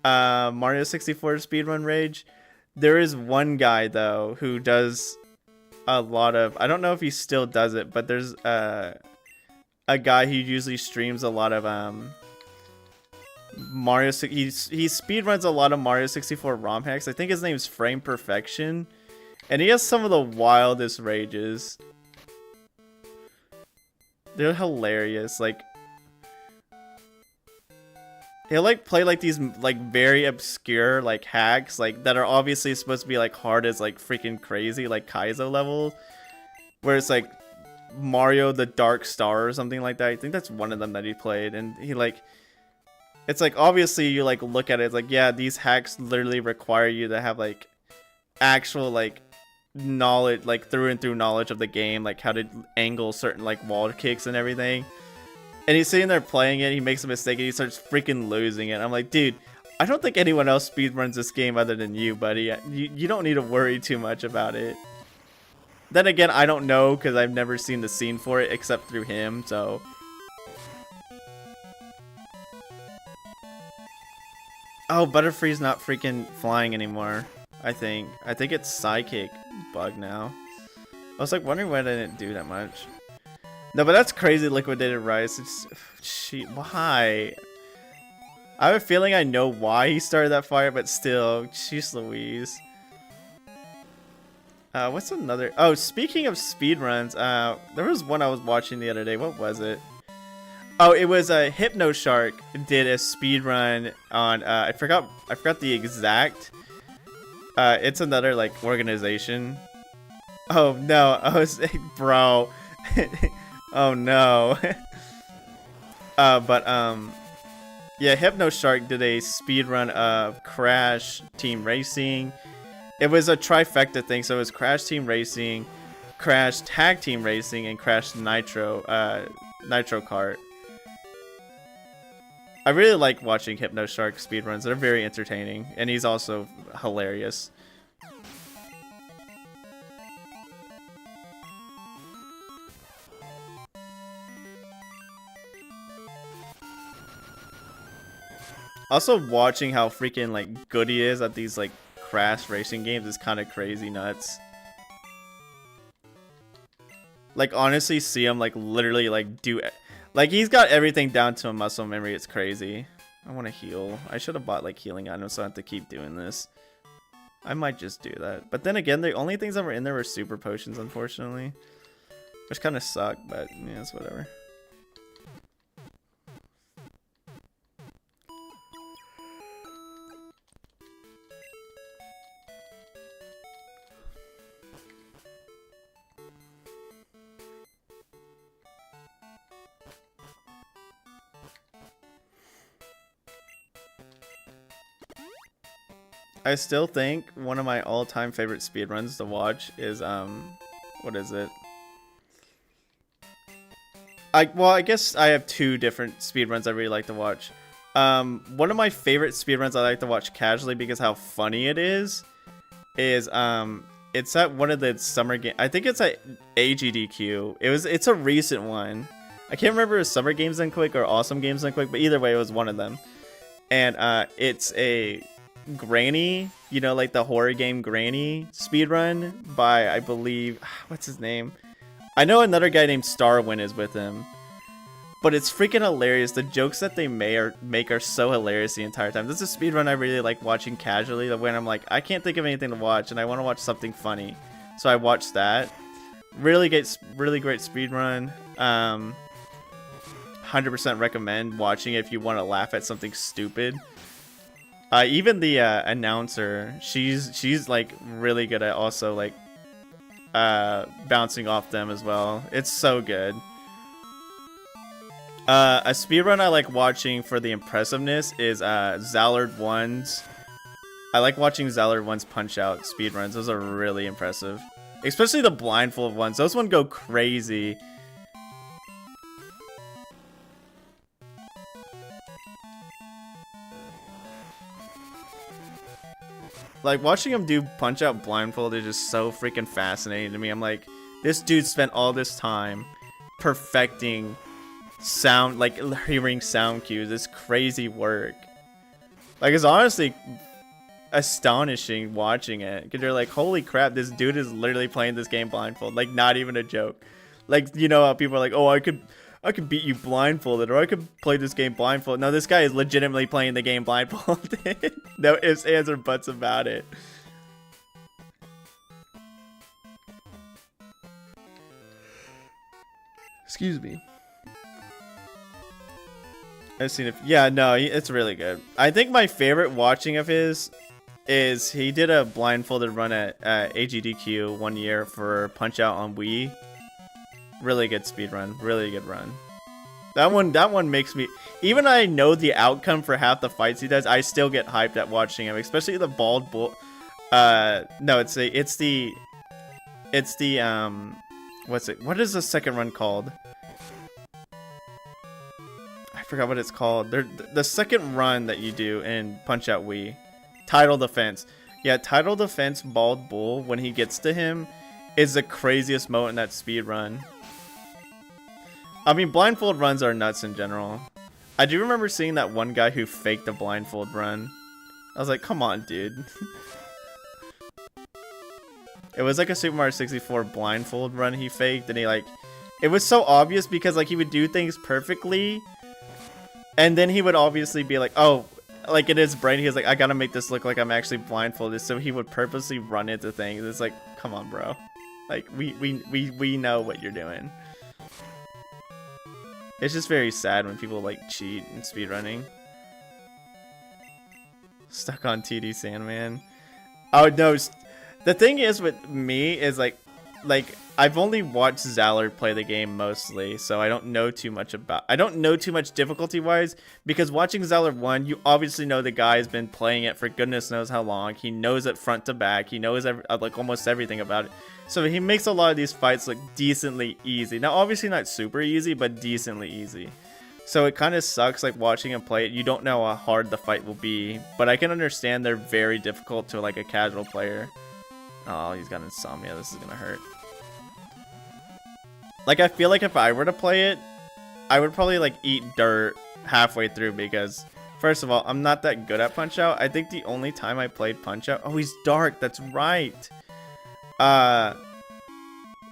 Mario 64 speedrun rage. There is one guy though who does a lot of, I don't know if he still does it, but there's a guy who usually streams a lot of Mario. He speedruns a lot of Mario 64 ROM hacks. I think his name's Frame Perfection, and he has some of the wildest rages. They're hilarious. Like, he'll like play like these like very obscure like hacks like that are obviously supposed to be like hard as like freaking crazy like Kaizo level, where it's like Mario the Dark Star or something like that. I think that's one of them that he played, and he like, it's like obviously you like look at it, it's like, yeah, these hacks literally require you to have like actual like knowledge, like through and through knowledge of the game, like how to angle certain like wall kicks and everything. And he's sitting there playing it, he makes a mistake and he starts freaking losing it. I'm like, dude, I don't think anyone else speedruns this game other than you, buddy. You don't need to worry too much about it. Then again, I don't know because I've never seen the scene for it except through him, so. Oh, Butterfree's not freaking flying anymore, I think. I think it's Psychic bug now. I was like wondering why I didn't do that much. No, but that's crazy liquidated rice. It's, why? I have a feeling I know why he started that fire, but still, jeez Louise. What's another? Oh, speaking of speedruns, there was one I was watching the other day. What was it? Oh, it was a Hypnoshark did a speedrun on I forgot the exact. It's another like organization. Oh no, I was bro. Oh no. Yeah, Hypnoshark did a speedrun of Crash Team Racing. It was a trifecta thing, so it was Crash Team Racing, Crash Tag Team Racing, and Crash Nitro Kart. I really like watching Hypnoshark speedruns. They're very entertaining, and he's also hilarious. Also, watching how freaking like good he is at these like Crash racing games is kind of crazy nuts. Like, honestly, see him like literally like do it. Like, he's got everything down to a muscle memory. It's crazy. I want to heal. I should have bought like healing items so I don't have to keep doing this. I might just do that. But then again, the only things that were in there were super potions, unfortunately. Which kind of suck, but yeah, it's whatever. I still think one of my all-time favorite speedruns to watch is what is it? I guess I have two different speedruns I really like to watch. One of my favorite speedruns I like to watch casually because how funny it is it's at one of the summer game. I think it's at AGDQ. It's a recent one. I can't remember if it was Summer Games Done Quick or Awesome Games Done Quick, but either way, it was one of them. And it's a Granny, you know, like the horror game Granny speedrun by, I believe, what's his name? I know another guy named Starwin is with him. But it's freaking hilarious. The jokes that they make are so hilarious the entire time. This is a speedrun I really like watching casually, when I'm like, I can't think of anything to watch and I want to watch something funny. So I watched that. Really great speedrun. 100% recommend watching it if you want to laugh at something stupid. Even the announcer, she's like really good at also like bouncing off them as well. It's so good. A speedrun I like watching for the impressiveness is Zallard 1's. I like watching Zallard 1's Punch Out speedruns. Those are really impressive. Especially the blindfold ones. Those ones go crazy. Like, watching him do Punch Out blindfold is just so freaking fascinating to me. I'm like, this dude spent all this time perfecting sound, like hearing sound cues. It's crazy work. Like, it's honestly astonishing watching it, because you're like, holy crap, this dude is literally playing this game blindfold. Like, not even a joke. Like, you know how people are like, oh, I could beat you blindfolded, or I could play this game blindfolded. No, this guy is legitimately playing the game blindfolded. No ifs, ands, or buts about it. Excuse me. I've seen it. Yeah, no, it's really good. I think my favorite watching of his is he did a blindfolded run at AGDQ 1 year for Punch Out on Wii. Really good speed run. Really good run. That one makes me, even I know the outcome for half the fights he does, I still get hyped at watching him, especially the bald bull. No, it's the what is the second run called? I forgot what it's called. The second run that you do in Punch Out Wii. Tidal Defense. Yeah, Tidal Defense Bald Bull, when he gets to him, is the craziest moment in that speed run. I mean, blindfold runs are nuts in general. I do remember seeing that one guy who faked a blindfold run. I was like, come on, dude. It was like a Super Mario 64 blindfold run he faked, and it was so obvious because like he would do things perfectly, and then he would obviously be like, oh, like in his brain he was like, I gotta make this look like I'm actually blindfolded, so he would purposely run into things. It's like, come on, bro. Like we know what you're doing. It's just very sad when people like cheat in speedrunning. Stuck on TD Sandman. Oh no, the thing is with me is like I've only watched Zallard play the game mostly, so I don't know too much difficulty wise, because watching Zallard 1, you obviously know the guy's been playing it for goodness knows how long. He knows it front to back. He knows like almost everything about it. So he makes a lot of these fights look decently easy. Now obviously not super easy, but decently easy. So it kind of sucks like watching him play it. You don't know how hard the fight will be, but I can understand they're very difficult to like a casual player. Oh, he's got insomnia. This is gonna hurt. Like, I feel like if I were to play it, I would probably, like, eat dirt halfway through because, first of all, I'm not that good at Punch-Out. I think the only time I played Punch-Out... Oh, he's dark. That's right. One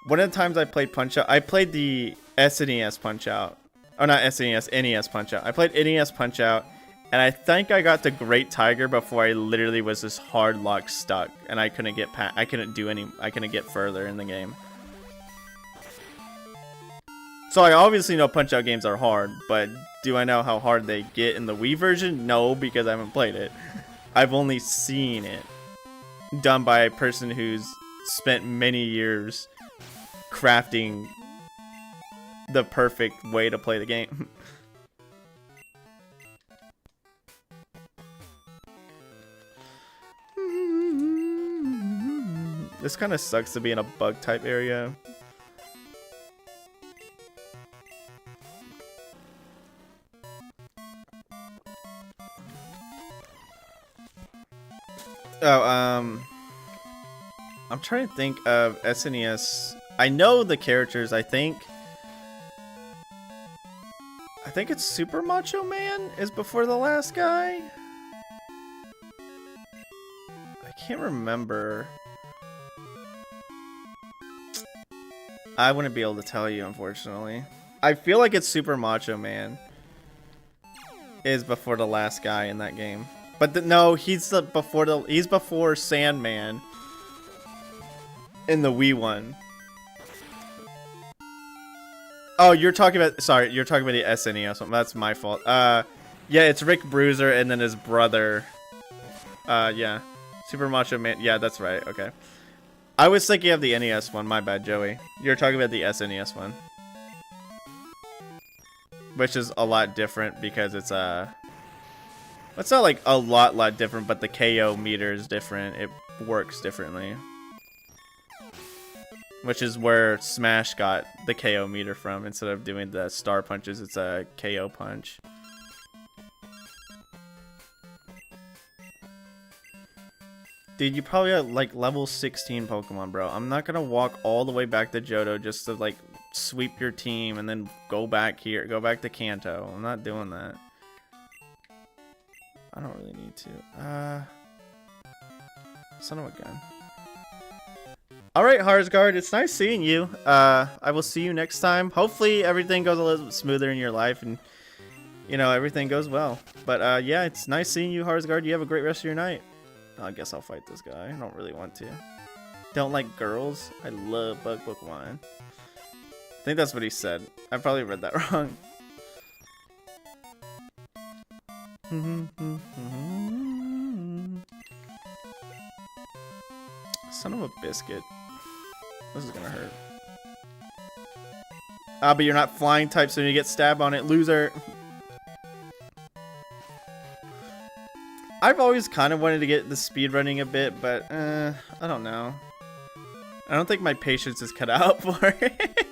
of the times I played Punch-Out, I played the SNES Punch-Out. Oh, not SNES, NES Punch-Out. I played NES Punch-Out, and I think I got the Great Tiger before I literally was just hard lock stuck, and I couldn't get past... I couldn't get further in the game. So I obviously know Punch-Out games are hard, but do I know how hard they get in the Wii version? No, because I haven't played it. I've only seen it done by a person who's spent many years crafting the perfect way to play the game. This kind of sucks to be in a bug type area. Oh, I'm trying to think of SNES. I know the characters. I think it's Super Macho Man is before the last guy. I can't remember. I wouldn't be able to tell you, unfortunately. I feel like it's Super Macho Man is before the last guy in that game. But no, he's before Sandman in the Wii one. Oh, you're talking about the SNES one. That's my fault. Yeah, it's Rick Bruiser and then his brother. Yeah, Super Macho Man. Yeah, that's right. Okay, I was thinking of the NES one. My bad, Joey. You're talking about the SNES one, which is a lot different because it's it's not like a lot different, but the KO meter is different. It works differently. Which is where Smash got the KO meter from. Instead of doing the star punches, it's a KO punch. Dude, you probably have like level 16 Pokemon, bro. I'm not gonna walk all the way back to Johto just to like sweep your team and then go back here, go back to Kanto. I'm not doing that. I don't really need to. Son of a gun. All right, Harsgard, it's nice seeing you. I will see you next time. Hopefully everything goes a little bit smoother in your life and, you know, everything goes well. But yeah, it's nice seeing you, Harsgard. You have a great rest of your night. I guess I'll fight this guy. I don't really want to. Don't like girls? I love bug Pokemon. I think that's what he said. I probably read that wrong. Son of a biscuit. This is gonna hurt. Ah, but you're not flying type, so you get stabbed on it, loser. I've always kind of wanted to get the speed running a bit, but I don't know. I don't think my patience is cut out for it.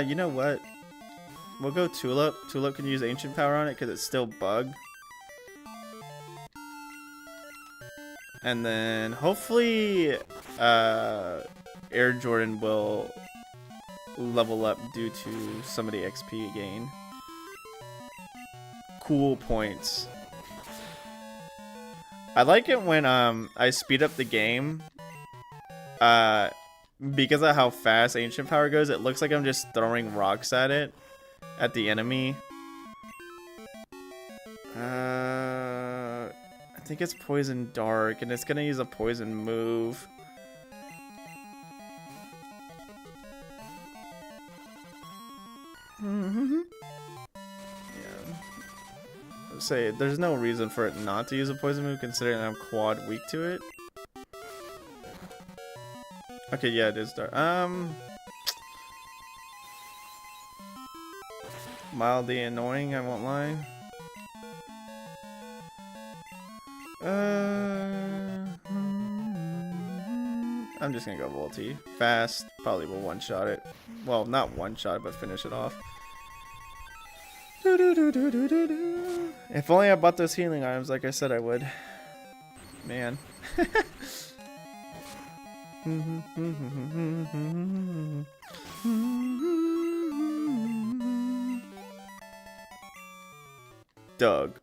You know what? We'll go Tulip. Tulip can use Ancient Power on it because it's still bug. And then hopefully Air Jordan will level up due to some of the XP gain. Cool points. I like it when I speed up the game. Because of how fast Ancient Power goes, it looks like I'm just throwing rocks at it. At the enemy. I think it's Poison Dark, and it's gonna use a poison move. Yeah. Say there's no reason for it not to use a poison move, considering I'm quad weak to it. Okay, yeah, it is dark. Mildly annoying, I won't lie. I'm just gonna go Volty. Fast, probably will one-shot it. Well, not one-shot, but finish it off. If only I bought those healing items like I said I would. Man. Doug.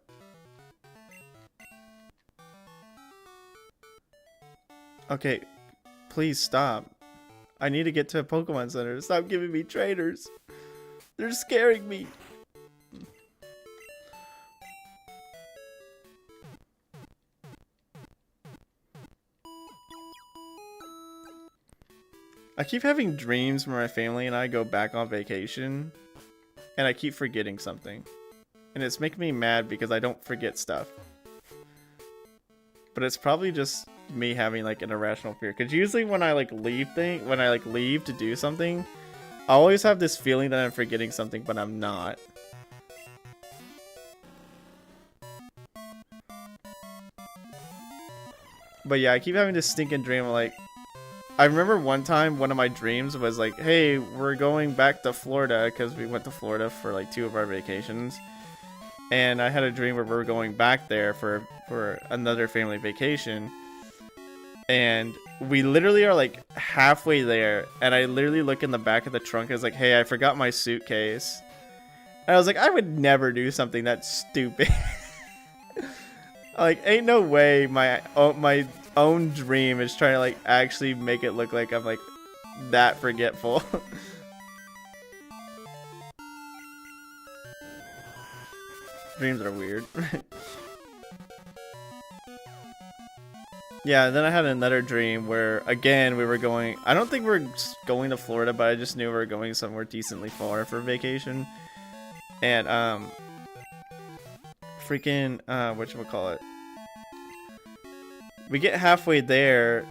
Okay, please stop. I need to get to a Pokemon Center. Stop giving me trainers. They're scaring me. I keep having dreams where my family and I go back on vacation, and I keep forgetting something. And it's making me mad because I don't forget stuff. But it's probably just me having like an irrational fear. Because usually when I like leave to do something, I always have this feeling that I'm forgetting something, but I'm not. But yeah, I keep having this stinking dream of like, I remember one time one of my dreams was like, hey, we're going back to Florida because we went to Florida for like 2 of our vacations. And I had a dream where we were going back there for another family vacation. And we literally are like halfway there. And I literally look in the back of the trunk. I was like, hey, I forgot my suitcase. And I was like, I would never do something that stupid. Like, ain't no way my own dream is trying to like actually make it look like I'm like that forgetful. Dreams are weird. Yeah, and then I had another dream where, again, we were going... I don't think we're going to Florida, but I just knew we were going somewhere decently far for vacation. And, freaking, whatchamacallit? We get halfway there,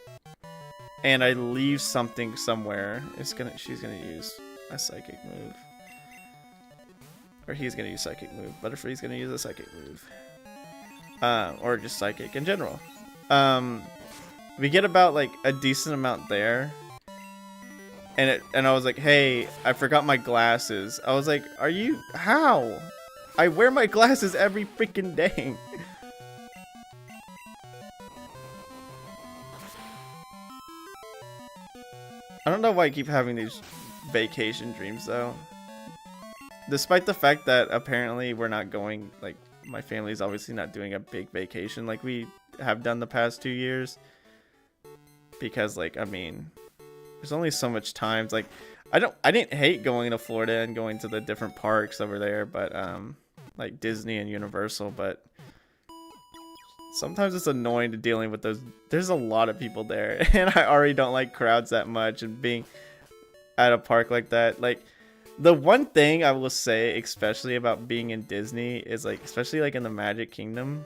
and I leave something somewhere. She's gonna use a psychic move. Or he's gonna use psychic move. Butterfree's gonna use a psychic move. Or just psychic in general. We get about like a decent amount there. And I was like, hey, I forgot my glasses. I was like, how? I wear my glasses every freaking day. I don't know why I keep having these vacation dreams though. despite the fact that apparently we're not going, like, my family's obviously not doing a big vacation like we have done the past 2 years. Because, like, I mean, there's only so much times. Like, I didn't hate going to Florida and going to the different parks over there, but, like Disney and Universal, but sometimes it's annoying to dealing with those. There's a lot of people there, and I already don't like crowds that much, and being at a park like that. Like, the one thing I will say, especially about being in Disney, is, like, especially, like, in the Magic Kingdom.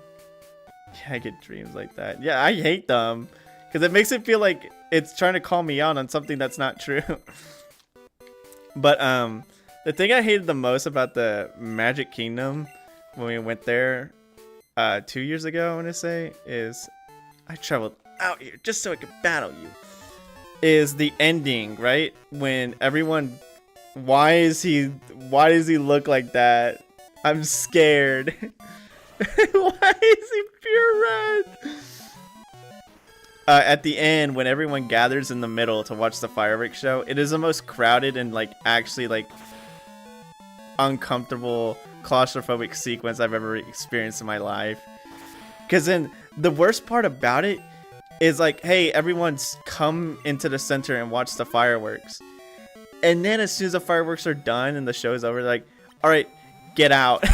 Yeah, I get dreams like that. Yeah, I hate them. Because it makes it feel like it's trying to call me out on something that's not true. But, the thing I hated the most about the Magic Kingdom when we went there 2 years ago, I want to say, is I traveled out here just so I could battle you. Is the ending, right? When everyone... Why does he look like that? I'm scared. Why is he pure red? At the end, when everyone gathers in the middle to watch the fireworks show, it is the most crowded and, like, actually, like, uncomfortable, claustrophobic sequence I've ever experienced in my life. Because then the worst part about it is, like, hey, everyone's come into the center and watch the fireworks. And then as soon as the fireworks are done and the show is over, they're like, all right, get out.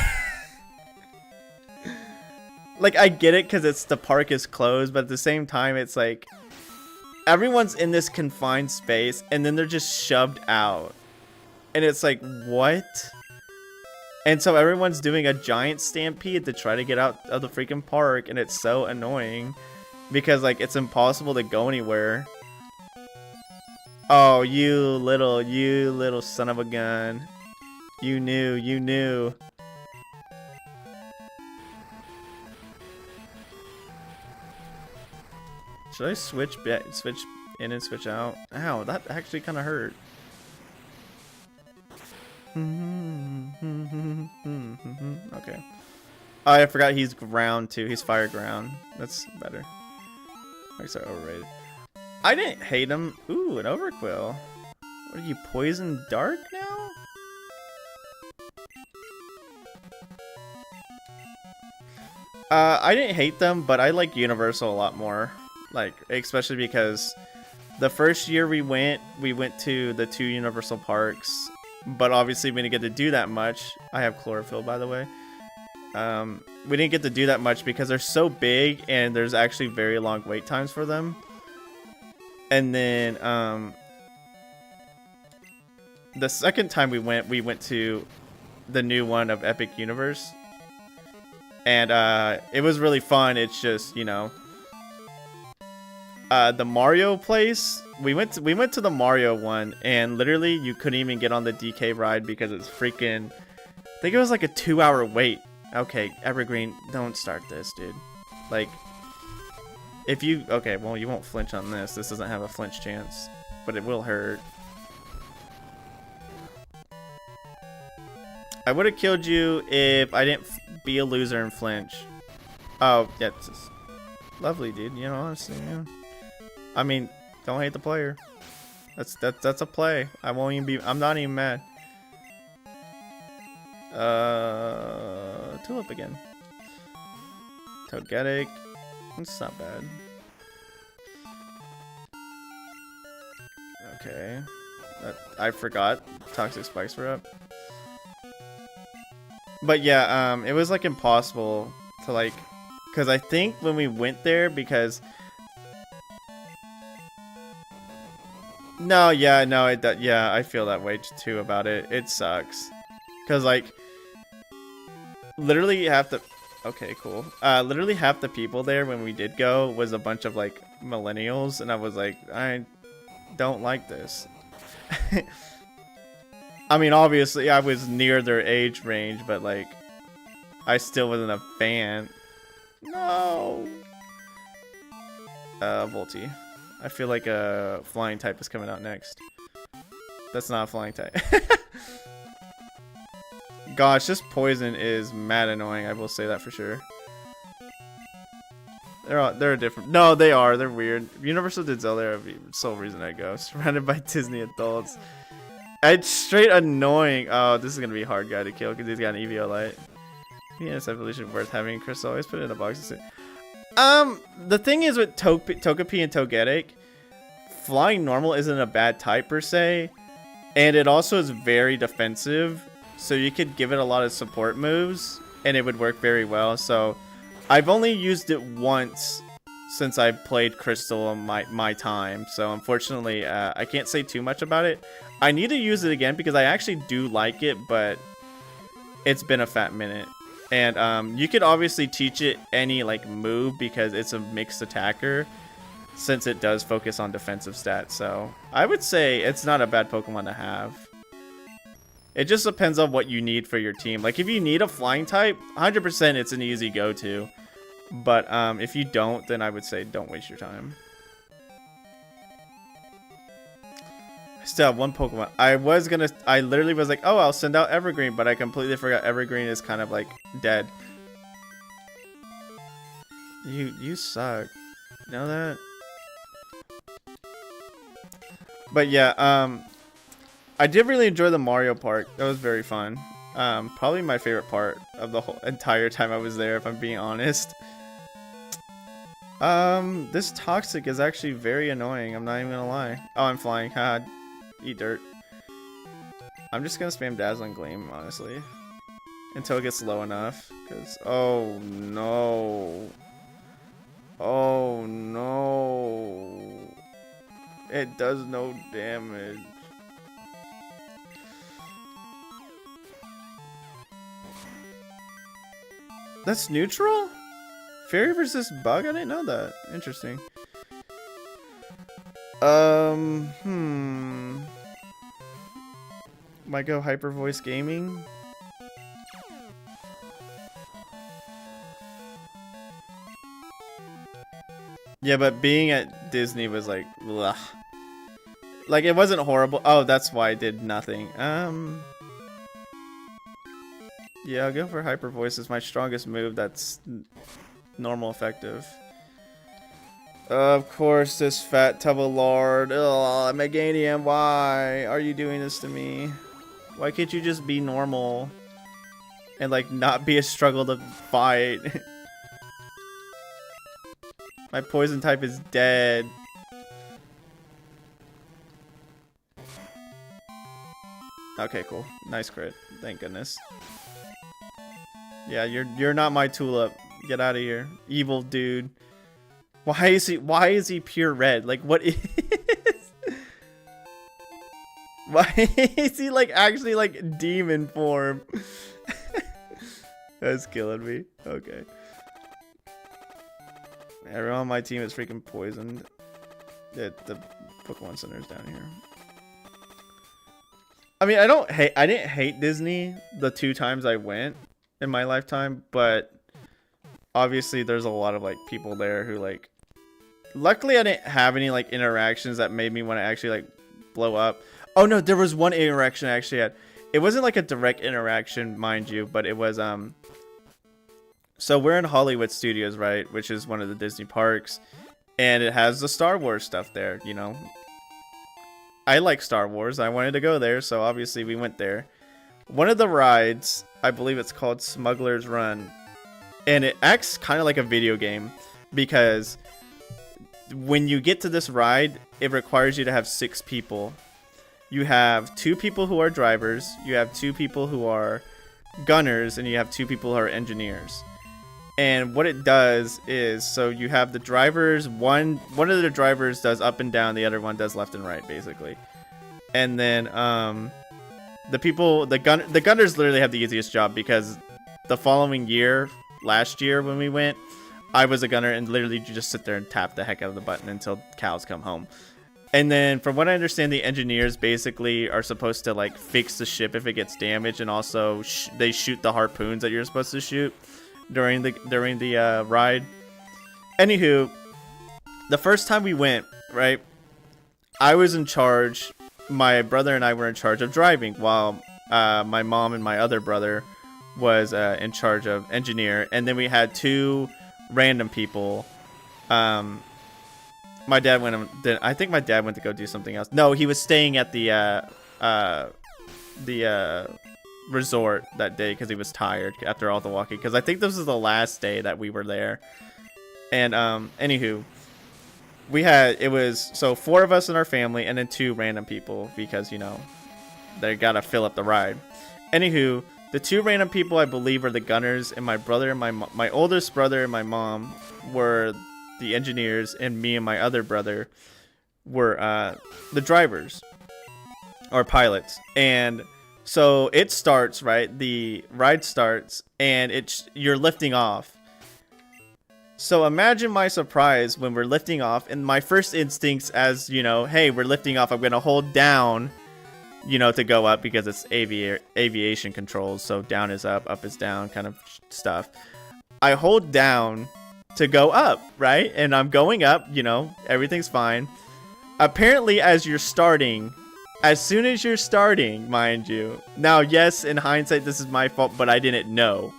Like, I get it because the park is closed, but at the same time, it's like everyone's in this confined space and then they're just shoved out. And it's like, what? And so everyone's doing a giant stampede to try to get out of the freaking park, and it's so annoying because, like, it's impossible to go anywhere. Oh, you little son of a gun. You knew. Should I switch in and switch out? Ow, that actually kind of hurt. Okay. Oh, I forgot he's ground too. He's fire ground. That's better. I guess I overrated. I didn't hate him. Ooh, an overquill. What are you, poison dark now? I didn't hate them, but I like Universal a lot more. Like, especially because the first year we went to the 2 Universal parks, but obviously we didn't get to do that much. I have chlorophyll, by the way. We didn't get to do that much because they're so big and there's actually very long wait times for them. And then the second time we went to the new one of Epic Universe, and it was really fun. It's just, you know, the Mario place. We went to the Mario one, and literally you couldn't even get on the DK ride because it's freaking. I think it was like a 2-hour wait. Okay, Evergreen, don't start this, dude. Like, if you okay, well, you won't flinch on this. This doesn't have a flinch chance, but it will hurt. I would have killed you if I didn't be a loser and flinch. Oh, yeah, it's just lovely, dude. You know, honestly, yeah. I mean, don't hate the player. That's a play. I won't even be. I'm not even mad. Tulip again. Togetic. It's not bad. Okay. I forgot. Toxic spikes were up. But yeah, it was like impossible to like, because I think when we went there, because yeah, I feel that way too about it. It sucks, because like literally half the literally half the people there when we did go was a bunch of like millennials, and I was like, I don't like this. I mean, obviously, I was near their age range, but, like, I still wasn't a fan. No! Volty. I feel like a flying type is coming out next. That's not a flying type. Gosh, this poison is mad annoying, I will say that for sure. They're different. No, they are. They're weird. Universal did Zelda, the sole reason I go. Surrounded by Disney adults. It's straight annoying. Oh, this is gonna be a hard guy to kill because he's got an EVO light. Yeah, it's evolution worth having. Crystal, always put it in a box. The thing is with Togepi and Togetic, flying normal isn't a bad type per se, and it also is very defensive. So you could give it a lot of support moves, and it would work very well. So I've only used it once since I played Crystal in my time. So unfortunately, I can't say too much about it. I need to use it again because I actually do like it, but it's been a fat minute. And you could obviously teach it any like move because it's a mixed attacker, since it does focus on defensive stats. So I would say it's not a bad Pokemon to have. It just depends on what you need for your team. Like if you need a flying type, 100% it's an easy go-to. But if you don't, then I would say don't waste your time. I still have one Pokemon. I literally was like, oh, I'll send out Evergreen, but I completely forgot Evergreen is kind of like dead. You suck. You know that? But yeah, I did really enjoy the Mario Park. That was very fun. Probably my favorite part of the whole entire time I was there, if I'm being honest. This Toxic is actually very annoying. I'm not even gonna lie. Oh, I'm flying. Ha, eat dirt. I'm just gonna spam Dazzling Gleam, honestly, until it gets low enough. Cause oh no, oh no, it does no damage. That's neutral? Fairy versus Bug? I didn't know that. Interesting. Might go Hyper Voice Gaming. Yeah, but being at Disney was like, ugh. Like it wasn't horrible. Oh, that's why I did nothing. Yeah, I'll go for Hyper Voice as my strongest move. That's normal effective. Of course, this fat tub of lard. Ugh, Meganium, why are you doing this to me? Why can't you just be normal? And like not be a struggle to fight? My poison type is dead. Okay, cool. Nice crit. Thank goodness. Yeah, you're not my Tulip. Get out of here, evil dude. Why is he pure red? Like what is? Why is he like actually like demon form? That's killing me. Okay. Everyone on my team is freaking poisoned. The Pokemon Center is down here. I mean, I didn't hate Disney the 2 times I went in my lifetime, but obviously there's a lot of like people there who like, luckily I didn't have any like interactions that made me want to actually like blow up. Oh no, there was one interaction I actually had. It wasn't like a direct interaction, mind you, but it was so we're in Hollywood Studios, right, which is one of the Disney parks, and it has the Star Wars stuff there, you know. I like Star Wars. I wanted to go there, so obviously we went there. One of the rides, I believe it's called Smuggler's Run, and it acts kind of like a video game because when you get to this ride, it requires you to have 6 people. You have 2 people who are drivers, you have 2 people who are gunners, and you have 2 people who are engineers. And what it does is, so you have the drivers, one of the drivers does up and down, the other one does left and right, basically. And then the gunners literally have the easiest job because the following year, last year when we went, I was a gunner and literally you just sit there and tap the heck out of the button until cows come home. And then from what I understand, the engineers basically are supposed to like fix the ship if it gets damaged, and also they shoot the harpoons that you're supposed to shoot during the ride. Anywho, the first time we went, right, I was in charge. My brother and I were in charge of driving, while my mom and my other brother was in charge of engineer. And then we had 2 random people. My dad went. I think my dad went to go do something else. No, he was staying at the the resort that day because he was tired after all the walking. Because I think this was the last day that we were there. And anywho, it was so 4 of us in our family and then 2 random people because you know they gotta fill up the ride. Anywho, the 2 random people I believe are the gunners, and my brother and my oldest brother and my mom were the engineers, and me and my other brother were the drivers or pilots. And so it starts, right? The ride starts and you're lifting off. So imagine my surprise when we're lifting off, and my first instincts as, you know, hey, we're lifting off, I'm going to hold down, you know, to go up because it's aviation controls. So down is up is down kind of stuff. I hold down to go up, right? And I'm going up, you know, everything's fine. Apparently, as soon as you're starting, mind you. Now, yes, in hindsight, this is my fault, but I didn't know.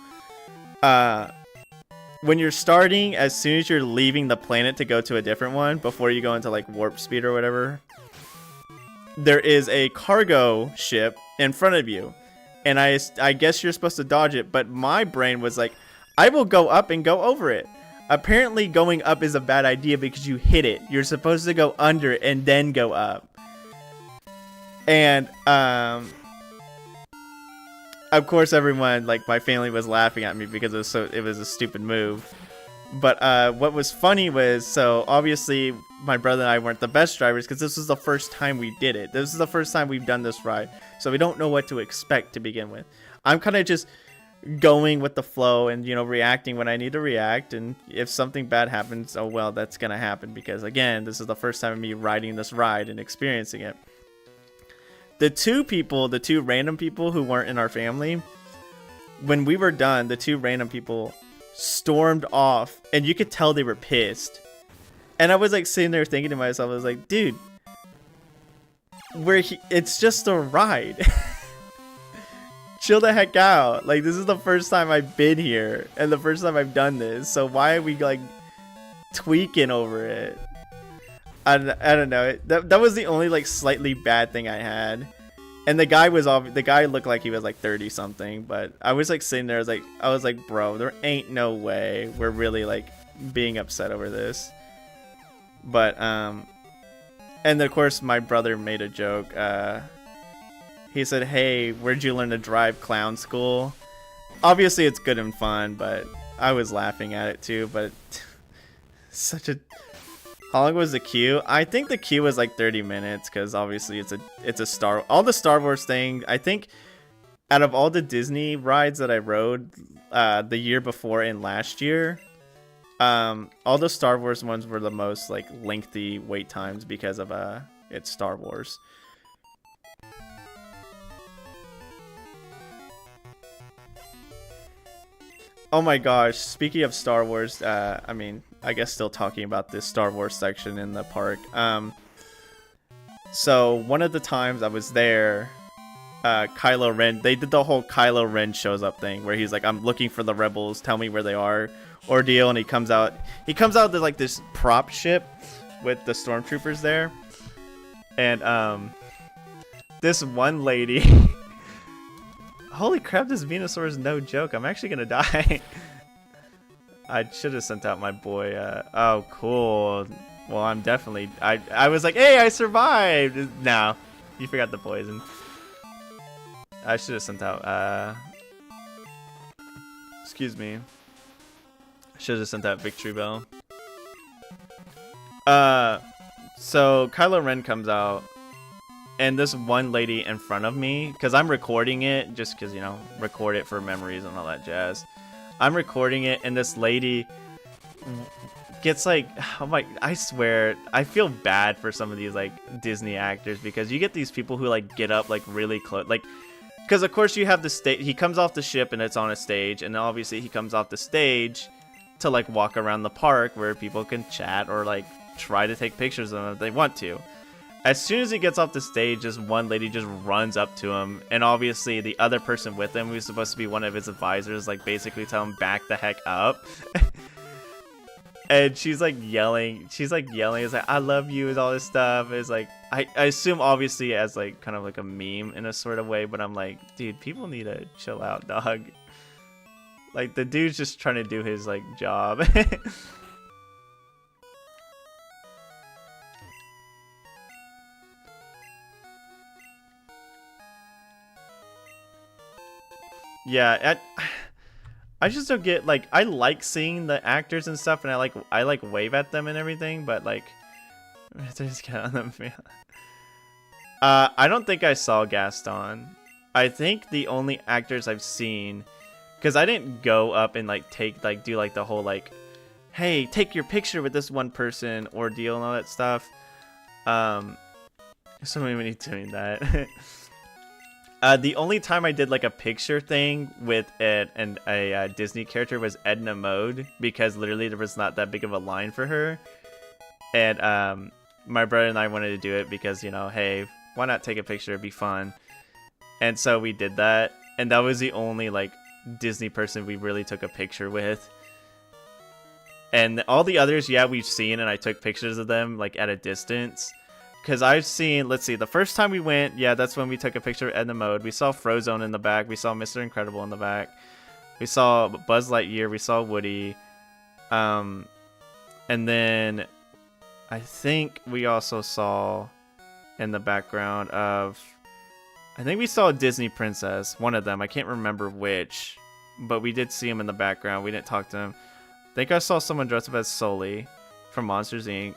When you're starting, as soon as you're leaving the planet to go to a different one, before you go into like warp speed or whatever, there is a cargo ship in front of you. And I guess you're supposed to dodge it, but my brain was like, I will go up and go over it. Apparently going up is a bad idea because you hit it. You're supposed to go under and then go up. And of course everyone, like my family, was laughing at me because it was a stupid move. But what was funny was, so obviously my brother and I weren't the best drivers because this was the first time we did it. This is the first time we've done this ride, so we don't know what to expect to begin with. I'm kind of just going with the flow and, you know, reacting when I need to react, and if something bad happens, oh well, that's gonna happen because, again, this is the first time of me riding this ride and experiencing it. The 2 random people who weren't in our family, when we were done, the 2 random people stormed off, and you could tell they were pissed. And I was like sitting there thinking to myself, I was like, dude, it's just a ride. Chill the heck out. Like, this is the first time I've been here and the first time I've done this, so why are we like tweaking over it? I don't know. That was the only like slightly bad thing I had. And the guy looked like he was like 30 something, but I was like sitting there, I was like, bro, there ain't no way we're really like being upset over this. But and of course my brother made a joke. He said, hey, where'd you learn to drive, clown school? Obviously it's good and fun, but I was laughing at it too. But how long was the queue? I think the queue was like 30 minutes because obviously it's all the Star Wars thing. I think out of all the Disney rides that I rode the year before and last year, all the Star Wars ones were the most like lengthy wait times because of it's Star Wars. Oh my gosh, speaking of Star Wars, I mean, I guess still talking about this Star Wars section in the park. So one of the times I was there, Kylo Ren, they did the whole Kylo Ren shows up thing where he's like, I'm looking for the rebels, tell me where they are, ordeal, and he comes out with like this prop ship with the stormtroopers there. And this one lady holy crap, this Venusaur is no joke. I'm actually gonna die. I should have sent out my boy. Oh, cool. Well, I'm definitely. I was like, hey, I survived. No, you forgot the poison. I should have sent out. Excuse me. Should have sent out Victory Bell. So Kylo Ren comes out. And this one lady in front of me, because I'm recording it, just because, you know, record it for memories and all that jazz. I'm recording it, and this lady gets like, oh my, I swear, I feel bad for some of these like Disney actors because you get these people who like get up like really close, like, because of course you have the stage. He comes off the ship and it's on a stage, and then obviously he comes off the stage to like walk around the park where people can chat or like try to take pictures of him if they want to. As soon as he gets off the stage, this one lady just runs up to him, and obviously the other person with him, who's supposed to be one of his advisors, like basically tell him back the heck up. And she's like yelling. She's like yelling. It's like, I love you, and all this stuff. It's like, I assume obviously as like kind of like a meme in a sort of way, but I'm like, dude, people need to chill out, dog. Like the dude's just trying to do his like job. Yeah, I just don't get, like, I like seeing the actors and stuff, and I like wave at them and everything, but like, they just get on them. I don't think I saw Gaston. I think the only actors I've seen, because I didn't go up and like do like the whole like, hey, take your picture with this one person ordeal and all that stuff. So many doing that. The only time I did like a picture thing with a Disney character was Edna Mode, because literally there was not that big of a line for her, and my brother and I wanted to do it because, you know, hey, why not take a picture? It'd be fun. And so we did that, and that was the only like Disney person we really took a picture with. And all the others, yeah, we've seen, and I took pictures of them like at a distance. Because I've seen, let's see, the first time we went, yeah, that's when we took a picture of Edna Mode. We saw Frozone in the back. We saw Mr. Incredible in the back. We saw Buzz Lightyear. We saw Woody. And then I think we also saw in the background of, I think we saw a Disney princess, one of them. I can't remember which, but we did see him in the background. We didn't talk to him. I think I saw someone dressed up as Sully from Monsters, Inc.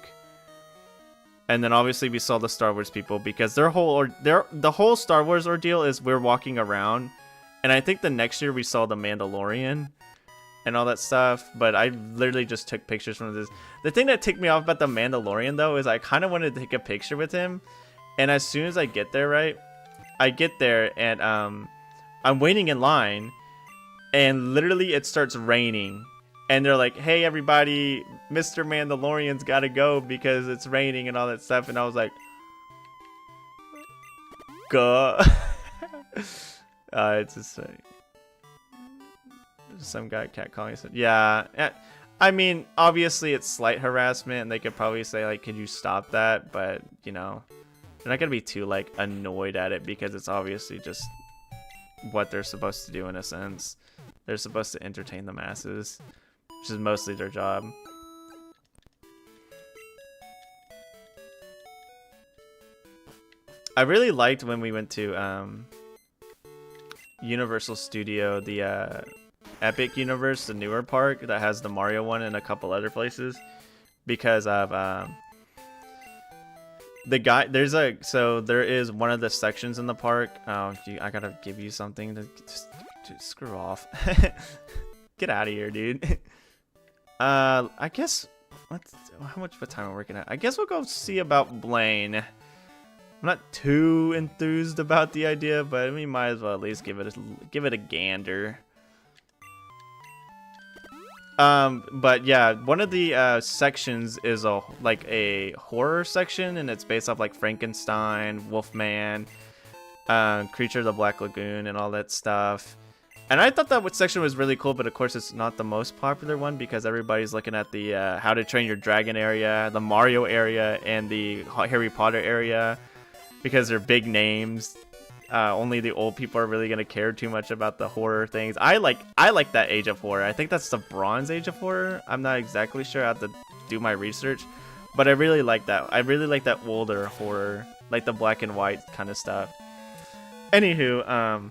And then obviously we saw the Star Wars people, because the whole Star Wars ordeal is we're walking around, and I think the next year we saw the Mandalorian and all that stuff. But I literally just took pictures from this. The thing that ticked me off about the Mandalorian though is I kind of wanted to take a picture with him, and as soon as I get there, right, I get there and I'm waiting in line, and literally it starts raining. And they're like, hey, everybody, Mr. Mandalorian's got to go because it's raining and all that stuff. And I was like, go. It's just some guy catcalling. Yeah. I mean, obviously it's slight harassment, and they could probably say, like, could you stop that? But, you know, they're not going to be too, like, annoyed at it, because it's obviously just what they're supposed to do in a sense. They're supposed to entertain the masses, which is mostly their job. I really liked when we went to Universal Studio, the Epic Universe, the newer park that has the Mario one and a couple other places, because of the guy. There is one of the sections in the park. Oh, I gotta give you something to just screw off. Get out of here, dude. I guess, how much of a time we're working at? I guess we'll go see about Blaine. I'm not too enthused about the idea, but we might as well at least give it a gander. But yeah, one of the sections is like a horror section, and it's based off like Frankenstein, Wolfman, Creature of the Black Lagoon, and all that stuff. And I thought that section was really cool, but of course it's not the most popular one, because everybody's looking at the How to Train Your Dragon area, the Mario area, and the Harry Potter area, because they're big names. Only the old people are really gonna care too much about the horror things. I like that age of horror. I think that's the Bronze Age of horror. I'm not exactly sure. I have to do my research, but I really like that. I really like that older horror, like the black and white kind of stuff. Anywho,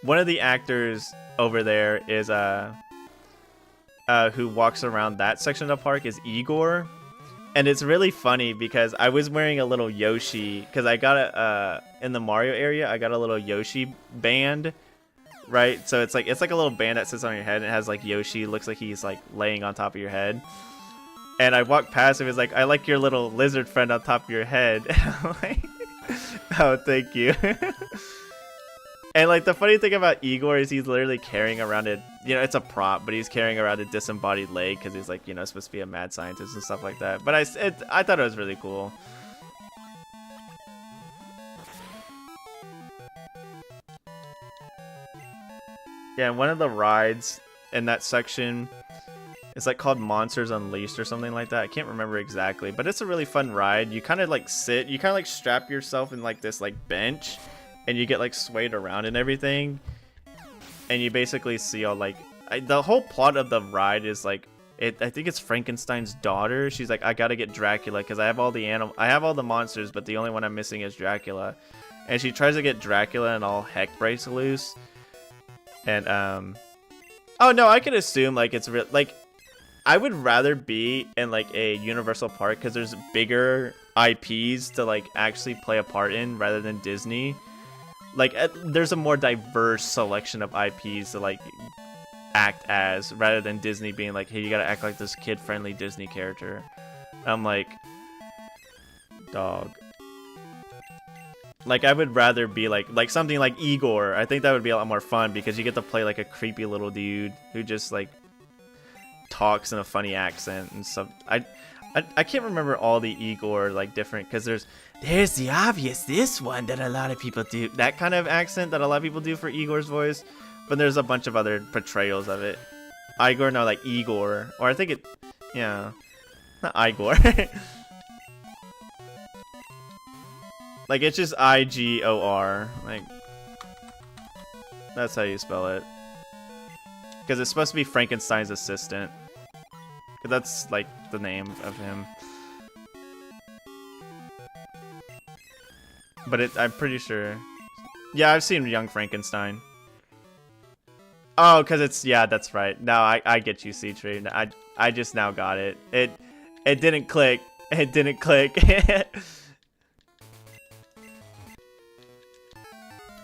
one of the actors over there is who walks around that section of the park is Igor. And it's really funny because I was wearing a little Yoshi, because I got in the Mario area, I got a little Yoshi band, right? So it's like a little band that sits on your head, and it has like Yoshi, looks like he's like laying on top of your head. And I walked past him, he's like, I like your little lizard friend on top of your head. I'm like, oh, thank you. And like the funny thing about Igor is he's literally carrying around it's a prop, but he's carrying around a disembodied leg, because he's like, supposed to be a mad scientist and stuff like that. But I thought it was really cool. Yeah, one of the rides in that section It's like called Monsters Unleashed or something like that. I can't remember exactly, but it's a really fun ride. You kind of like you kind of like strap yourself in like this like bench, and you get like swayed around and everything. And you basically see all like the whole plot of the ride is like I think it's Frankenstein's daughter. She's like, I gotta get Dracula because I have all the monsters, but the only one I'm missing is Dracula. And she tries to get Dracula, and all heck breaks loose. And oh no, I can assume like it's real. Like, I would rather be in like a Universal park because there's bigger IPs to like actually play a part in rather than Disney. Like, there's a more diverse selection of IPs to like act as rather than Disney being like, hey, you gotta act like this kid-friendly Disney character. I'm like, dog. Like, I would rather be like something like Igor. I think that would be a lot more fun because you get to play like a creepy little dude who just like talks in a funny accent and stuff. I can't remember all the Igor like different because there's the obvious this one that a lot of people do, that kind of accent that a lot of people do for Igor's voice, but there's a bunch of other portrayals of it. Igor, no, like Igor, or I think it, yeah, not Igor. Like, it's just Igor, like, that's how you spell it. Because it's supposed to be Frankenstein's assistant. Because that's, like, the name of him. But I'm pretty sure. Yeah, I've seen Young Frankenstein. Oh, because it's, yeah, that's right. Now I get you, C-Tree. I just now got it. It didn't click. It didn't click.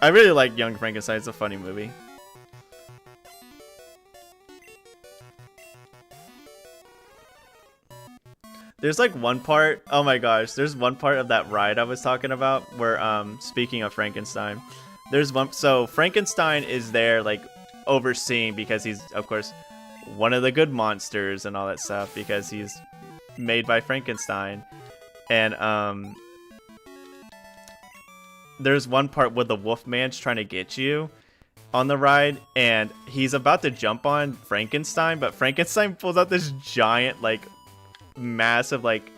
I really like Young Frankenstein. It's a funny movie. There's like one part, oh my gosh, there's one part of that ride I was talking about where, speaking of Frankenstein, there's one, so Frankenstein is there like overseeing because he's, of course, one of the good monsters and all that stuff because he's made by Frankenstein. And, there's one part where the Wolfman's trying to get you on the ride, and he's about to jump on Frankenstein, but Frankenstein pulls out this giant, like, massive, like,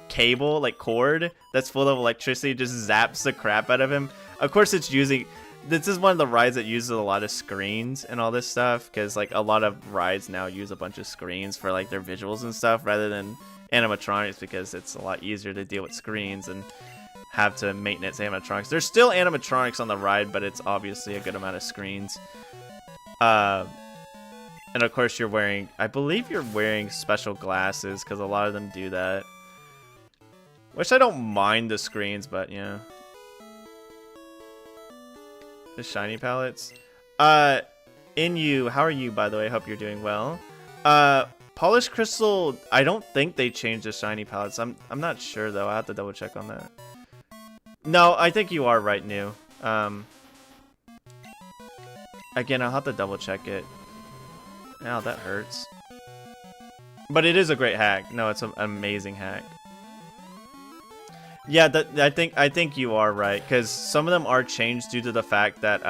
cable, like, cord that's full of electricity, just zaps the crap out of him. Of course, this is one of the rides that uses a lot of screens and all this stuff, because, like, a lot of rides now use a bunch of screens for, like, their visuals and stuff, rather than animatronics, because it's a lot easier to deal with screens and have to maintenance animatronics. There's still animatronics on the ride, but it's obviously a good amount of screens. And of course you're wearing, I believe you're wearing special glasses, because a lot of them do that. Which I don't mind the screens, but yeah. The shiny palettes. Inu, how are you, by the way? Hope you're doing well. Polished crystal, I don't think they changed the shiny palettes. I'm not sure though. I have to double check on that. No, I think you are right, New. Again, I'll have to double check it. Ow, that hurts. But it is a great hack. No, it's an amazing hack. Yeah, I think you are right, because some of them are changed due to the fact that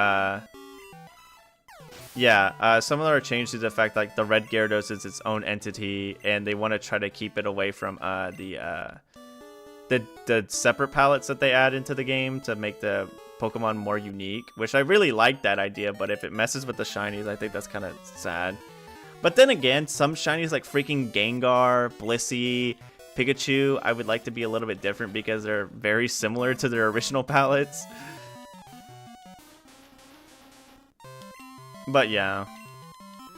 some of them are changed due to the fact like the red Gyarados is its own entity, and they want to try to keep it away from the separate palettes that they add into the game to make the Pokemon more unique, which I really like that idea, but if it messes with the shinies, I think that's kind of sad. But then again, some shinies like freaking Gengar, Blissey, Pikachu, I would like to be a little bit different because they're very similar to their original palettes. But yeah,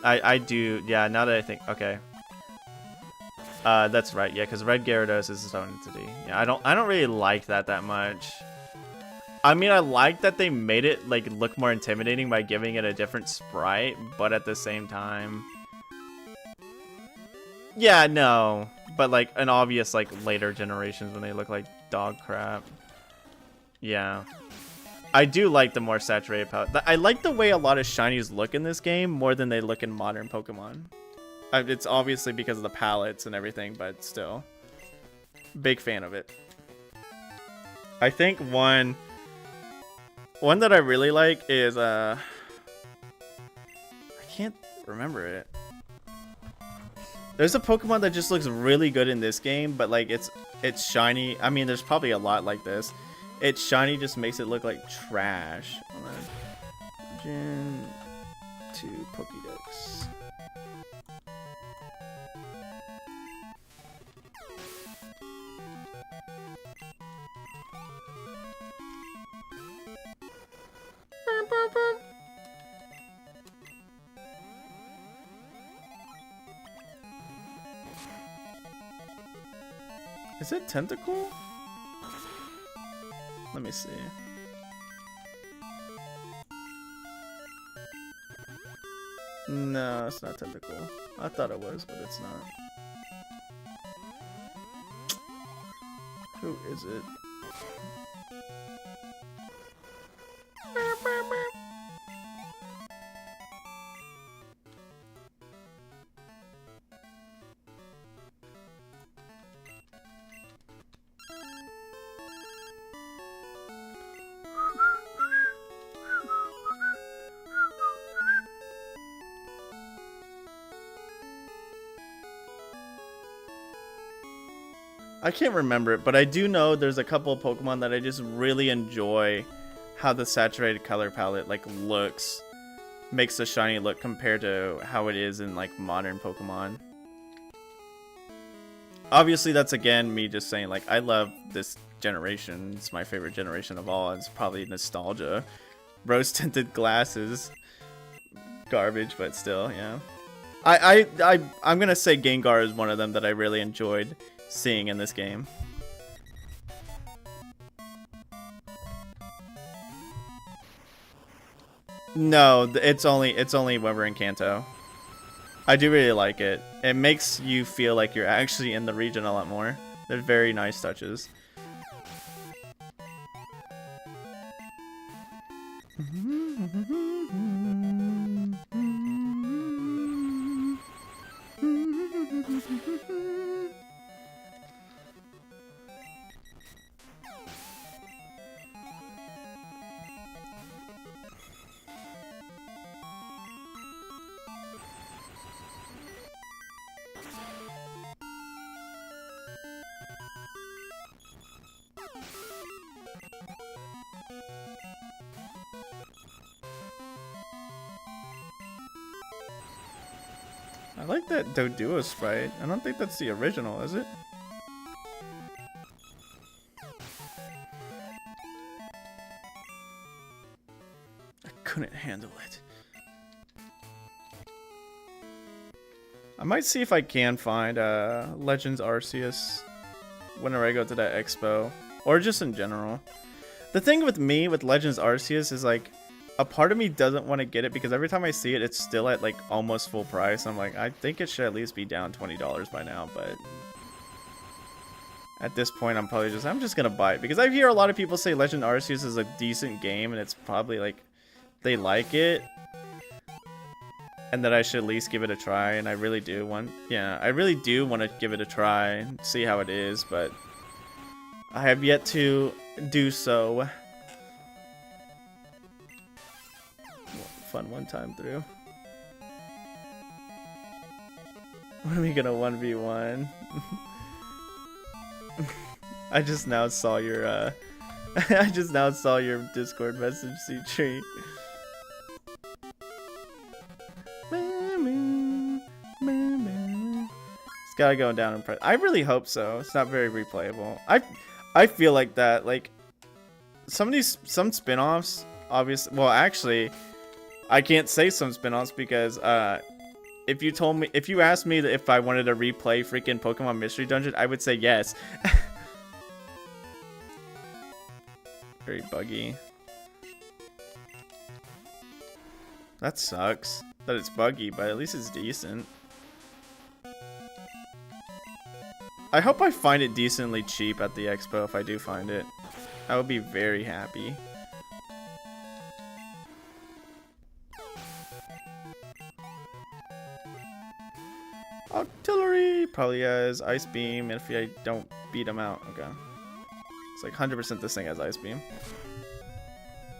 I do, yeah, now that I think, okay. That's right, yeah, because Red Gyarados is its own entity. Yeah, I don't really like that much. I mean, I like that they made it like look more intimidating by giving it a different sprite, but at the same time, yeah, no, but like an obvious like later generations when they look like dog crap. Yeah, I do like the more saturated palette. I like the way a lot of shinies look in this game more than they look in modern Pokemon. It's obviously because of the palettes and everything, but still. Big fan of it. I think one that I really like is, I can't remember it. There's a Pokemon that just looks really good in this game, but like it's shiny. I mean, there's probably a lot like this. It's shiny just makes it look like trash. Gen 2 Pokédex. Is it Tentacle? Let me see. No, it's not Tentacle. I thought it was, but it's not. Who is it? I can't remember it, but I do know there's a couple of Pokemon that I just really enjoy how the saturated color palette like looks, makes the shiny look compared to how it is in like modern Pokemon. Obviously, that's again me just saying like I love this generation. It's my favorite generation of all. It's probably nostalgia. Rose tinted glasses, garbage, but still, yeah. I'm gonna say Gengar is one of them that I really enjoyed seeing in this game. No, it's only when we're in Kanto. I do really like it. It makes you feel like you're actually in the region a lot more. They're very nice touches. I like that Doduo sprite. I don't think that's the original, is it? I couldn't handle it. I might see if I can find Legends Arceus whenever I go to that expo, or just in general. The thing with me with Legends Arceus is like, a part of me doesn't want to get it because every time I see it, it's still at like almost full price. I'm like, I think it should at least be down $20 by now, but at this point, I'm just gonna buy it because I hear a lot of people say Legend Arceus is a decent game and it's probably like they like it, and that I should at least give it a try. And I really do want, I really do want to give it a try and see how it is, but I have yet to do so. Fun one time through. When are we gonna 1v1? I just now saw your I just now saw your Discord message, C-Tree. It's gotta go down in price. I really hope so. It's not very replayable. I feel like that, like some spin-offs, obviously, well actually I can't say some spin-offs because if you asked me if I wanted to replay freaking Pokemon Mystery Dungeon, I would say yes. Very buggy. That sucks that it's buggy, but at least it's decent. I hope I find it decently cheap at the expo. If I do find it, I would be very happy. Artillery probably has Ice Beam if I don't beat him out. Okay. It's like 100% this thing has Ice Beam.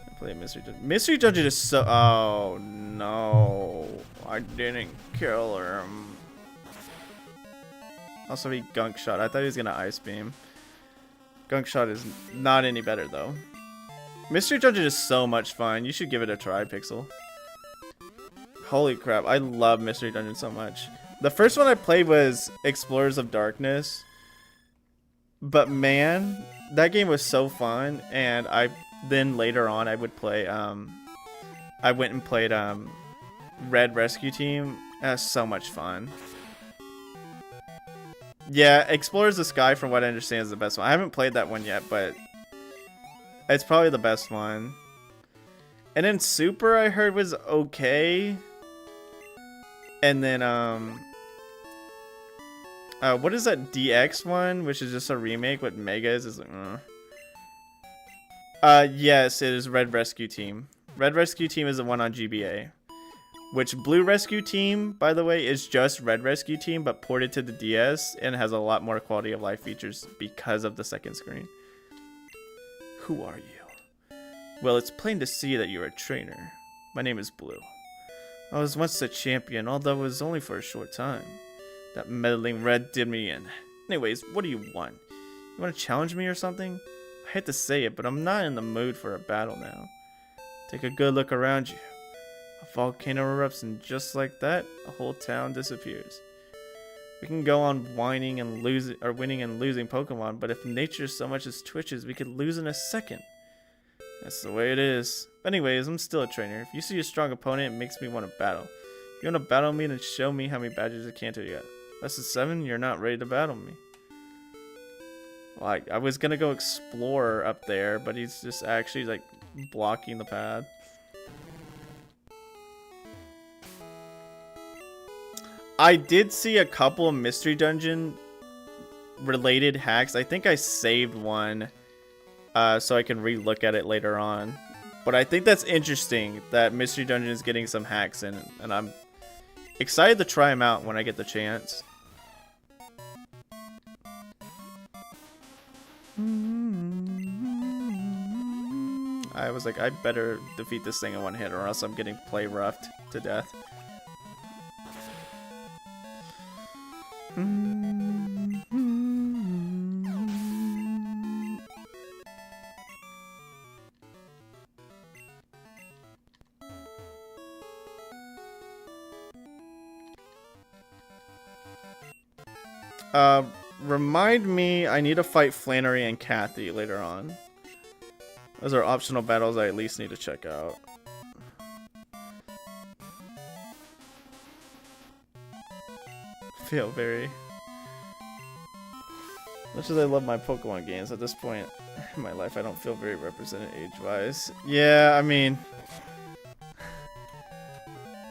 I play Mystery Dungeon. Mystery Dungeon is so... Oh, no. I didn't kill him. Also, he Gunk Shot. I thought he was gonna Ice Beam. Gunk Shot is not any better though. Mystery Dungeon is so much fun. You should give it a try, Pixel. Holy crap, I love Mystery Dungeon so much. The first one I played was Explorers of Darkness. But man, that game was so fun, and then later on I would play I went and played Red Rescue Team. That's so much fun. Yeah, Explorers of the Sky, from what I understand, is the best one. I haven't played that one yet, but it's probably the best one. And then Super, I heard, was okay. And then what is that DX one, which is just a remake? What Mega is like, yes, it is Red Rescue Team. Red Rescue Team is the one on GBA. Which Blue Rescue Team, by the way, is just Red Rescue Team, but ported to the DS and has a lot more quality of life features because of the second screen. Who are you? Well, it's plain to see that you're a trainer. My name is Blue. I was once a champion, although it was only for a short time. That meddling Red did me in. Anyways, what do you want? You want to challenge me or something? I hate to say it, but I'm not in the mood for a battle now. Take a good look around you. A volcano erupts, and just like that, a whole town disappears. We can go on winning and losing Pokemon, but if nature so much as twitches, we could lose in a second. That's the way it is. Anyways, I'm still a trainer. If you see a strong opponent, it makes me want to battle. If you want to battle me, then show me how many badges of Kanto you got. Less than 7, you're not ready to battle me. Like, I was gonna go Explorer up there, but he's just actually like blocking the path. I did see a couple of Mystery Dungeon related hacks. I think I saved one so I can re-look at it later on. But I think that's interesting that Mystery Dungeon is getting some hacks in, and I'm excited to try them out when I get the chance. I was like, I better defeat this thing in one hit or else I'm getting play roughed to death. Remind me, I need to fight Flannery and Kathy later on. Those are optional battles I at least need to check out. Feel very... Much as I love my Pokemon games, at this point in my life I don't feel very represented age-wise. Yeah, I mean...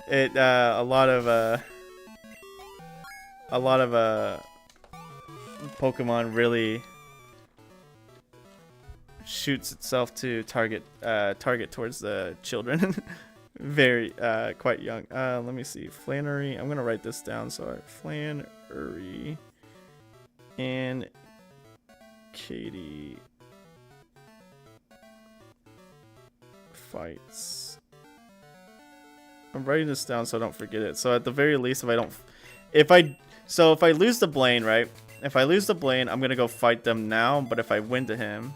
a lot of Pokemon really shoots itself to target towards the children. Very quite young. Let me see. Flannery. I'm gonna write this down. Sorry. Flannery and Katie fights. I'm writing this down so I don't forget it. So at the very least, if I lose the Blaine, right? If I lose the Blaine, I'm gonna go fight them now. But if I win to him,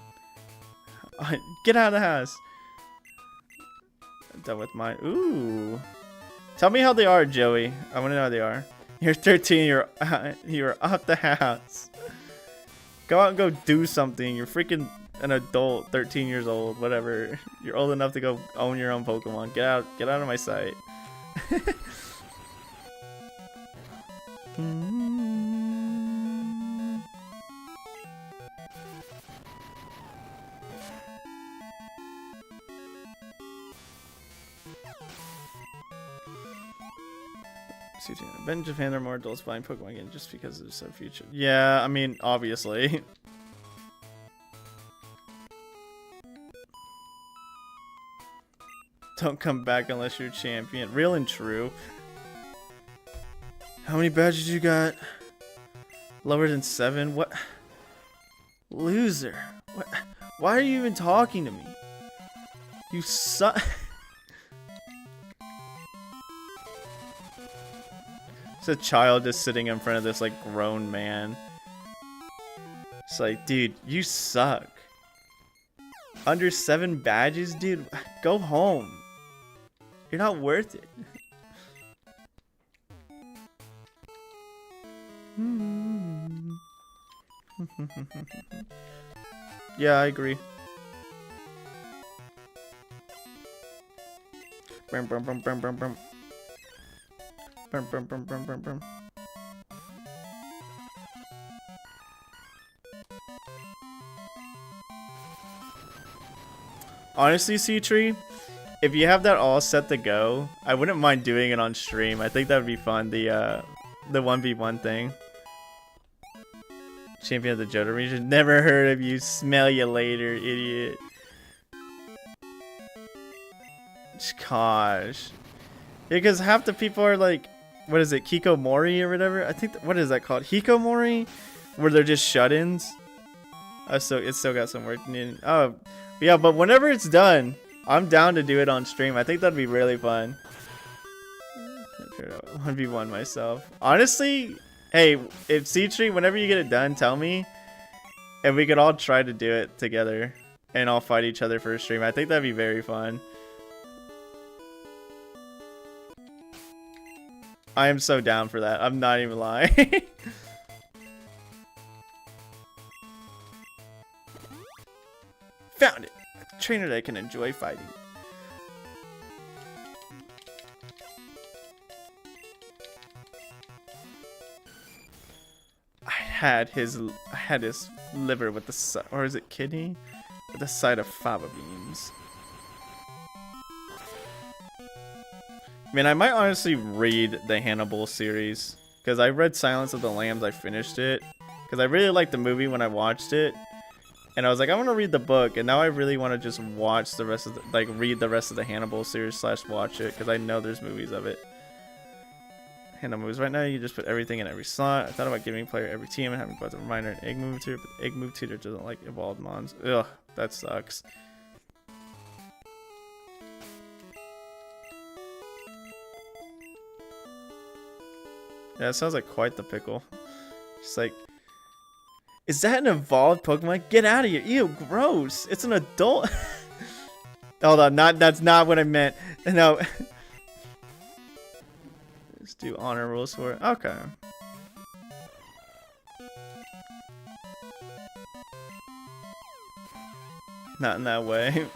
get out of the house. I'm done with mine. Ooh, tell me how they are, Joey. I want to know how they are. You're 13. You're off the house. Go out and go do something. You're freaking an adult, 13 years old, whatever. You're old enough to go own your own Pokemon. Get out of my sight. Bet in Japan there are more adults buying Pokemon games just because it's so future. Yeah, I mean, obviously. Don't come back unless you're champion. Real and true. How many badges you got? Lower than 7? What? Loser. What? Why are you even talking to me? You suck. It's a child just sitting in front of this like grown man. It's like, dude, you suck. Under 7 badges, dude. Go home. You're not worth it. Yeah, I agree. Brum, brum, brum, brum, brum, brum. Brum, brum, brum, brum, brum, brum. Honestly, C-Tree, if you have that all set to go, I wouldn't mind doing it on stream. I think that would be fun. The 1v1 thing. Champion of the Johto region. Never heard of you. Smell you later, idiot. Gosh. Yeah, because half the people are like, what is it, Kikomori or whatever? I think, what is that called? Hikomori? Where they're just shut-ins? So it's still got some work in. Oh, yeah, but whenever it's done, I'm down to do it on stream. I think that'd be really fun. 1v1 myself. Honestly, hey, if C-Tree, whenever you get it done, tell me. And we could all try to do it together. And all fight each other for a stream. I think that'd be very fun. I am so down for that. I'm not even lying. Found it. A trainer that can enjoy fighting. I had his liver with the, or is it kidney? With the side of fava beans. I mean, I might honestly read the Hannibal series. Because I read Silence of the Lambs, I finished it. Because I really liked the movie when I watched it. And I was like, I want to read the book. And now I really want to just watch the rest of the, like, read the rest of the Hannibal series / watch it. Because I know there's movies of it. Hannibal movies. Right now, you just put everything in every slot. I thought about giving player every team and having both a reminder and egg move tutor. But the egg move tutor doesn't like evolved mons. Ugh, that sucks. Yeah, it sounds like quite the pickle. Just like, is that an evolved Pokemon? Get out of here! Ew, gross! It's an adult. Hold on, that's not what I meant. No. Let's do honor rules for it. Okay. Not in that way.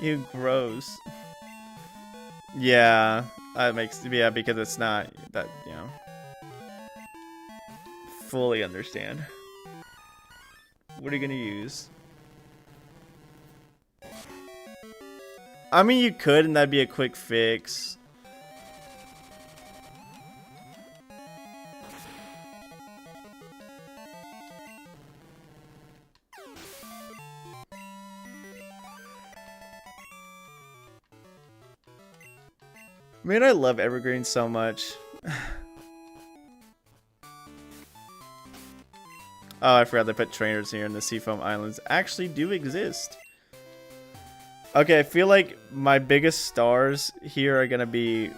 Ew, gross. Yeah. That makes, yeah, because it's not that, you know. Fully understand. What are you gonna use? I mean, you could, and that'd be a quick fix. Man, I love Evergreen so much. Oh, I forgot they put trainers here, and the Seafoam Islands actually do exist. Okay, I feel like my biggest stars here are gonna be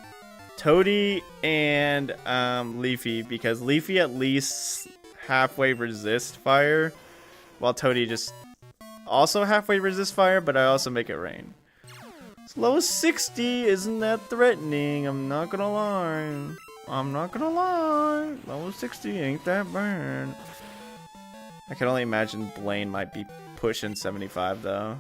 Toady and Leafy, because Leafy at least halfway resists fire, while Toady just also halfway resists fire, but I also make it rain. As low as 60 isn't that threatening, I'm not gonna lie. I'm not gonna lie. Low as 60 ain't that bad. I can only imagine Blaine might be pushing 75 though.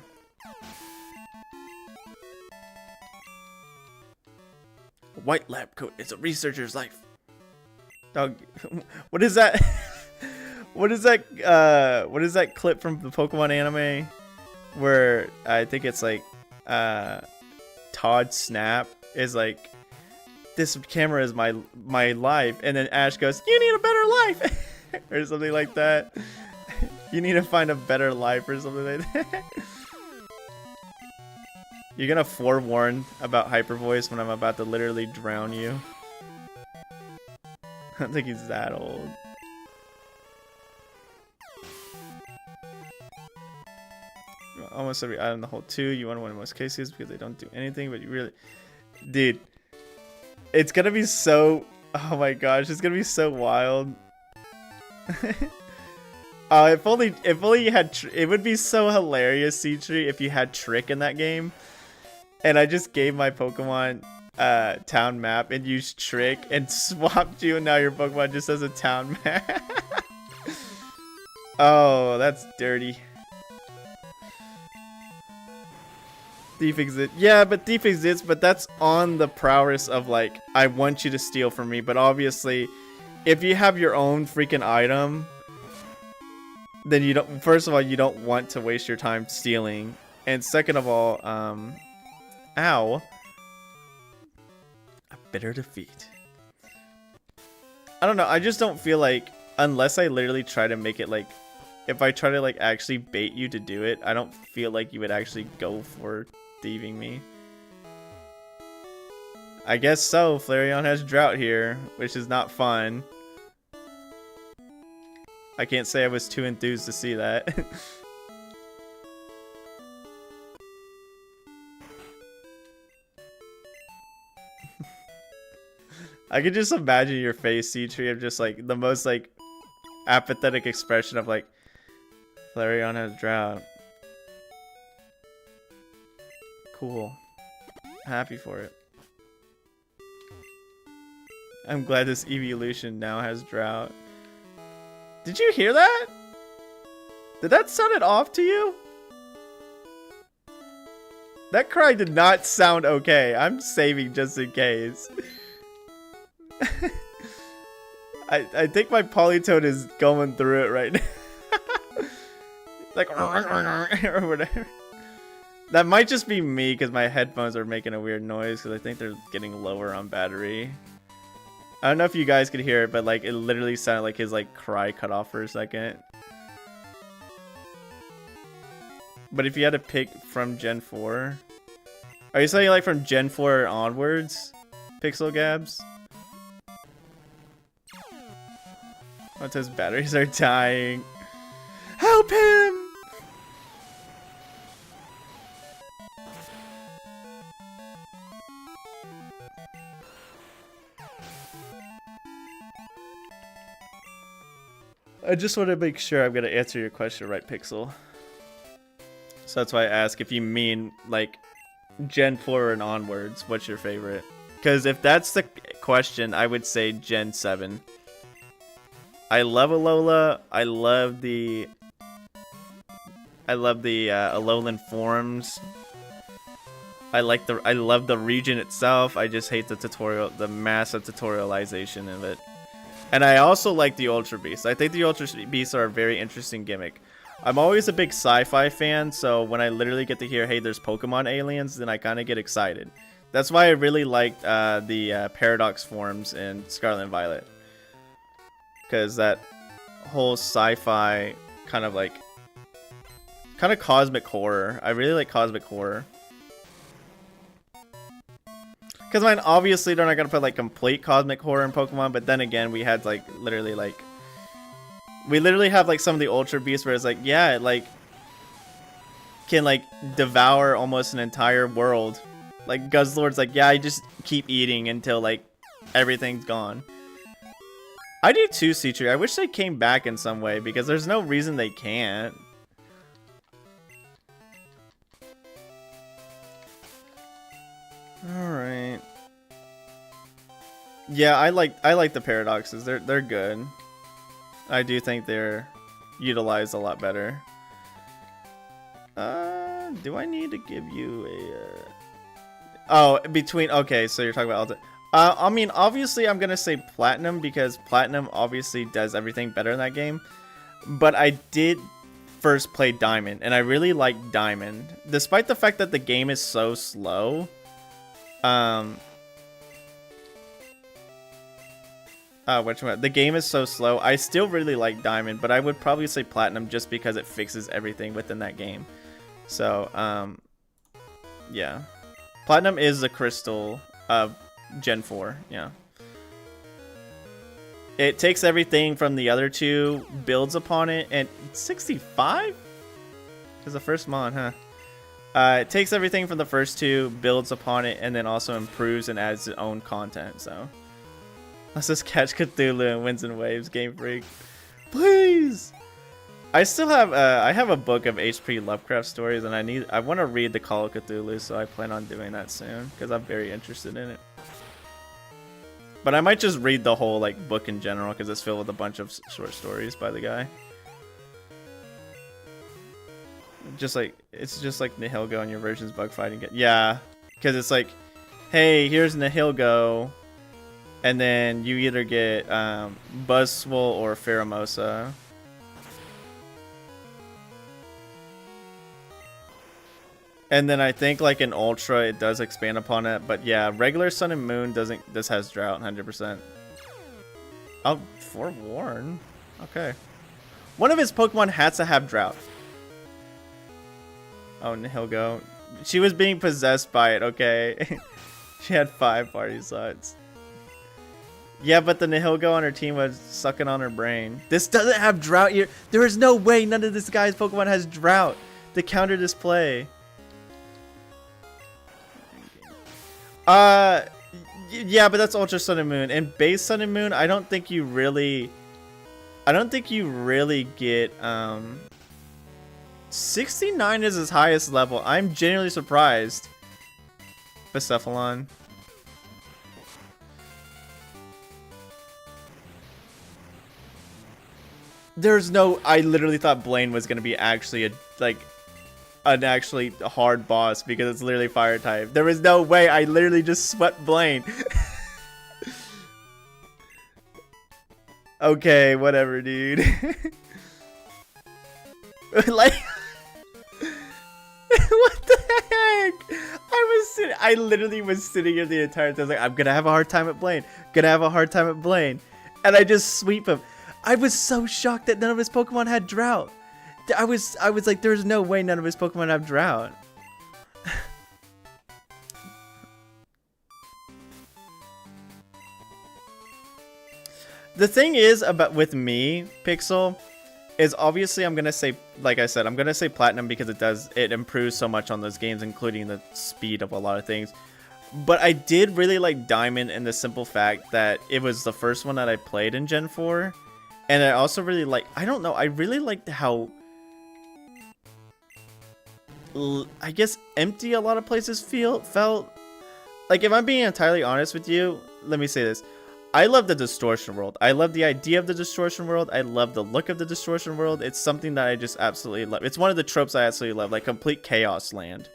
A white lab coat is a researcher's life. Dog, what is that? What is that? What is that clip from the Pokemon anime where I think it's like Todd Snap is like, this camera is my life, and then Ash goes, you need a better life, or something like that. You need to find a better life or something like that. You're gonna forewarn about Hyper Voice when I'm about to literally drown you. I don't think he's that old. Almost every item in the whole 2 you want to win in most cases because they don't do anything, but you really, dude, it's gonna be so Oh my gosh, it's gonna be so wild. If only you had, it would be so hilarious, C-Tree, if you had Trick in that game. And I just gave my Pokemon town map and used Trick and swapped you, and now your Pokemon just has a town map. Oh, that's dirty. Thief exists. Yeah, but Thief exists, but that's on the prowess of like, I want you to steal from me. But obviously, if you have your own freaking item, then you don't, first of all, you don't want to waste your time stealing. And second of all, ow. A bitter defeat. I don't know, I just don't feel like, unless I literally try to make it like, if I try to like actually bait you to do it, I don't feel like you would actually go for thieving me. I guess so. Flareon has Drought here, which is not fun. I can't say I was too enthused to see that. I could just imagine your face, C-Tree, of just like the most like apathetic expression of like, Flareon has Drought. Cool. Happy for it. I'm glad this evolution now has Drought. Did you hear that? Did that sound it off to you? That cry did not sound okay. I'm saving just in case. I think my Polytone is going through it right now. Like, or whatever. That might just be me because my headphones are making a weird noise because I think they're getting lower on battery. I don't know if you guys could hear it, but like it literally sounded like his like cry cut off for a second. But if you had to pick from Gen 4, are you saying like from Gen 4 onwards, Pixel Gabs? Once his batteries are dying. Help him! I just want to make sure I'm going to answer your question right, Pixel. So that's why I ask if you mean, like, Gen 4 and onwards, what's your favorite? Because if that's the question, I would say Gen 7. I love Alola. I love the Alolan forms. I love the region itself. I just hate the massive tutorialization of it. And I also like the Ultra Beasts. I think the Ultra Beasts are a very interesting gimmick. I'm always a big sci-fi fan, so when I literally get to hear, hey, there's Pokemon aliens, then I kind of get excited. That's why I really liked the Paradox forms in Scarlet and Violet. Because that whole sci-fi kind of cosmic horror. I really like cosmic horror. Because, man, obviously they're not going to put, like, complete cosmic horror in Pokemon, but then again, we had, like, literally, like... We literally have, like, some of the Ultra Beasts where it's like, yeah, it, like... can, like, devour almost an entire world. Like, Guzzlord's like, yeah, I just keep eating until, like, everything's gone. I do too, C-Tree. I wish they came back in some way, because there's no reason they can't. Alright. Yeah, I like the Paradoxes. They're good. I do think they're utilized a lot better. Do I need to give you a oh, between okay, so you're talking about Ultimate. I mean, obviously I'm gonna say Platinum because Platinum obviously does everything better in that game. But I did first play Diamond, and I really like Diamond. Despite the fact that the game is so slow. The game is so slow. I still really like Diamond, but I would probably say Platinum just because it fixes everything within that game. So, yeah. Platinum is the crystal of Gen 4, yeah. It takes everything from the other two, builds upon it, and 65? Is the first mon, huh? It takes everything from the first two, builds upon it, and then also improves and adds its own content, so. Let's just catch Cthulhu and Winds and Waves, Game Freak. Please! I still have, I have a book of H.P. Lovecraft stories, and I want to read the Call of Cthulhu, so I plan on doing that soon, because I'm very interested in it. But I might just read the whole, like, book in general, because it's filled with a bunch of short stories by the guy. Just like, it's just like Nihilgo and your version's bug fighting. Yeah, because it's like, hey, here's Nihilgo, and then you either get Buzzswole or Pheromosa. And then I think like in Ultra it does expand upon it, but yeah, regular Sun and Moon doesn't. This has Drought 100%. Oh, Forewarn. Okay. One of his Pokemon had to have Drought. Oh, Nihilgo. She was being possessed by it. Okay. She had 5 party slots. Yeah, but the Nihilgo on her team was sucking on her brain. This doesn't have Drought here. There is no way none of this guy's Pokemon has Drought to counter this play. Yeah, but that's Ultra Sun and Moon. And base Sun and Moon, I don't think you really get 69 is his highest level. I'm genuinely surprised. Bucephalon. There's no, I literally thought Blaine was gonna be actually an actually hard boss because it's literally fire type. There was no way. I literally just swept Blaine. Okay, whatever, dude. Like, what the heck? I literally was sitting here the entire time. I was like, I'm gonna have a hard time at Blaine. Gonna have a hard time at Blaine. And I just sweep him. I was so shocked that none of his Pokemon had Drought. I was like, there's no way none of his Pokemon have Drought. The thing is about with me, Pixel, is obviously I'm gonna say, like I said, I'm gonna say Platinum because it improves so much on those games, including the speed of a lot of things. But I did really like Diamond in the simple fact that it was the first one that I played in Gen 4. And I also really like, I don't know, I really liked how, I guess, empty a lot of places felt. Like, if I'm being entirely honest with you, let me say this. I love the Distortion World. I love the idea of the Distortion World. I love the look of the Distortion World. It's something that I just absolutely love. It's one of the tropes I absolutely love, like complete Chaos Land.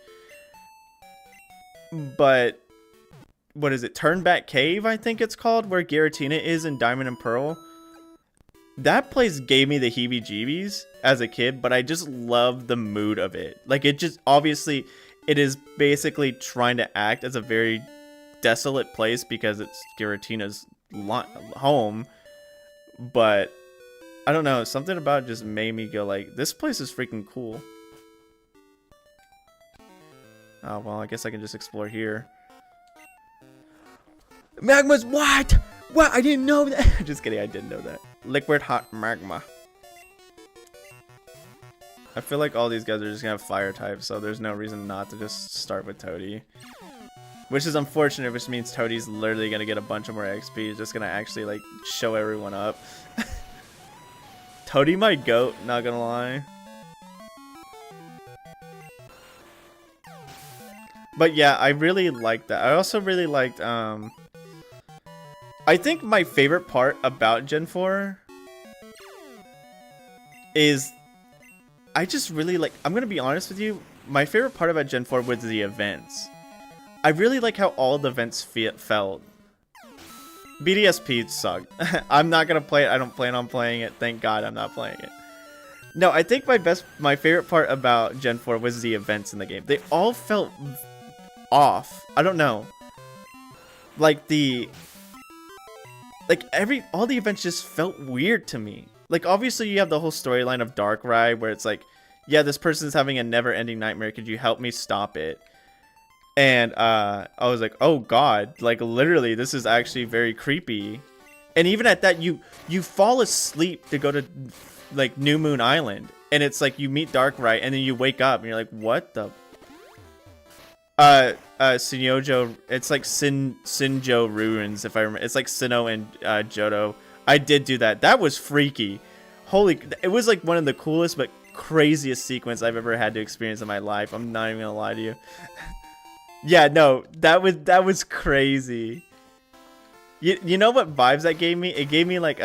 But, what is it? Turnback Cave, I think it's called, where Giratina is in Diamond and Pearl. That place gave me the heebie-jeebies as a kid, but I just love the mood of it. Like, it just, obviously, it is basically trying to act as a very desolate place because it's Giratina's home. But, I don't know, something about it just made me go like, this place is freaking cool. Oh, well, I guess I can just explore here. Magma's what? What? I didn't know that. Just kidding, I didn't know that. Liquid hot magma. I feel like all these guys are just gonna have fire types, so there's no reason not to just start with Toadie. Which is unfortunate, which means Toadie's literally gonna get a bunch of more XP. He's just gonna actually like show everyone up. Toadie my goat, not gonna lie. But yeah, I really liked that. I also really liked I think my favorite part about Gen 4 is I just really like, I'm gonna be honest with you, my favorite part about Gen 4 was the events. I really like how all the events felt. BDSP sucked. I'm not gonna play it. I don't plan on playing it. Thank God I'm not playing it. No, I think my favorite part about Gen 4 was the events in the game. They all felt off. I don't know. Like all the events just felt weird to me. Like, obviously you have the whole storyline of Darkrai where it's like, yeah, this person's having a never-ending nightmare. Could you help me stop it? And I was like, oh God, like literally this is actually very creepy. And even at that, you fall asleep to go to like New Moon Island, and it's like you meet Darkrai and then you wake up and you're like, what the Sinjojo. It's like Sinjo ruins, if I remember. It's like Sinnoh and Johto. I did do that. That was freaky. Holy, it was like one of the coolest but craziest sequence I've ever had to experience in my life. I'm not even gonna lie to you. Yeah, no, that was crazy. You know what vibes that gave me? It gave me like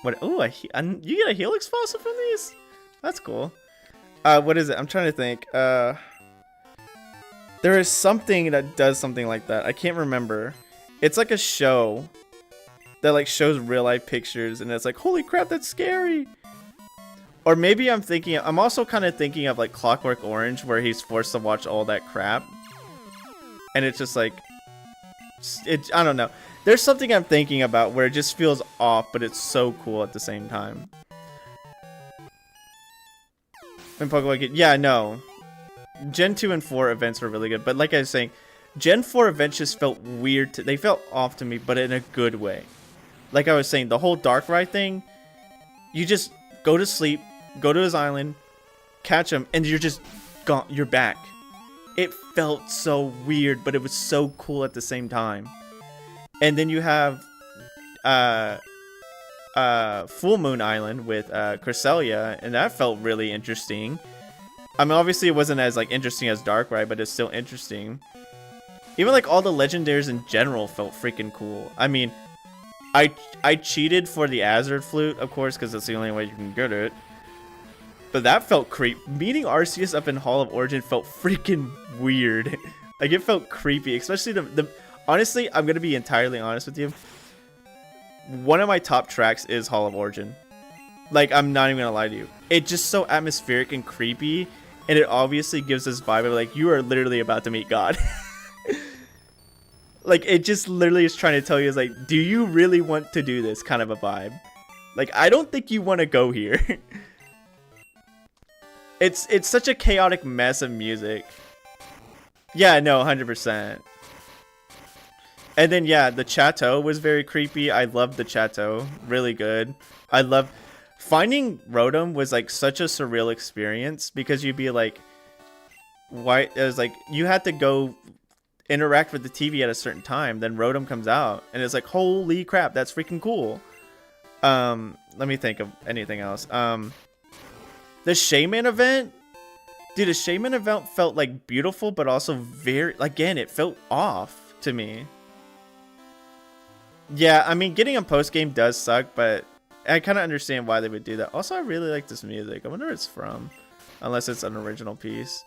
what? Oh, you get a Helix fossil from these? That's cool. What is it? I'm trying to think. There is something that does something like that. I can't remember. It's like a show that like shows real life pictures, and it's like, holy crap, that's scary. Or maybe I'm also kind of thinking of like Clockwork Orange, where he's forced to watch all that crap, and it's just like, I don't know. There's something I'm thinking about where it just feels off, but it's so cool at the same time. In Pokemon, yeah, no. Gen 2 and 4 events were really good, but like I was saying, Gen 4 events just felt weird. They felt off to me, but in a good way. Like I was saying, the whole Darkrai thing, you just go to sleep, go to his island, catch him, and you're just gone. You're back. It felt so weird, but it was so cool at the same time. And then you have Full Moon Island with Cresselia, and that felt really interesting. I mean, obviously it wasn't as like interesting as Darkrai, but it's still interesting. Even like all the legendaries in general felt freaking cool. I mean, I cheated for the Azure Flute, of course, because that's the only way you can get it. But that felt creepy. Meeting Arceus up in Hall of Origin felt freaking weird. Like, it felt creepy, especially the honestly, I'm gonna be entirely honest with you. One of my top tracks is Hall of Origin. Like, I'm not even gonna lie to you. It's just so atmospheric and creepy, and it obviously gives this vibe of like, you are literally about to meet God. Like, it just literally is trying to tell you, is like, do you really want to do this kind of a vibe? Like, I don't think you want to go here. It's such a chaotic mess of music. Yeah, no, 100%. And then, yeah, the Chateau was very creepy. I loved the Chateau. Really good. I love finding Rotom was like such a surreal experience, because you'd be like, why? It was like, you had to go interact with the TV at a certain time, then Rotom comes out, and it's like, holy crap, that's freaking cool. Let me think of anything else. The Shaman event, dude, the Shaman event felt like beautiful, but also very, again, it felt off to me. Yeah, I mean, getting a post game does suck, but I kind of understand why they would do that. Also, I really like this music. I wonder where it's from, unless it's an original piece.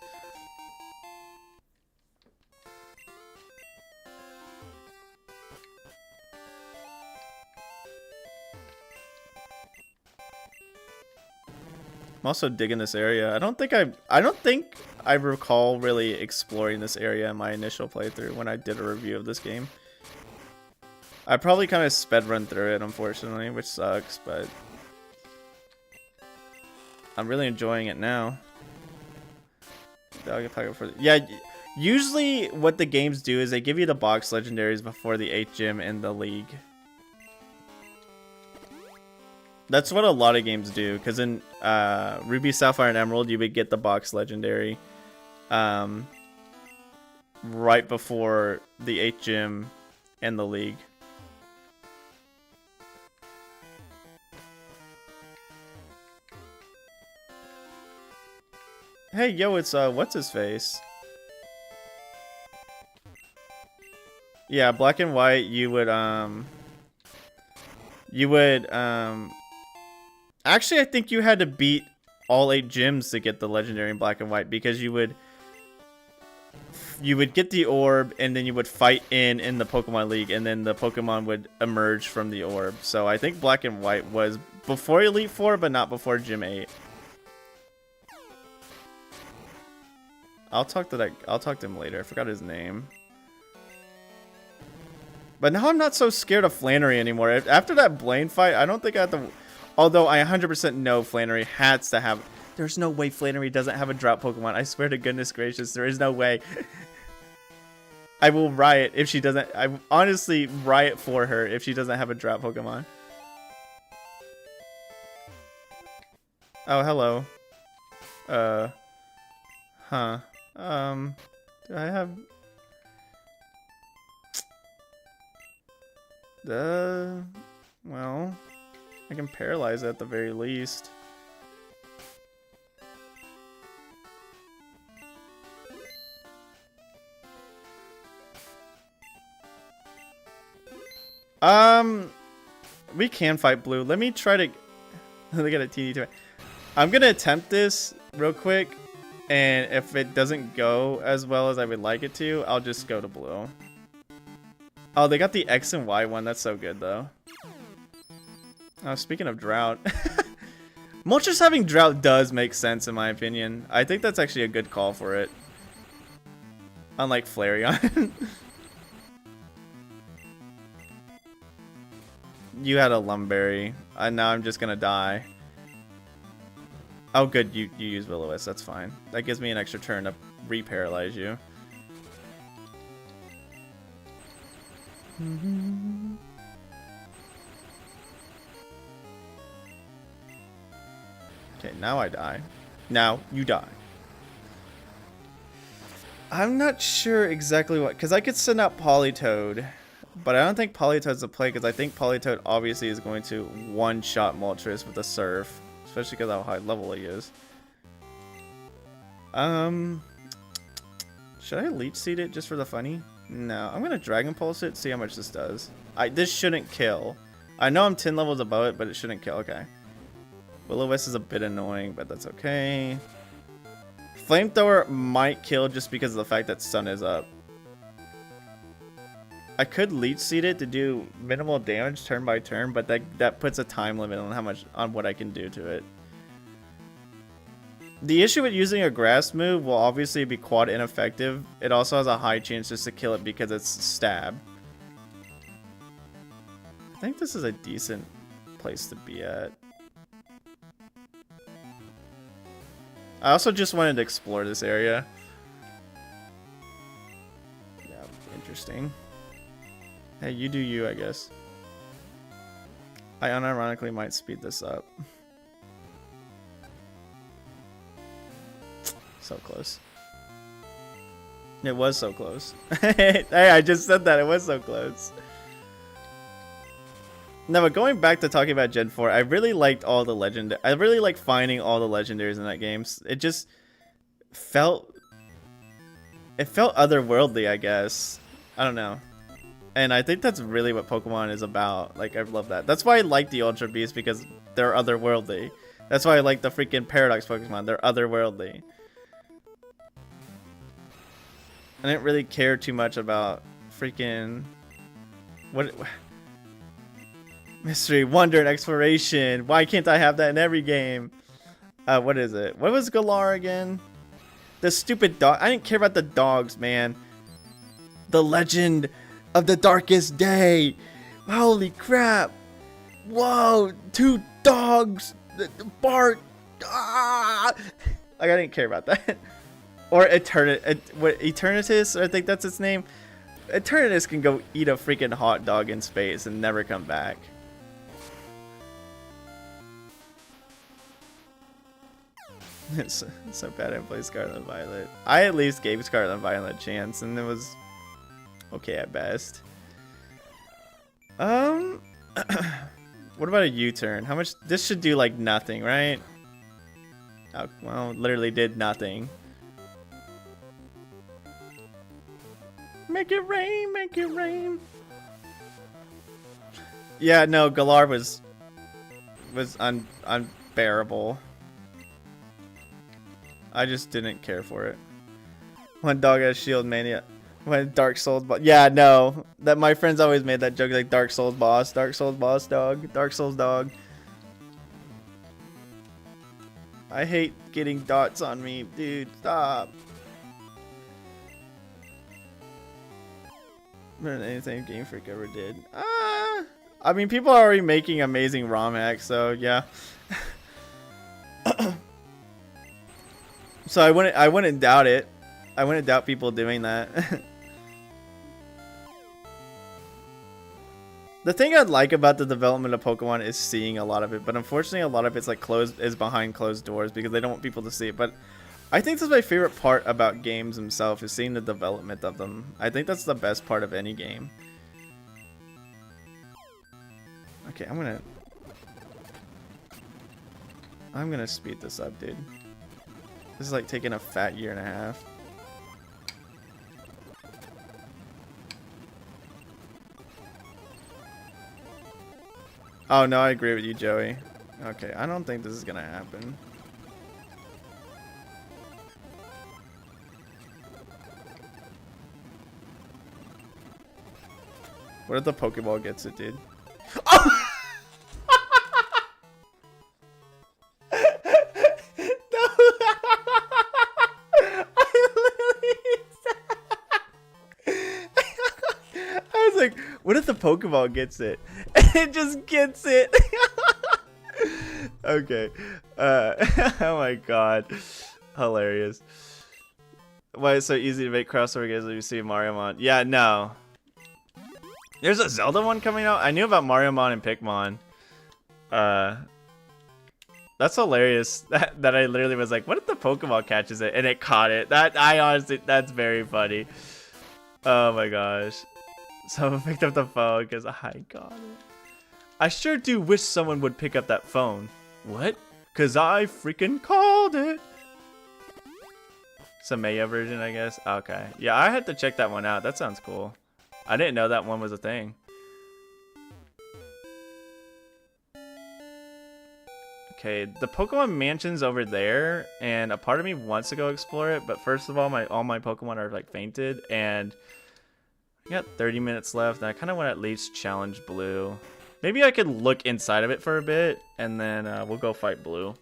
I'm also digging this area. I don't think I recall really exploring this area in my initial playthrough when I did a review of this game. I probably kind of sped run through it, unfortunately, which sucks, but I'm really enjoying it now. Yeah, usually what the games do is they give you the box legendaries before the 8th gym in the league. That's what a lot of games do, because in Ruby, Sapphire, and Emerald, you would get the box legendary right before the 8th gym and the league. Hey, yo, it's what's his face? Yeah, Black and White, you would actually, I think you had to beat all 8 gyms to get the legendary in Black and White, because you would get the orb, and then you would fight in the Pokemon League, and then the Pokemon would emerge from the orb. So I think Black and White was before Elite Four, but not before Gym 8. I'll talk to him later. I forgot his name. But now I'm not so scared of Flannery anymore. After that Blaine fight, I don't think I have to. Although I 100% know Flannery has to have. There's no way Flannery doesn't have a drought Pokemon. I swear to goodness gracious, there is no way. I will riot if she doesn't. I honestly riot for her if she doesn't have a drought Pokemon. Oh, hello. Huh. Do I have... Well, I can paralyze it at the very least. We can fight blue. Let me try to... Look at a TD to it. I'm gonna attempt this real quick, and if it doesn't go as well as I would like it to, I'll just go to blue. Oh, they got the X and Y one. That's so good, though. Oh, speaking of drought. Moltres having drought does make sense, in my opinion. I think that's actually a good call for it. Unlike Flareon. You had a Lumberry. Now I'm just gonna die. Oh, good. You use Will-O-Wisp. That's fine. That gives me an extra turn to re-paralyze you. Okay, now I die. Now you die. I'm not sure exactly what... Because I could send out Politoed. But I don't think Politoed's the play, because I think Politoed obviously is going to one-shot Moltres with a Surf. Especially because of how high level he is. Should I Leech Seed it just for the funny? No, I'm going to Dragon Pulse it, see how much this does. This shouldn't kill. I know I'm 10 levels above it, but it shouldn't kill. Okay. Will-O-Wisp is a bit annoying, but that's okay. Flamethrower might kill just because of the fact that Sun is up. I could Leech Seed it to do minimal damage turn by turn, but that puts a time limit on what I can do to it. The issue with using a grass move will obviously be quad ineffective. It also has a high chance just to kill it because it's stab. I think this is a decent place to be at. I also just wanted to explore this area. Yeah, interesting. Hey, you do you, I guess. I unironically might speed this up. So close. It was so close. Hey, I just said that. It was so close. No, but going back to talking about Gen 4, I really liked all the legend. I really like finding all the legendaries in that game. It just felt... It felt otherworldly, I guess. I don't know. And I think that's really what Pokemon is about. Like, I love that. That's why I like the Ultra Beasts, because they're otherworldly. That's why I like the freaking Paradox Pokemon. They're otherworldly. I didn't really care too much about freaking... What... Mystery, wonder, and exploration. Why can't I have that in every game? What is it? What was Galar again? The stupid dog. I didn't care about the dogs, man. The legend of the darkest day. Holy crap. Whoa, 2 dogs bark. Ah! Like, I didn't care about that. Or Eternatus, I think that's its name. Eternatus can go eat a freaking hot dog in space and never come back. It's so bad I played Scarlet and Violet. I at least gave Scarlet and Violet a chance, and it was okay at best. What about a U-turn? How much? This should do like nothing, right? Oh, well, literally did nothing. Make it rain, make it rain. Yeah, no, Galar was unbearable. I just didn't care for it. One dog has shield mania. When Dark Souls boss. Yeah, no. That my friends always made that joke, like Dark Souls boss dog, Dark Souls dog. I hate getting dots on me, dude. Stop. Better than anything Game Freak ever did. I mean, people are already making amazing ROM hacks, so yeah. So I wouldn't doubt it. I wouldn't doubt people doing that. The thing I'd like about the development of Pokemon is seeing a lot of it, but unfortunately a lot of it's like behind closed doors because they don't want people to see it. But I think that's my favorite part about games themselves, is seeing the development of them. I think that's the best part of any game. Okay, I'm gonna speed this up, dude. This is like taking a fat year and a half. Oh no, I agree with you, Joey. Okay, I don't think this is gonna happen. What if the Pokeball gets it, dude? Oh! I was like, what if the Pokeball gets it? It just gets it. Okay. Oh my god. Hilarious. Why is it so easy to make crossover games when you see Mariamon? Yeah, no. There's a Zelda one coming out. I knew about Mariamon and Pikmon. That's hilarious. That I literally was like, what if the Pokemon catches it and it caught it? I honestly, that's very funny. Oh my gosh. Someone picked up the phone because I got it. I sure do wish someone would pick up that phone. What? Cause I freaking called it. Samaya version, I guess. Okay. Yeah, I had to check that one out. That sounds cool. I didn't know that one was a thing. Okay, the Pokemon Mansion's over there, and a part of me wants to go explore it, but first of all, all my Pokemon are like fainted, and I got 30 minutes left, and I kind of want to at least challenge Blue. Maybe I could look inside of it for a bit, and then we'll go fight Blue.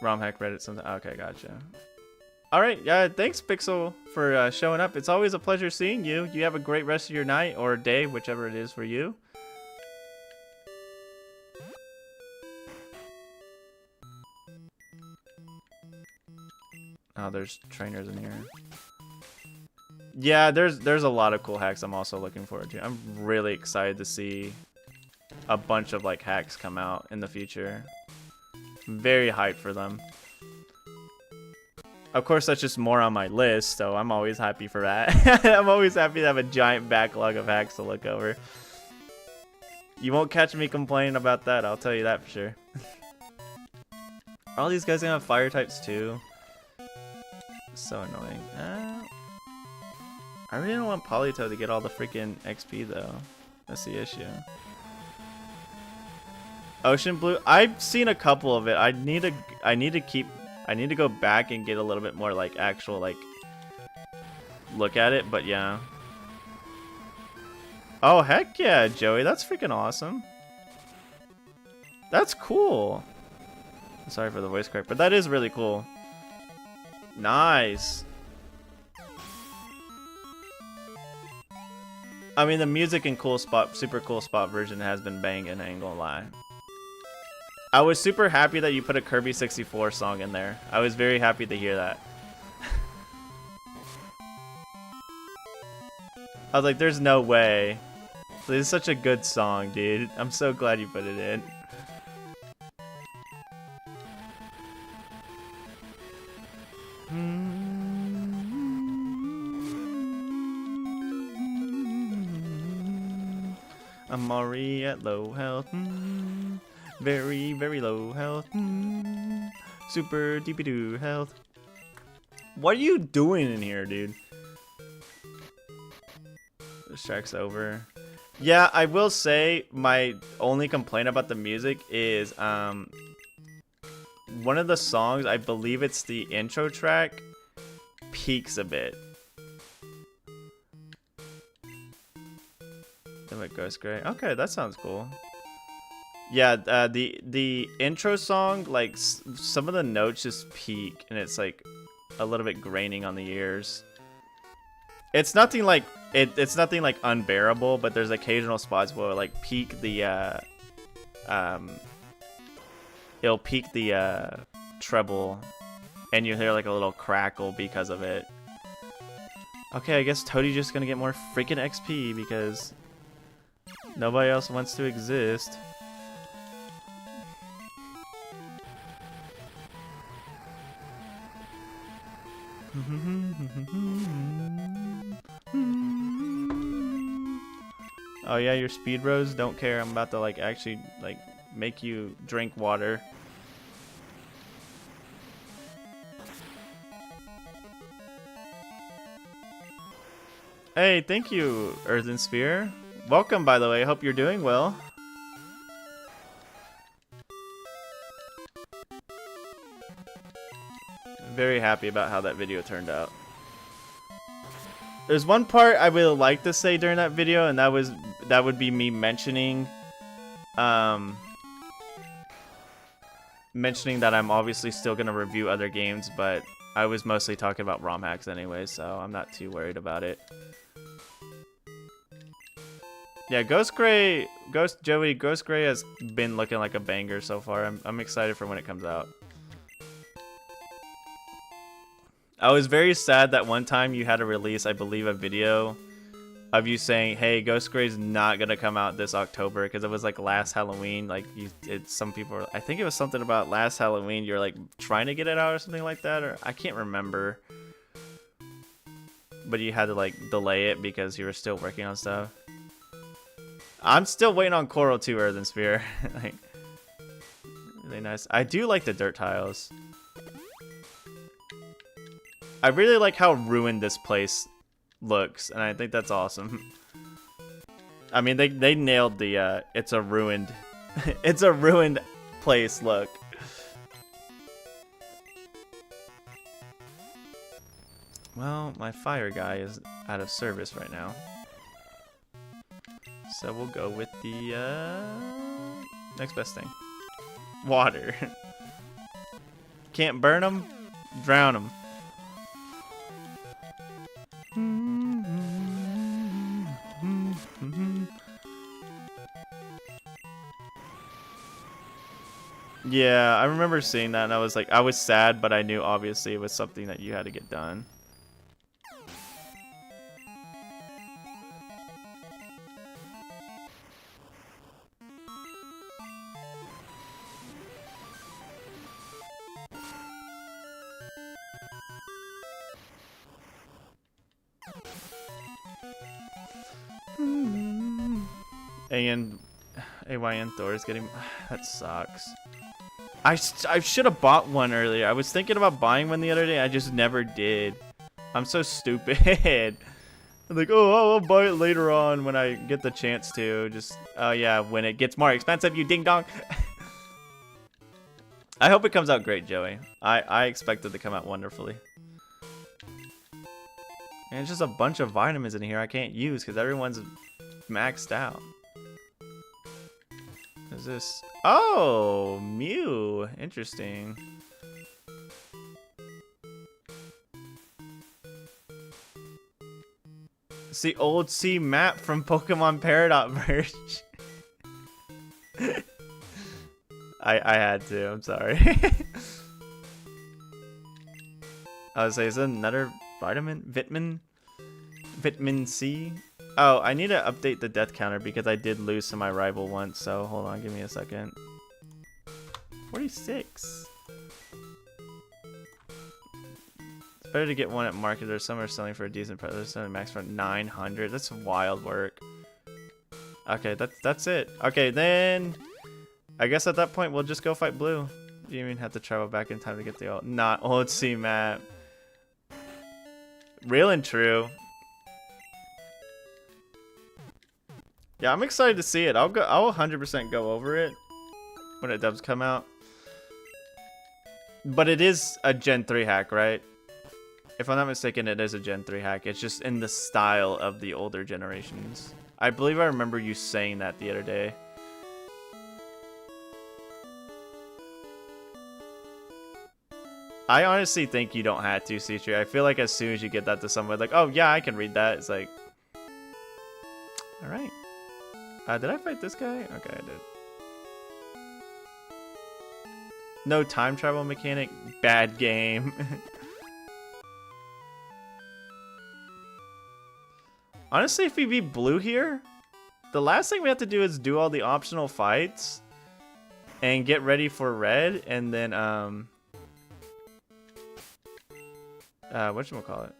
ROM hack Reddit something. Okay, gotcha. All right, yeah, thanks Pixel for showing up. It's always a pleasure seeing you. You have a great rest of your night or day, whichever it is for you. Oh, there's trainers in here. Yeah, there's a lot of cool hacks I'm also looking forward to. I'm really excited to see a bunch of like hacks come out in the future. I'm very hyped for them. Of course, that's just more on my list, so I'm always happy for that. I'm always happy to have a giant backlog of hacks to look over. You won't catch me complaining about that, I'll tell you that for sure. Are all these guys gonna have fire types too? So annoying. I really don't want Polito to get all the freaking XP though. That's the issue. Ocean Blue. I've seen a couple of it. I need to go back and get a little bit more like actual like look at it, but yeah. Oh heck yeah, Joey, that's freaking awesome. That's cool. Sorry for the voice crack, but that is really cool. Nice. I mean, the music in super cool spot version has been banging, I ain't gonna lie. I was super happy that you put a Kirby 64 song in there. I was very happy to hear that. I was like, there's no way. This is such a good song, dude. I'm so glad you put it in. I'm already at low health. Very, very low health. Super deepy-doo health. What are you doing in here, dude? This track's over. Yeah, I will say my only complaint about the music is one of the songs, I believe it's the intro track, peaks a bit. Ghost Gray. Okay, that sounds cool. Yeah, the intro song, like some of the notes just peak, and it's like a little bit graining on the ears. It's nothing like it's nothing like unbearable, but there's occasional spots where it'll like peak the it'll peak the treble, and you hear like a little crackle because of it. Okay, I guess Toadie's just gonna get more freaking XP because Nobody else wants to exist. Oh yeah, your speed rose? Don't care. I'm about to like actually like make you drink water. Hey, thank you, Earth and Sphere. Welcome, by the way. Hope you're doing well. Very happy about how that video turned out. There's one part I would like to say during that video, and that would be me mentioning mentioning that I'm obviously still gonna review other games, but I was mostly talking about ROM hacks anyway, so I'm not too worried about it. Yeah, Ghost Gray has been looking like a banger so far. I'm excited for when it comes out. I was very sad that one time you had to release, I believe, a video of you saying, "Hey, Ghost Gray's not gonna come out this October," because it was like last Halloween. Like some people were, I think it was something about last Halloween. You're like trying to get it out or something like that, or I can't remember. But you had to like delay it because you were still working on stuff. I'm still waiting on Coral 2 Earth and Sphere. Like, really nice. I do like the dirt tiles. I really like how ruined this place looks, and I think that's awesome. I mean, they nailed the it's a ruined it's a ruined place look. Well, my fire guy is out of service right now. So we'll go with the next best thing. Water. Can't burn them, drown them. Yeah, I remember seeing that and I was like, I was sad, but I knew obviously it was something that you had to get done. AYN Thor is getting... That sucks. I should have bought one earlier. I was thinking about buying one the other day. I just never did. I'm so stupid. I'm like, oh, I'll buy it later on when I get the chance to. Just, oh yeah, when it gets more expensive, you ding dong. I hope it comes out great, Joey. I expect it to come out wonderfully. And it's just a bunch of vitamins in here I can't use because everyone's maxed out. What is this? Oh, Mew. Interesting. It's the old sea map from Pokemon Paradox version. I had to. I'm sorry. I was saying, is that another vitamin C? Oh, I need to update the death counter because I did lose to my rival once. So hold on, give me a second. 46. It's better to get one at market or some are selling for a decent price. They're selling max for 900. That's wild work. Okay, that's it. Okay, then I guess at that point we'll just go fight Blue. You even have to travel back in time to get the old sea map. Real and true. Yeah, I'm excited to see it. I'll 100% go over it when it does come out. But it is a Gen 3 hack, right? If I'm not mistaken, it is a Gen 3 hack. It's just in the style of the older generations. I believe I remember you saying that the other day. I honestly think you don't have to, C3. I feel like as soon as you get that to somebody, like, oh yeah, I can read that. It's like, all right. Did I fight this guy? Okay, I did. No time travel mechanic. Bad game. Honestly, if we beat Blue here, the last thing we have to do is do all the optional fights and get ready for red, and then whatchamacallit?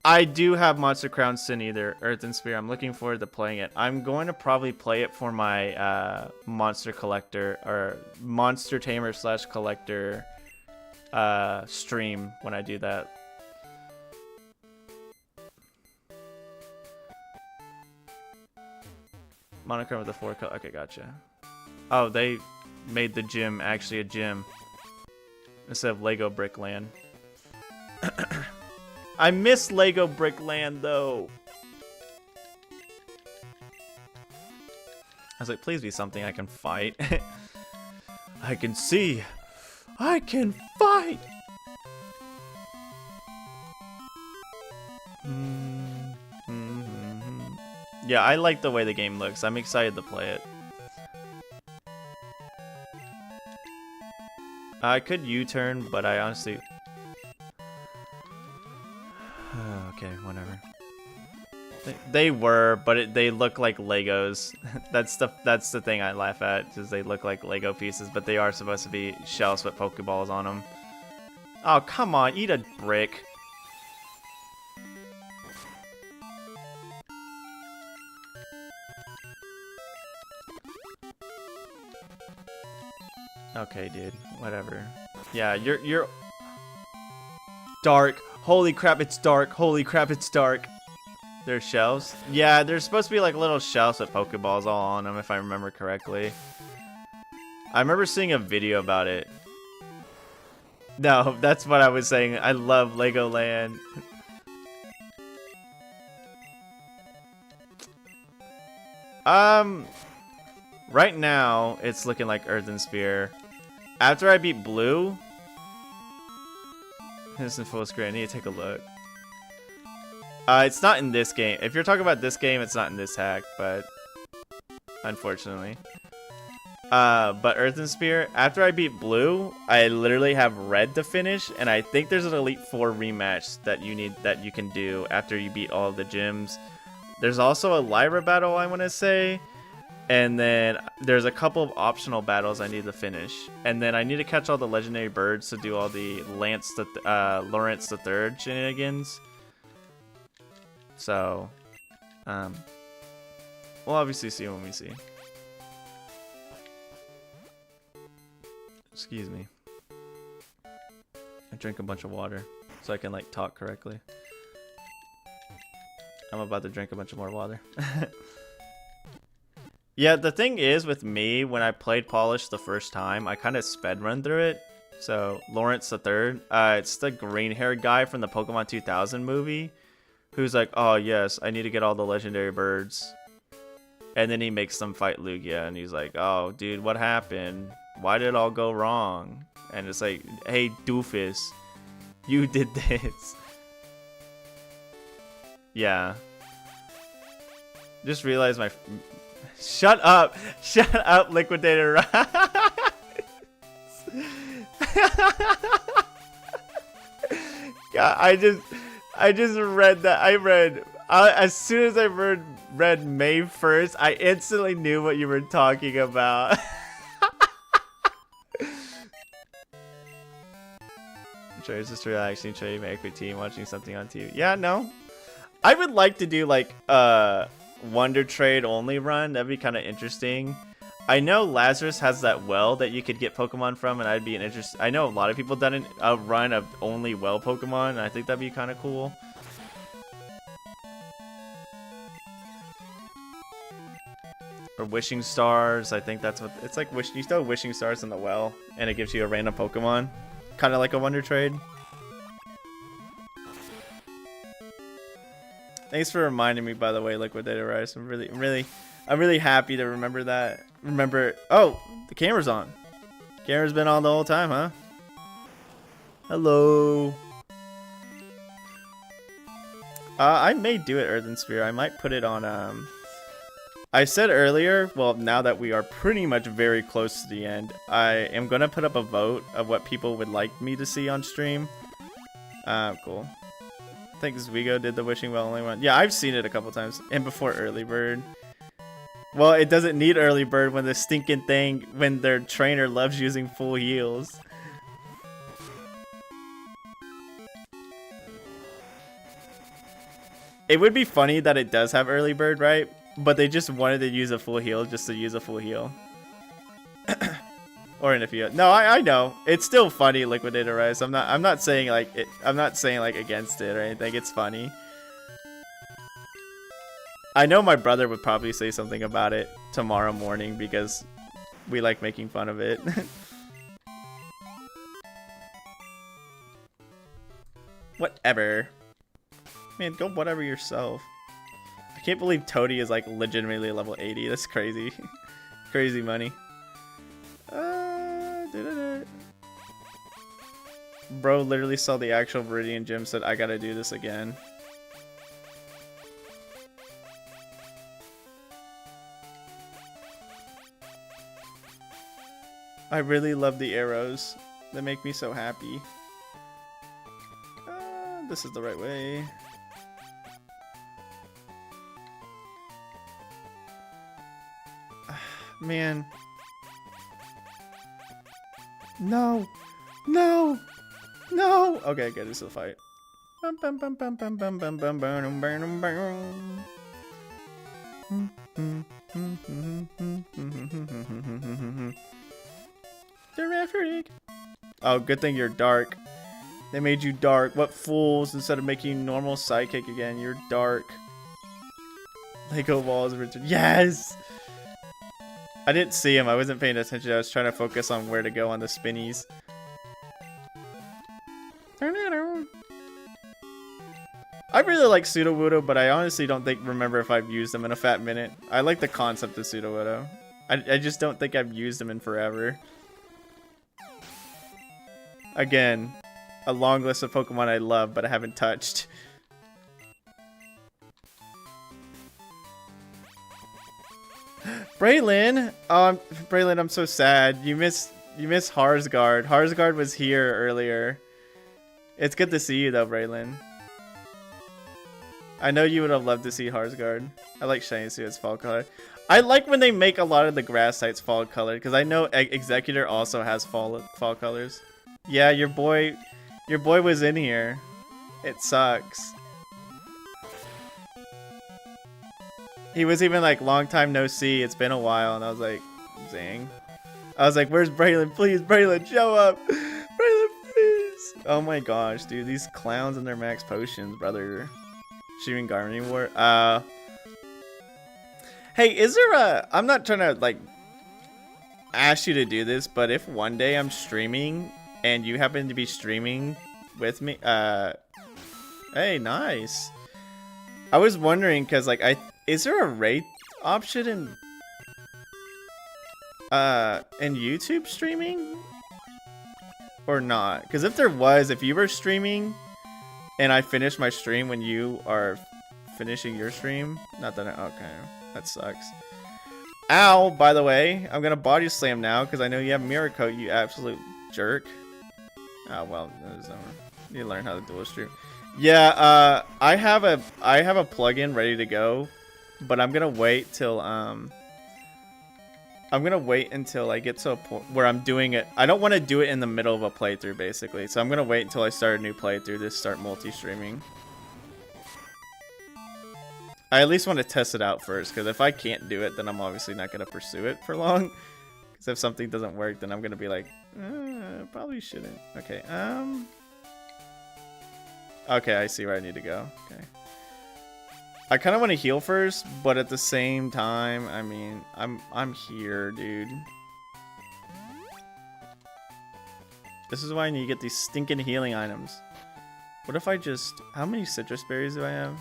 I do have Monster Crown Sin Eater, Earth and Spear. I'm looking forward to playing it. I'm going to probably play it for my monster collector or monster tamer / collector stream when I do that. Monochrome with the 4 color. Okay, gotcha. Oh, they made the gym actually a gym instead of Lego Brickland. I miss Lego Brickland though. I was like, please be something I can fight. I can see. I can fight. Yeah, I like the way the game looks. I'm excited to play it. I could U-turn, but I honestly... okay, whatever. They were, but they look like Legos. that's the thing I laugh at, is they look like Lego pieces, but they are supposed to be shells with Pokeballs on them. Oh, come on, eat a brick. Okay, dude. Whatever. Yeah, you're dark. Holy crap, it's dark. Holy crap, it's dark. There's shells? Yeah, there's supposed to be like little shells with Pokeballs all on them, if I remember correctly. I remember seeing a video about it. No, that's what I was saying. I love Legoland. Right now, it's looking like Earth and Spear. After I beat Blue... This is full screen. I need to take a look. It's not in this game. If you're talking about this game, it's not in this hack, but... Unfortunately. But Earth and Spear, after I beat Blue, I literally have Red to finish, and I think there's an Elite Four rematch that you can do after you beat all of the gyms. There's also a Lyra battle, I want to say. And then there's a couple of optional battles I need to finish. And then I need to catch all the legendary birds to do all the Lawrence the Third shenanigans. So, we'll obviously see when we see. Excuse me. I drink a bunch of water so I can like talk correctly. I'm about to drink a bunch of more water. Yeah, the thing is with me, when I played Polish the first time, I kind of sped run through it. So, Lawrence the Third, it's the green-haired guy from the Pokemon 2000 movie, who's like, oh yes, I need to get all the legendary birds. And then he makes them fight Lugia, and he's like, oh dude, what happened? Why did it all go wrong? And it's like, hey doofus, you did this. Yeah. Just realized my... Shut up! Shut up, Liquidator Rice! God, I just read that. As soon as I read May 1st, I instantly knew what you were talking about. I'm sure it's just relaxing, trying to make a team, watching something on TV. Yeah, no. I would like to do like Wonder Trade only run. That'd be kind of interesting. I know Lazarus has that well that you could get Pokemon from, and I'd be an interest. I know a lot of people done a run of only well Pokemon, and I think that'd be kind of cool. Or Wishing Stars. I think that's what it's like. You throw Wishing Stars in the well, and it gives you a random Pokemon, kind of like a Wonder Trade. Thanks for reminding me, by the way, Liquidator Rice. I'm really happy to remember that. Oh, the camera's on. Camera's been on the whole time, huh? Hello. I may do it, Earth and Spear. I might put it on. I said earlier. Well, now that we are pretty much very close to the end, I am gonna put up a vote of what people would like me to see on stream. Cool. I think Zwigo did the wishing well only one. Yeah, I've seen it a couple times. And before early bird. Well, it doesn't need early bird when the stinking thing, when their trainer loves using full heals. It would be funny that it does have early bird, right? But they just wanted to use a full heal just to use a full heal. Or in a few. No, I know. It's still funny, Liquidator Rise. I'm not saying like it, I'm not saying like against it or anything. It's funny. I know my brother would probably say something about it tomorrow morning because we like making fun of it. Whatever. Man, go whatever yourself. I can't believe Toadie is like legitimately level 80. That's crazy. Crazy money. Bro literally saw the actual Viridian Gym, said I gotta do this again. I really love the arrows. They make me so happy. This is the right way. Man. No. No. No. Okay, good. This is the fight. Terrific. Oh, good thing you're dark. They made you dark. What fools! Instead of making you normal sidekick again, you're dark. Lego walls, Richard. Yes. I didn't see him. I wasn't paying attention. I was trying to focus on where to go on the spinnies. I really like Sudowoodo, but I honestly don't remember if I've used them in a fat minute. I like the concept of Sudowoodo. I just don't think I've used them in forever. Again, a long list of Pokemon I love, but I haven't touched. Braylon! Braylon, I'm so sad. You miss Harsgard. Harsgard was here earlier. It's good to see you though, Braylon. I know you would have loved to see Harsgard. I like Shiny Suit's fall color. I like when they make a lot of the grass types fall color, because I know Executor also has fall colors. Yeah, your boy was in here. It sucks. He was even like, long time no see, it's been a while, and I was like, zing. I was like, where's Braylon? Please, Braylon, show up! Braylon, please! Oh my gosh, dude, these clowns and their max potions, brother. Shooting Gardening War. Hey, is there a... I'm not trying to, like, ask you to do this, but if one day I'm streaming, and you happen to be streaming with me, hey, nice. I was wondering, because, like, is there a rate option in YouTube streaming? Or not? Because if there was, if you were streaming and I finished my stream when you are finishing your stream, not that okay, that sucks. Ow, by the way, I'm gonna body slam now because I know you have Mirror Coat, you absolute jerk. Oh well, you learn how to dual stream. Yeah, I have a plugin ready to go, but I'm gonna wait till I get to a point where I'm doing it. I don't want to do it in the middle of a playthrough, basically. So I'm gonna wait until I start a new playthrough to start multi-streaming. I at least want to test it out first, because if I can't do it, then I'm obviously not gonna pursue it for long. Because if something doesn't work, then I'm gonna be like, probably shouldn't. Okay, okay, I see where I need to go. Okay. I kind of want to heal first, but at the same time, I mean, I'm here, dude. This is why I need to get these stinking healing items. What if I just... How many citrus berries do I have?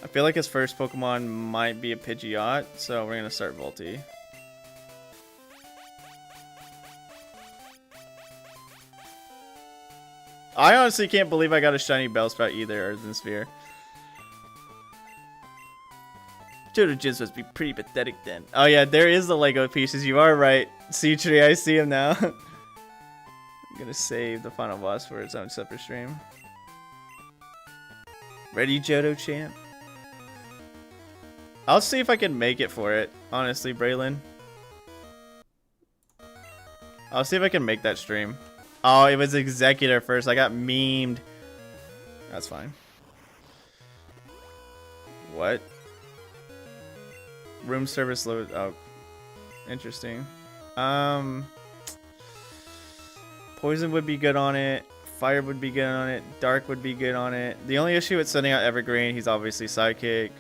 I feel like his first Pokemon might be a Pidgeot, so we're going to start Volty. I honestly can't believe I got a shiny Bellsprout either, Earthen Sphere. Johto Jins must be pretty pathetic then. Oh yeah, there is the Lego pieces. You are right. C-Tree, I see him now. I'm gonna save the final boss for its own separate stream. Ready, Johto champ? I'll see if I can make it for it, honestly, Braylon. I'll see if I can make that stream. Oh, it was Executor first. I got memed. That's fine. What? Room service load. Oh, interesting. Poison would be good on it. Fire would be good on it. Dark would be good on it. The only issue with sending out Evergreen, he's obviously Sidekick.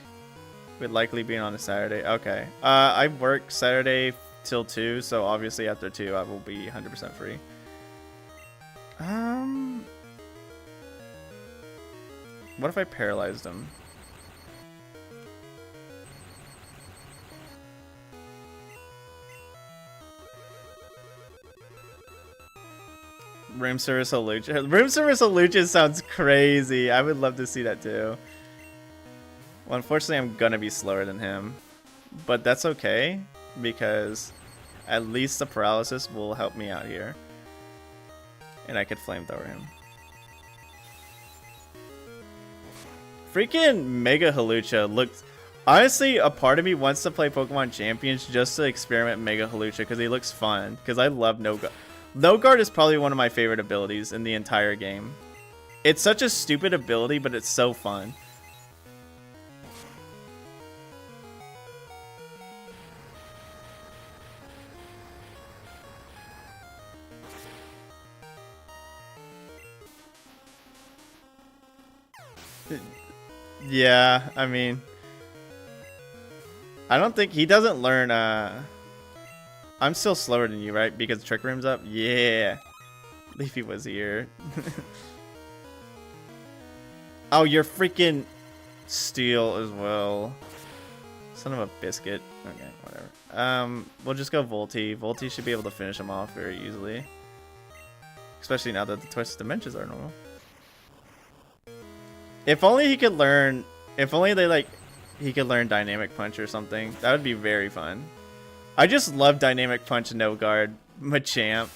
Would likely be on a Saturday. Okay. I work Saturday till 2, so obviously after 2 I will be 100% free. What if I paralyzed him? Room service Halucha. Room service Halucha sounds crazy. I would love to see that too. Well, unfortunately, I'm gonna be slower than him, but that's okay because at least the paralysis will help me out here, and I could flamethrower him. Freaking Mega Halucha looks. Honestly, a part of me wants to play Pokemon Champions just to experiment Mega Halucha because he looks fun. Because I love No Guard. No Guard is probably one of my favorite abilities in the entire game. It's such a stupid ability, but it's so fun. Yeah, I mean, I don't think he doesn't learn. I'm still slower than you, right? Because Trick Room's up. Yeah, Leafy was here. Oh, you're freaking Steel as well. Son of a biscuit. Okay, whatever. We'll just go Volti. Volti should be able to finish him off very easily, especially now that the Twisted Dimensions are normal. If only he could learn. If only he could learn Dynamic Punch or something. That would be very fun. I just love Dynamic Punch No Guard Machamp,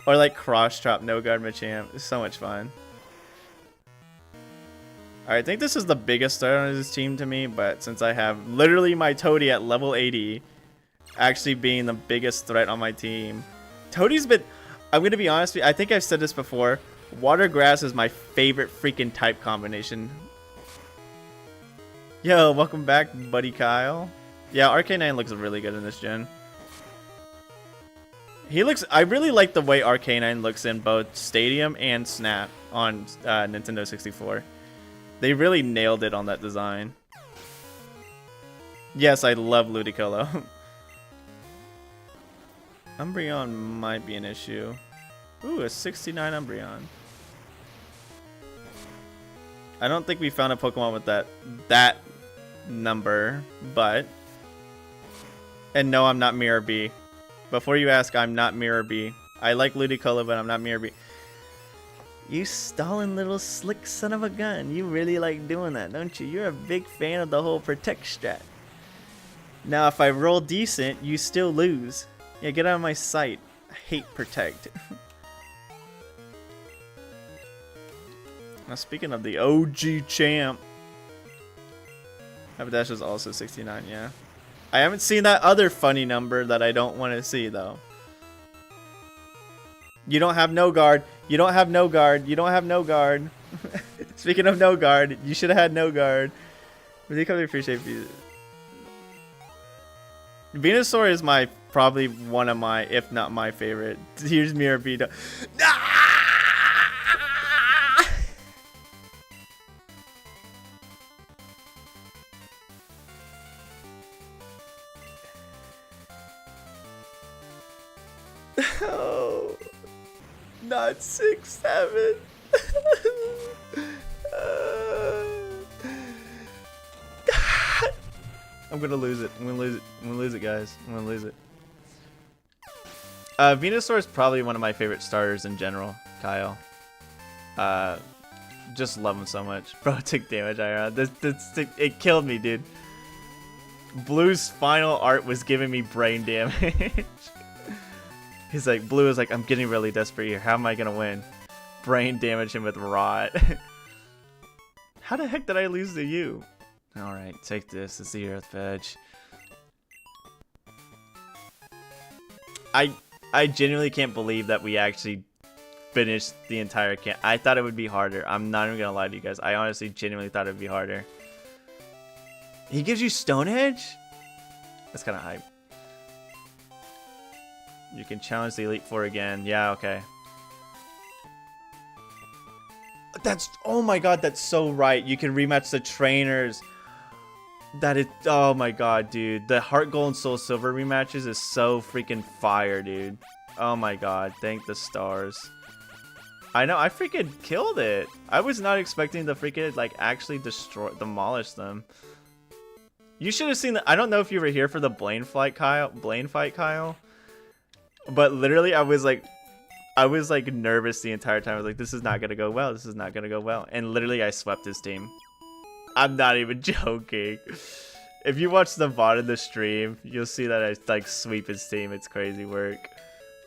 or like Cross Chop No Guard Machamp. It's so much fun. Alright, I think this is the biggest threat on his team to me, but since I have literally my Toadie at level 80, actually being the biggest threat on my team. Toadie's been. I'm gonna be honest with you. I think I've said this before. Water Grass is my favorite freaking type combination. Yo, welcome back, buddy Kyle. Yeah, Arcanine looks really good in this gen. He looks. I really like the way Arcanine looks in both Stadium and Snap on Nintendo 64. They really nailed it on that design. Yes, I love Ludicolo. Umbreon might be an issue. Ooh, a 69 Umbreon. I don't think we found a Pokemon with that number, but... And no, I'm not Mirror B. Before you ask, I'm not Mirror B. I like Ludicolo, but I'm not Mirror B. You stalling little slick son of a gun. You really like doing that, don't you? You're a big fan of the whole Protect strat. Now, if I roll decent, you still lose. Yeah, get out of my sight. I hate Protect. Now, speaking of the OG champ, Habidash is also 69, yeah. I haven't seen that other funny number that I don't want to see, though. You don't have no guard. You don't have no guard. You don't have no guard. Speaking of no guard, you should have had no guard. Really come to appreciate you. Venusaur is probably one of my, if not my favorite. Here's Mirror B. Oh, not 6-7. I'm gonna lose it. I'm gonna lose it. I'm gonna lose it, guys. I'm gonna lose it. Venusaur is probably one of my favorite starters in general, Kyle. Just love him so much. Bro, took damage, Iron. It killed me, dude. Blue's final art was giving me brain damage. He's like, Blue is like, I'm getting really desperate here. How am I gonna win? Brain damage him with Rot. How the heck did I lose to you? Alright, take this. It's the Earth Veg. I genuinely can't believe that we actually finished the entire camp. I thought it would be harder. I'm not even gonna lie to you guys. I honestly genuinely thought it would be harder. He gives you Stonehenge? That's kind of hype. You can challenge the Elite Four again. Yeah, okay. That's, oh my god, that's so right. You can rematch the trainers. That is, oh my god, dude. The Heart Gold and Soul Silver rematches is so freaking fire, dude. Oh my god, thank the stars. I know, I freaking killed it. I was not expecting to freaking, like, actually demolish them. You should have seen the, I don't know if you were here for the Blaine fight, Kyle. But literally, I was like nervous the entire time. I was like, this is not gonna go well. This is not gonna go well. And literally, I swept his team. I'm not even joking. If you watch the VOD of the stream, you'll see that I like sweep his team. It's crazy work.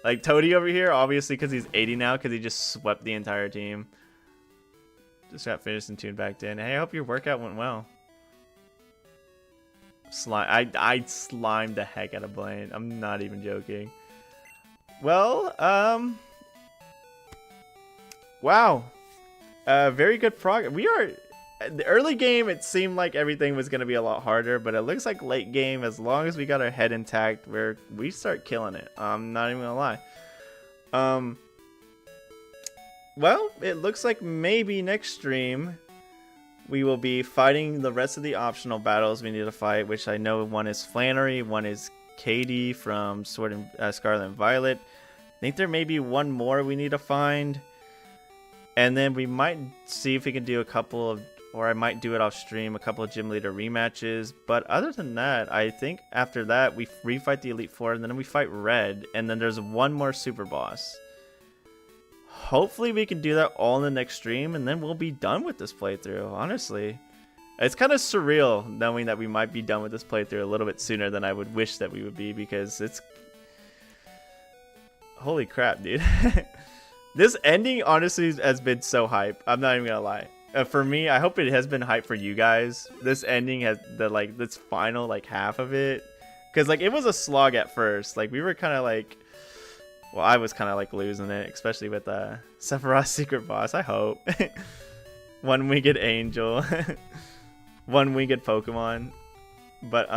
Like Toady over here, obviously because he's 80 now, because he just swept the entire team. Just got finished and tuned back in. Hey, I hope your workout went well. I slimed the heck out of Blaine. I'm not even joking. Well, wow. Very good progress. We are, the early game, it seemed like everything was going to be a lot harder, but it looks like late game, as long as we got our head intact, we start killing it. I'm not even going to lie. Well, it looks like maybe next stream we will be fighting the rest of the optional battles we need to fight, which I know one is Flannery, one is Katie from Sword and Scarlet and Violet. I think there may be one more we need to find. And then we might see if we can do a couple of, or I might do it off stream, a couple of gym leader rematches. But other than that, I think after that we refight the Elite Four and then we fight Red. And then there's one more super boss. Hopefully we can do that all in the next stream and then we'll be done with this playthrough, honestly. It's kind of surreal knowing that we might be done with this playthrough a little bit sooner than I would wish that we would be, because it's... Holy crap, dude. This ending, honestly, has been so hype. I'm not even gonna lie. For me, I hope it has been hype for you guys. This ending has, this final, like, half of it. Because, like, it was a slog at first. Like, we were kind of, like... Well, I was kind of, like, losing it, especially with Sephiroth's secret boss, I hope. One winged angel. One winged Pokemon. But,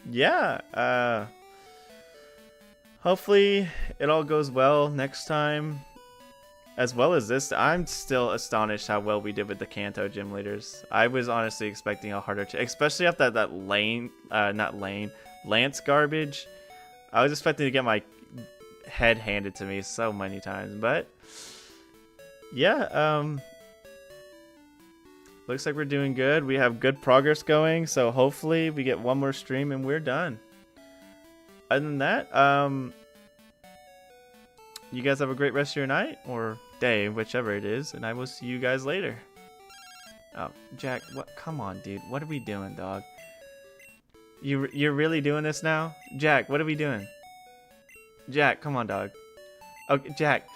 yeah, hopefully it all goes well next time. As well as this, I'm still astonished how well we did with the Kanto gym leaders. I was honestly expecting a harder, especially after that Lance garbage. I was expecting to get my head handed to me so many times, but yeah, looks like we're doing good. We have good progress going, so hopefully we get one more stream and we're done. Other than that, you guys have a great rest of your night or day, whichever it is, and I will see you guys later. Oh, Jack, what? Come on, dude. What are we doing, dog? You're really doing this now? Jack, what are we doing? Jack, come on, dog. Okay, Jack.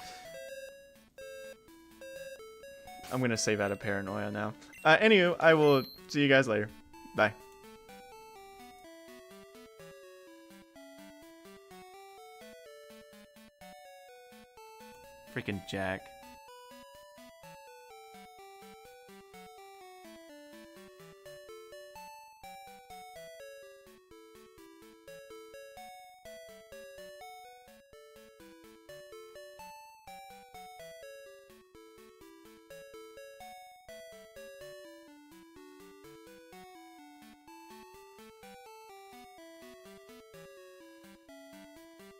I'm gonna save out of paranoia now. Anywho, I will see you guys later. Bye. Freaking Jack.